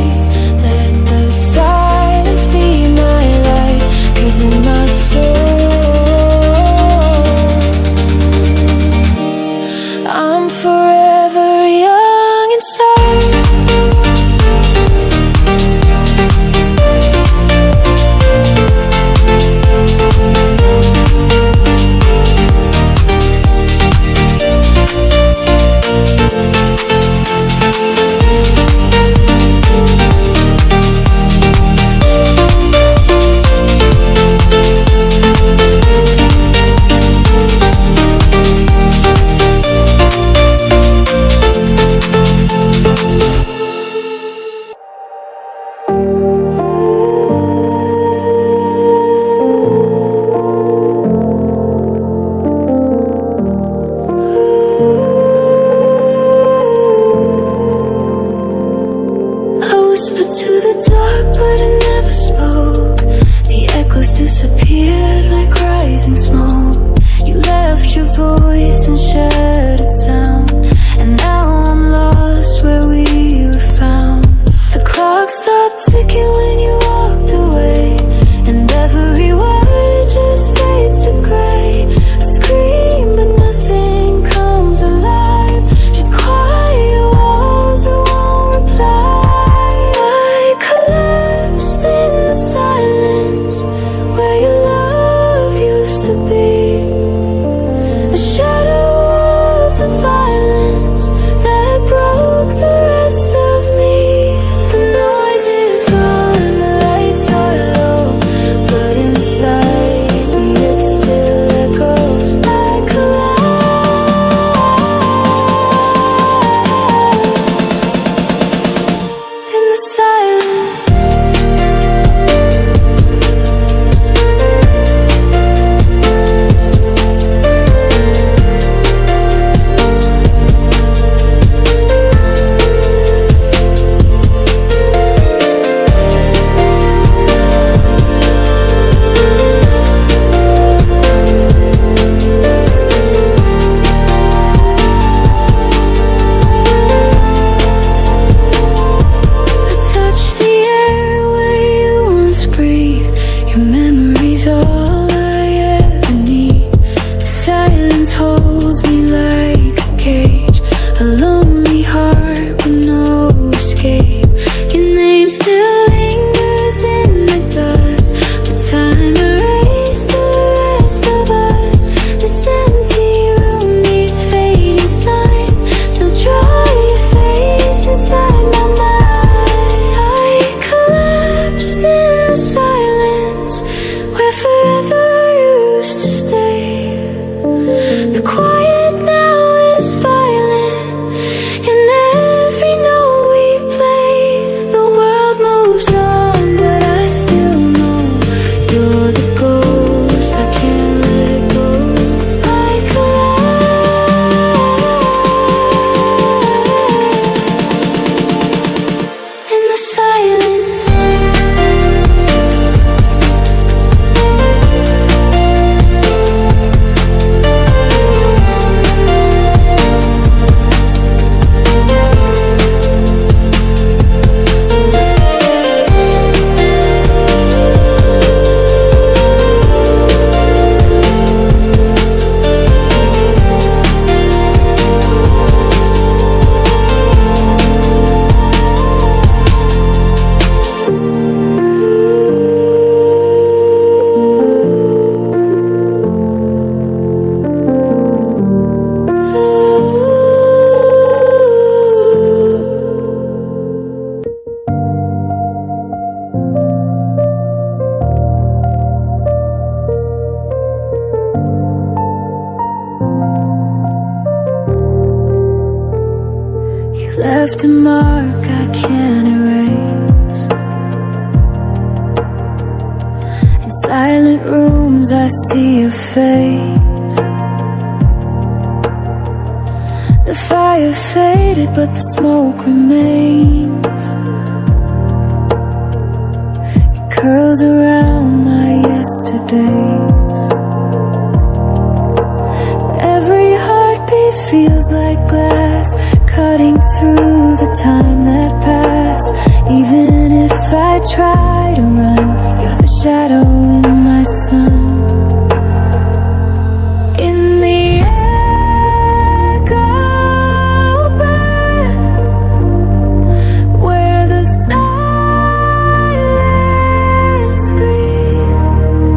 [SPEAKER 1] let the silence be my light, 'cause in my soul I'm forever young inside. left a mark I can't erase. In silent rooms I see your face. The fire faded but the smoke remains. It curls around my yesterdays. Every heartbeat feels like glass, cutting through the time that passed. Even if I try to run, you're the shadow in my sun. In the echo burn, where the silence screams,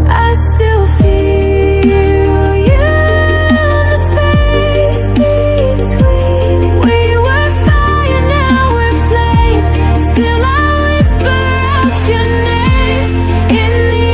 [SPEAKER 1] I still feel you in the space between. We were fire, now we're flame. Still I whisper out your name in the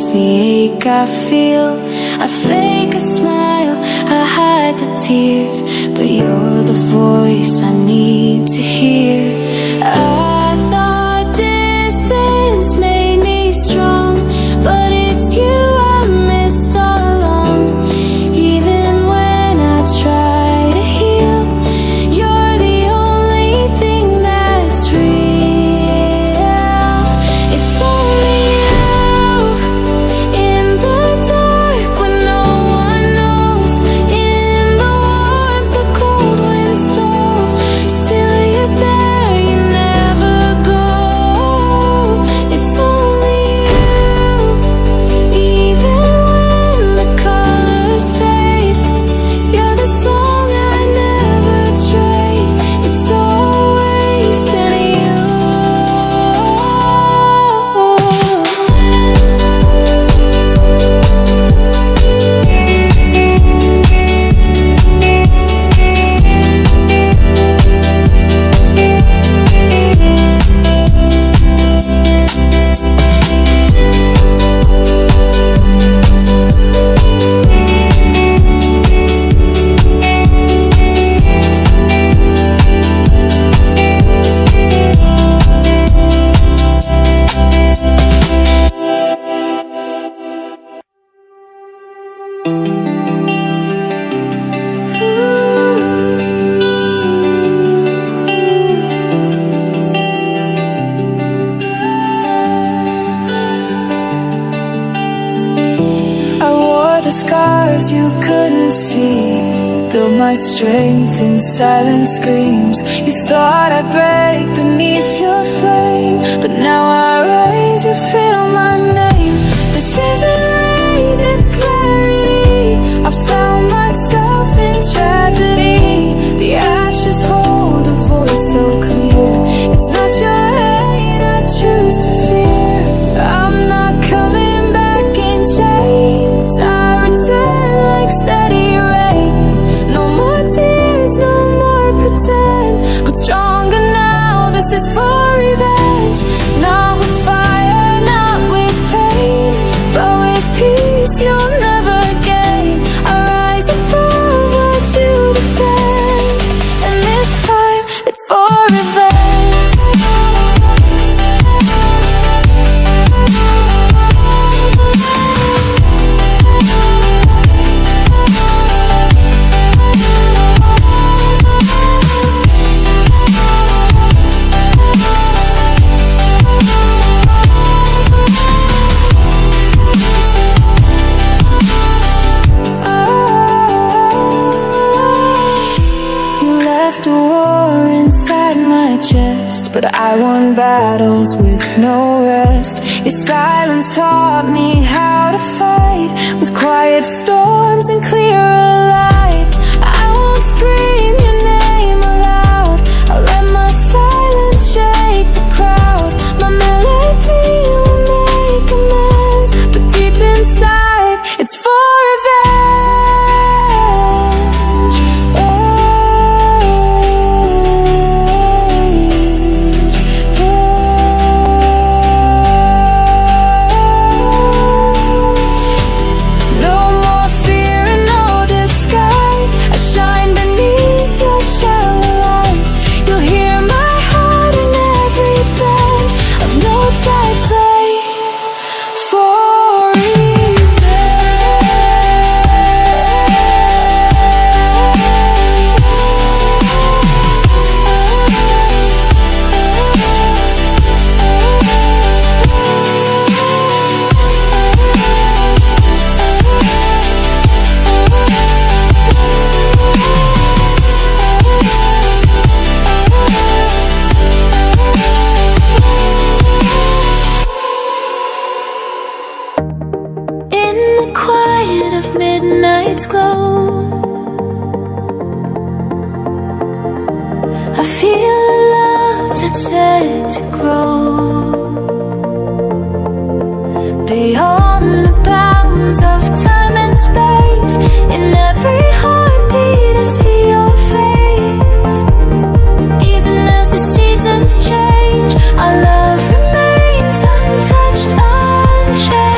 [SPEAKER 1] erase the ache I feel. I fake a smile, I hide the tears, but you're the voice I need to hear. I thought distance made me strong, but it's you I missed all along. Even when I try to heal, you're the only thing that's real. It's only you in the dark when no one knows, in the warmth, the cold wind storm. Still you're there, you never go. It's only you, even when the colors fade. You're the song I never trade. It's always been you. I wore the scars you couldn't see, built my strength in silent screams. You thought I'd break beneath your flame, but now I rise, you feel my name. This isn't rage, it's clarity. I found myself in tragedy. The ashes hold a voice so clear. It's not your hate I choose to fear. I'm not coming back in chains. I return like steady rain. No more tears, no more pretend. I'm stronger now, this is for revenge. Not with fire, not with pain, but with peace you'll never gain. I rise above what you defend, and this time it's for revenge. You left a war inside my chest, but I won battles with no rest. Your silence taught me how to fight, with quiet storms and clearer light. I won't scream your name aloud, I'll let my silence shake the crowd. My melody will make amends, but deep inside it's for revenge. No more fear and no disguise. I shine beneath your shallow eyes. You'll hear my heart in every bend of notes I play for in the quiet of midnight's glow. I feel a love that's set to grow beyond the bounds of time and space. In every heartbeat I see your face. Even as the seasons change, our love remains untouched, unchanged.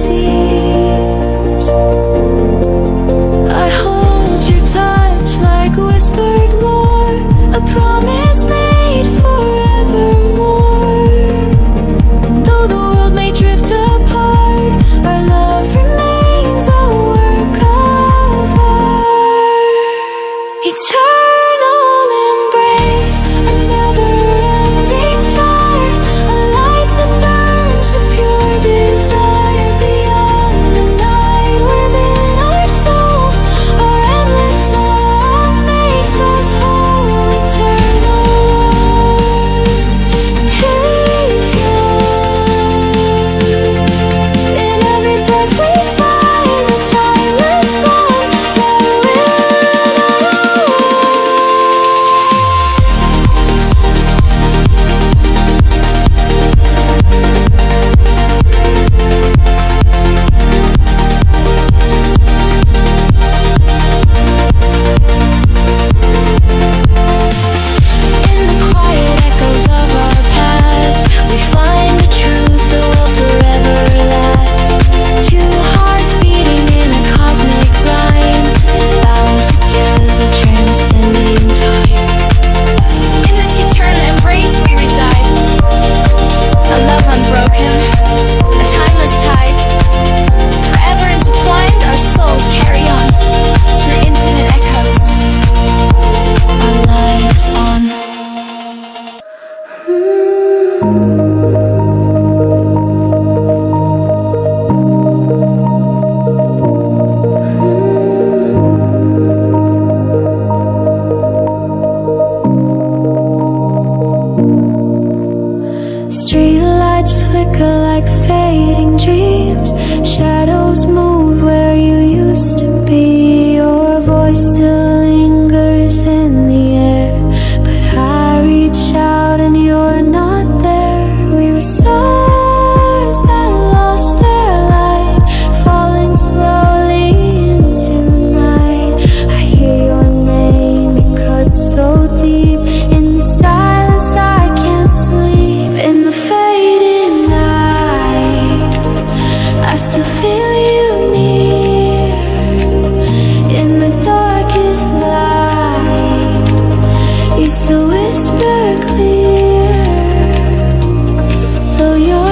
[SPEAKER 1] tears. I hold your touch like whispered lore, a promise made forevermore. Though the world may drift apart, our love remains a work of art. Eternal embrace, a never-ending fire, a light that burns with pure desire. Beyond the night within our soul, our endless love makes us whole. Eternal love, hey, in every breath we find the timeless bond that will in the quiet echoes of our past, we find the truth that will forever last. Two hearts beating in a cosmic rhyme, bound together, transcending time.
[SPEAKER 5] In this eternal embrace we reside, a love unbroken, a timeless tide. Forever intertwined, our souls carry on through infinite echoes.
[SPEAKER 1] Our lives on. Streetlights flicker like fading dreams. Shadows move where you used to be. Your voice still lingers in the air, but I reach out and you're not there. We were stars that lost their light, falling slowly into night. I hear your name, it cuts so deep. In the silence I can't sleep. In the fading night, I still feel you near. In the darkest light, you still whisper clear. Though you're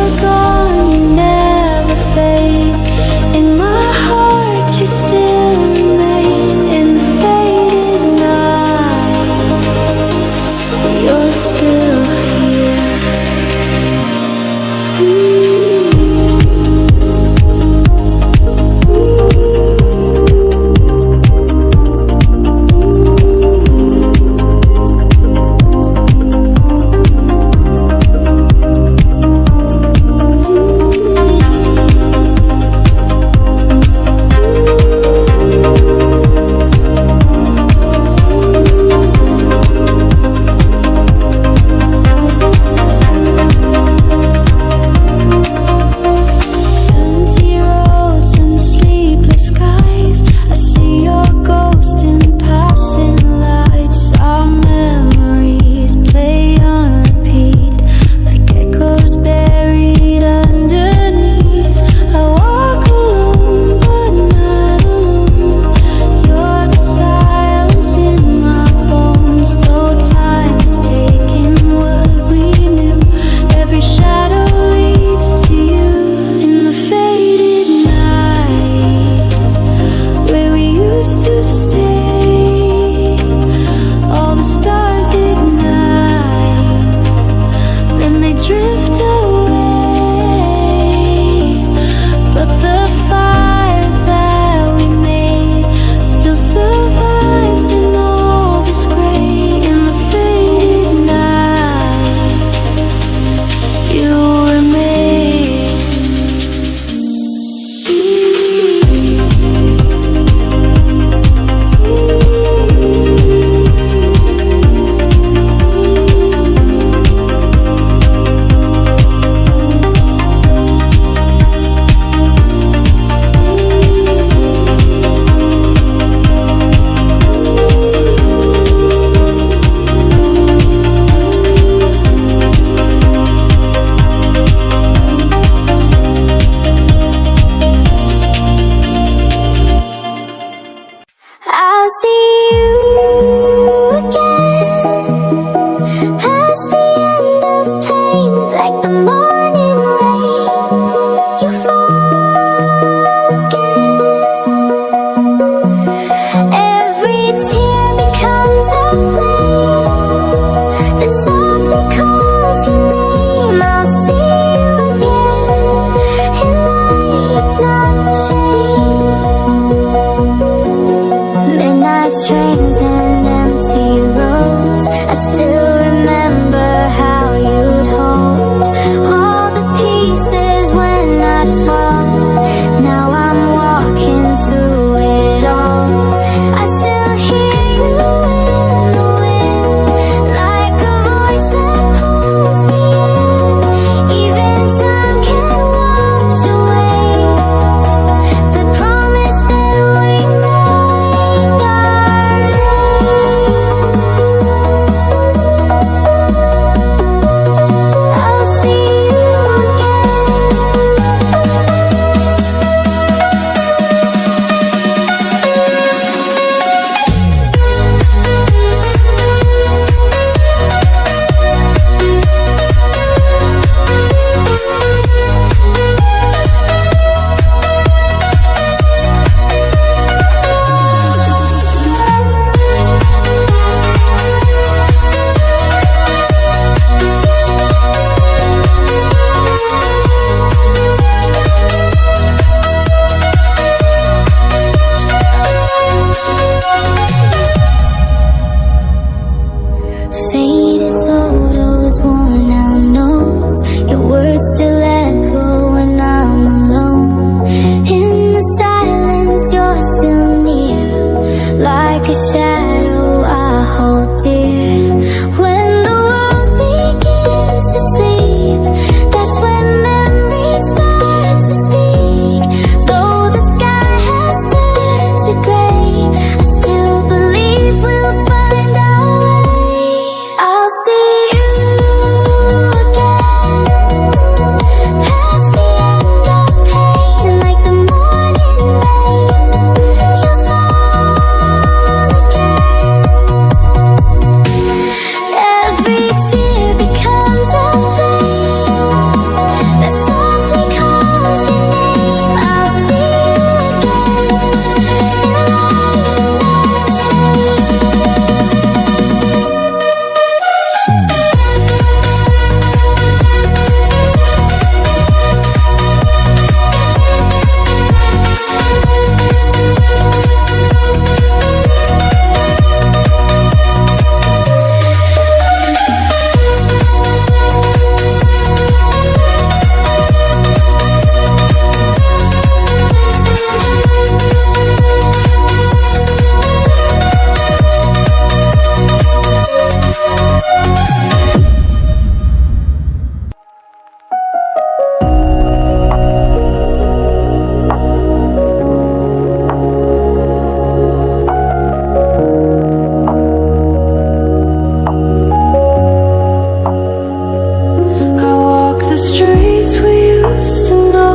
[SPEAKER 1] streets we used to know.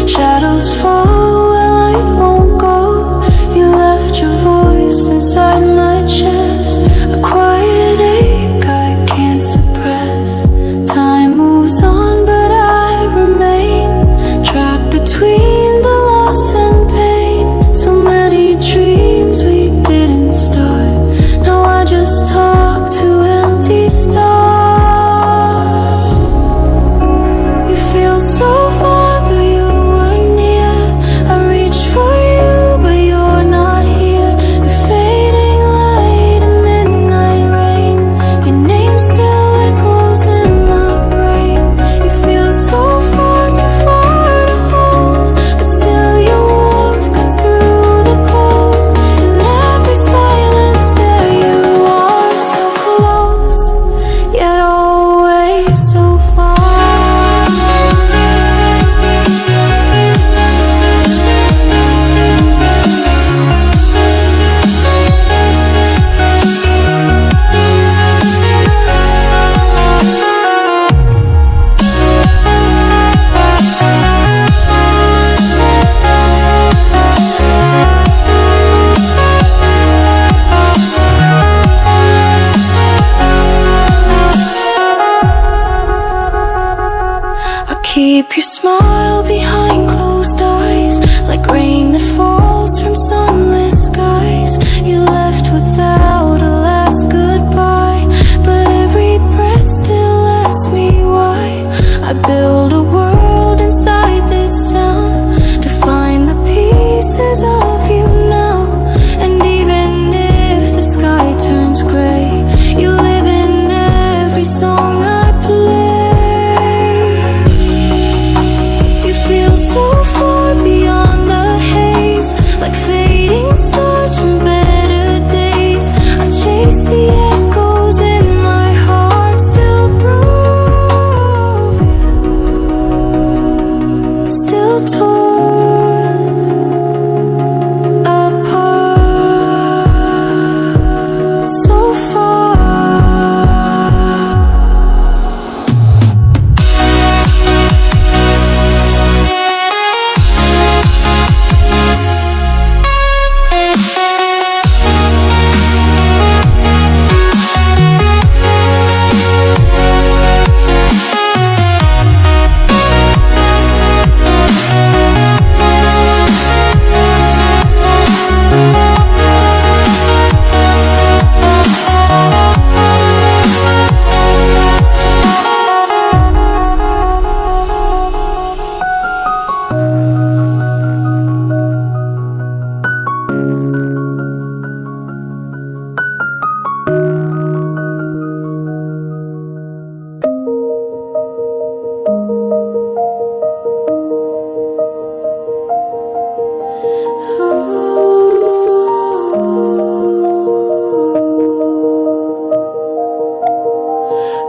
[SPEAKER 1] Shadows fall where light won't go. You left your voice inside my chest, a quiet ache I can't suppress. Time moves on but I remain trapped between the loss and pain. So many dreams we didn't start. Now I just talk to empty stars. You feel so far though you were near. I reach for you but you're not here. The fading light and midnight rain, your name still echoes in my brain. You feel so far too far to hold, but still your warmth cuts through the cold. In every silence there you are, so close yet always so far. I'll keep your smile behind closed eyes, like rain that falls from sunless skies. You left without a last goodbye, but every breath still asks me why. I build a world inside this sound to find the pieces of you now. And even if the sky turns gray, you live in every song I play. You feel so far beyond the haze, like fading stars from better days. I chase the echoes in my heart, still broken, still torn apart, so far.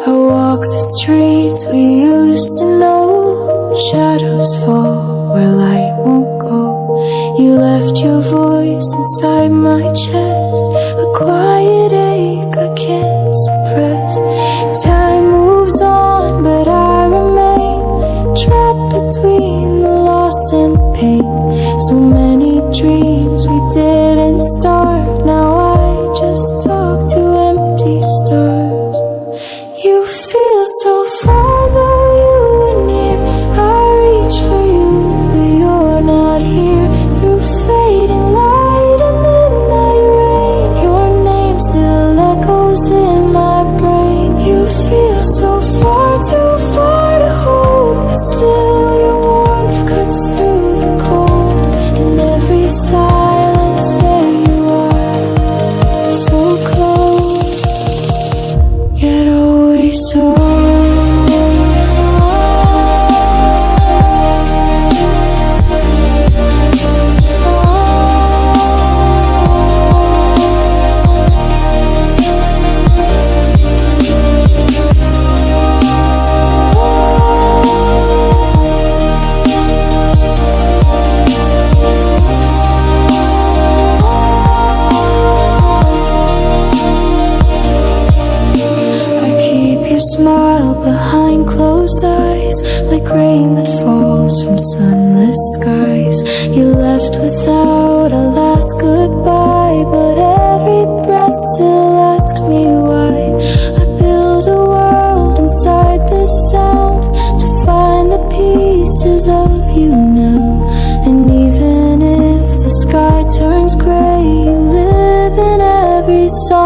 [SPEAKER 1] I walk the streets we used to know. Shadows fall where light won't go. You left your voice inside my chest, a quiet ache I can't suppress. Time moves on but I remain trapped between the loss and pain. So many dreams we didn't start. Now I just talk to empty stars. You feel so far though you were near. I reach for you but you're not here. Through fading light and midnight rain, your name still echoes in my brain. You feel so far too far to hold, but still your warmth cuts through the cold. In every silence like rain that falls from sunless skies. You left without a last goodbye, but every breath still asks me why. I build a world inside this sound to find the pieces of you now. And even if the sky turns gray, you live in every song.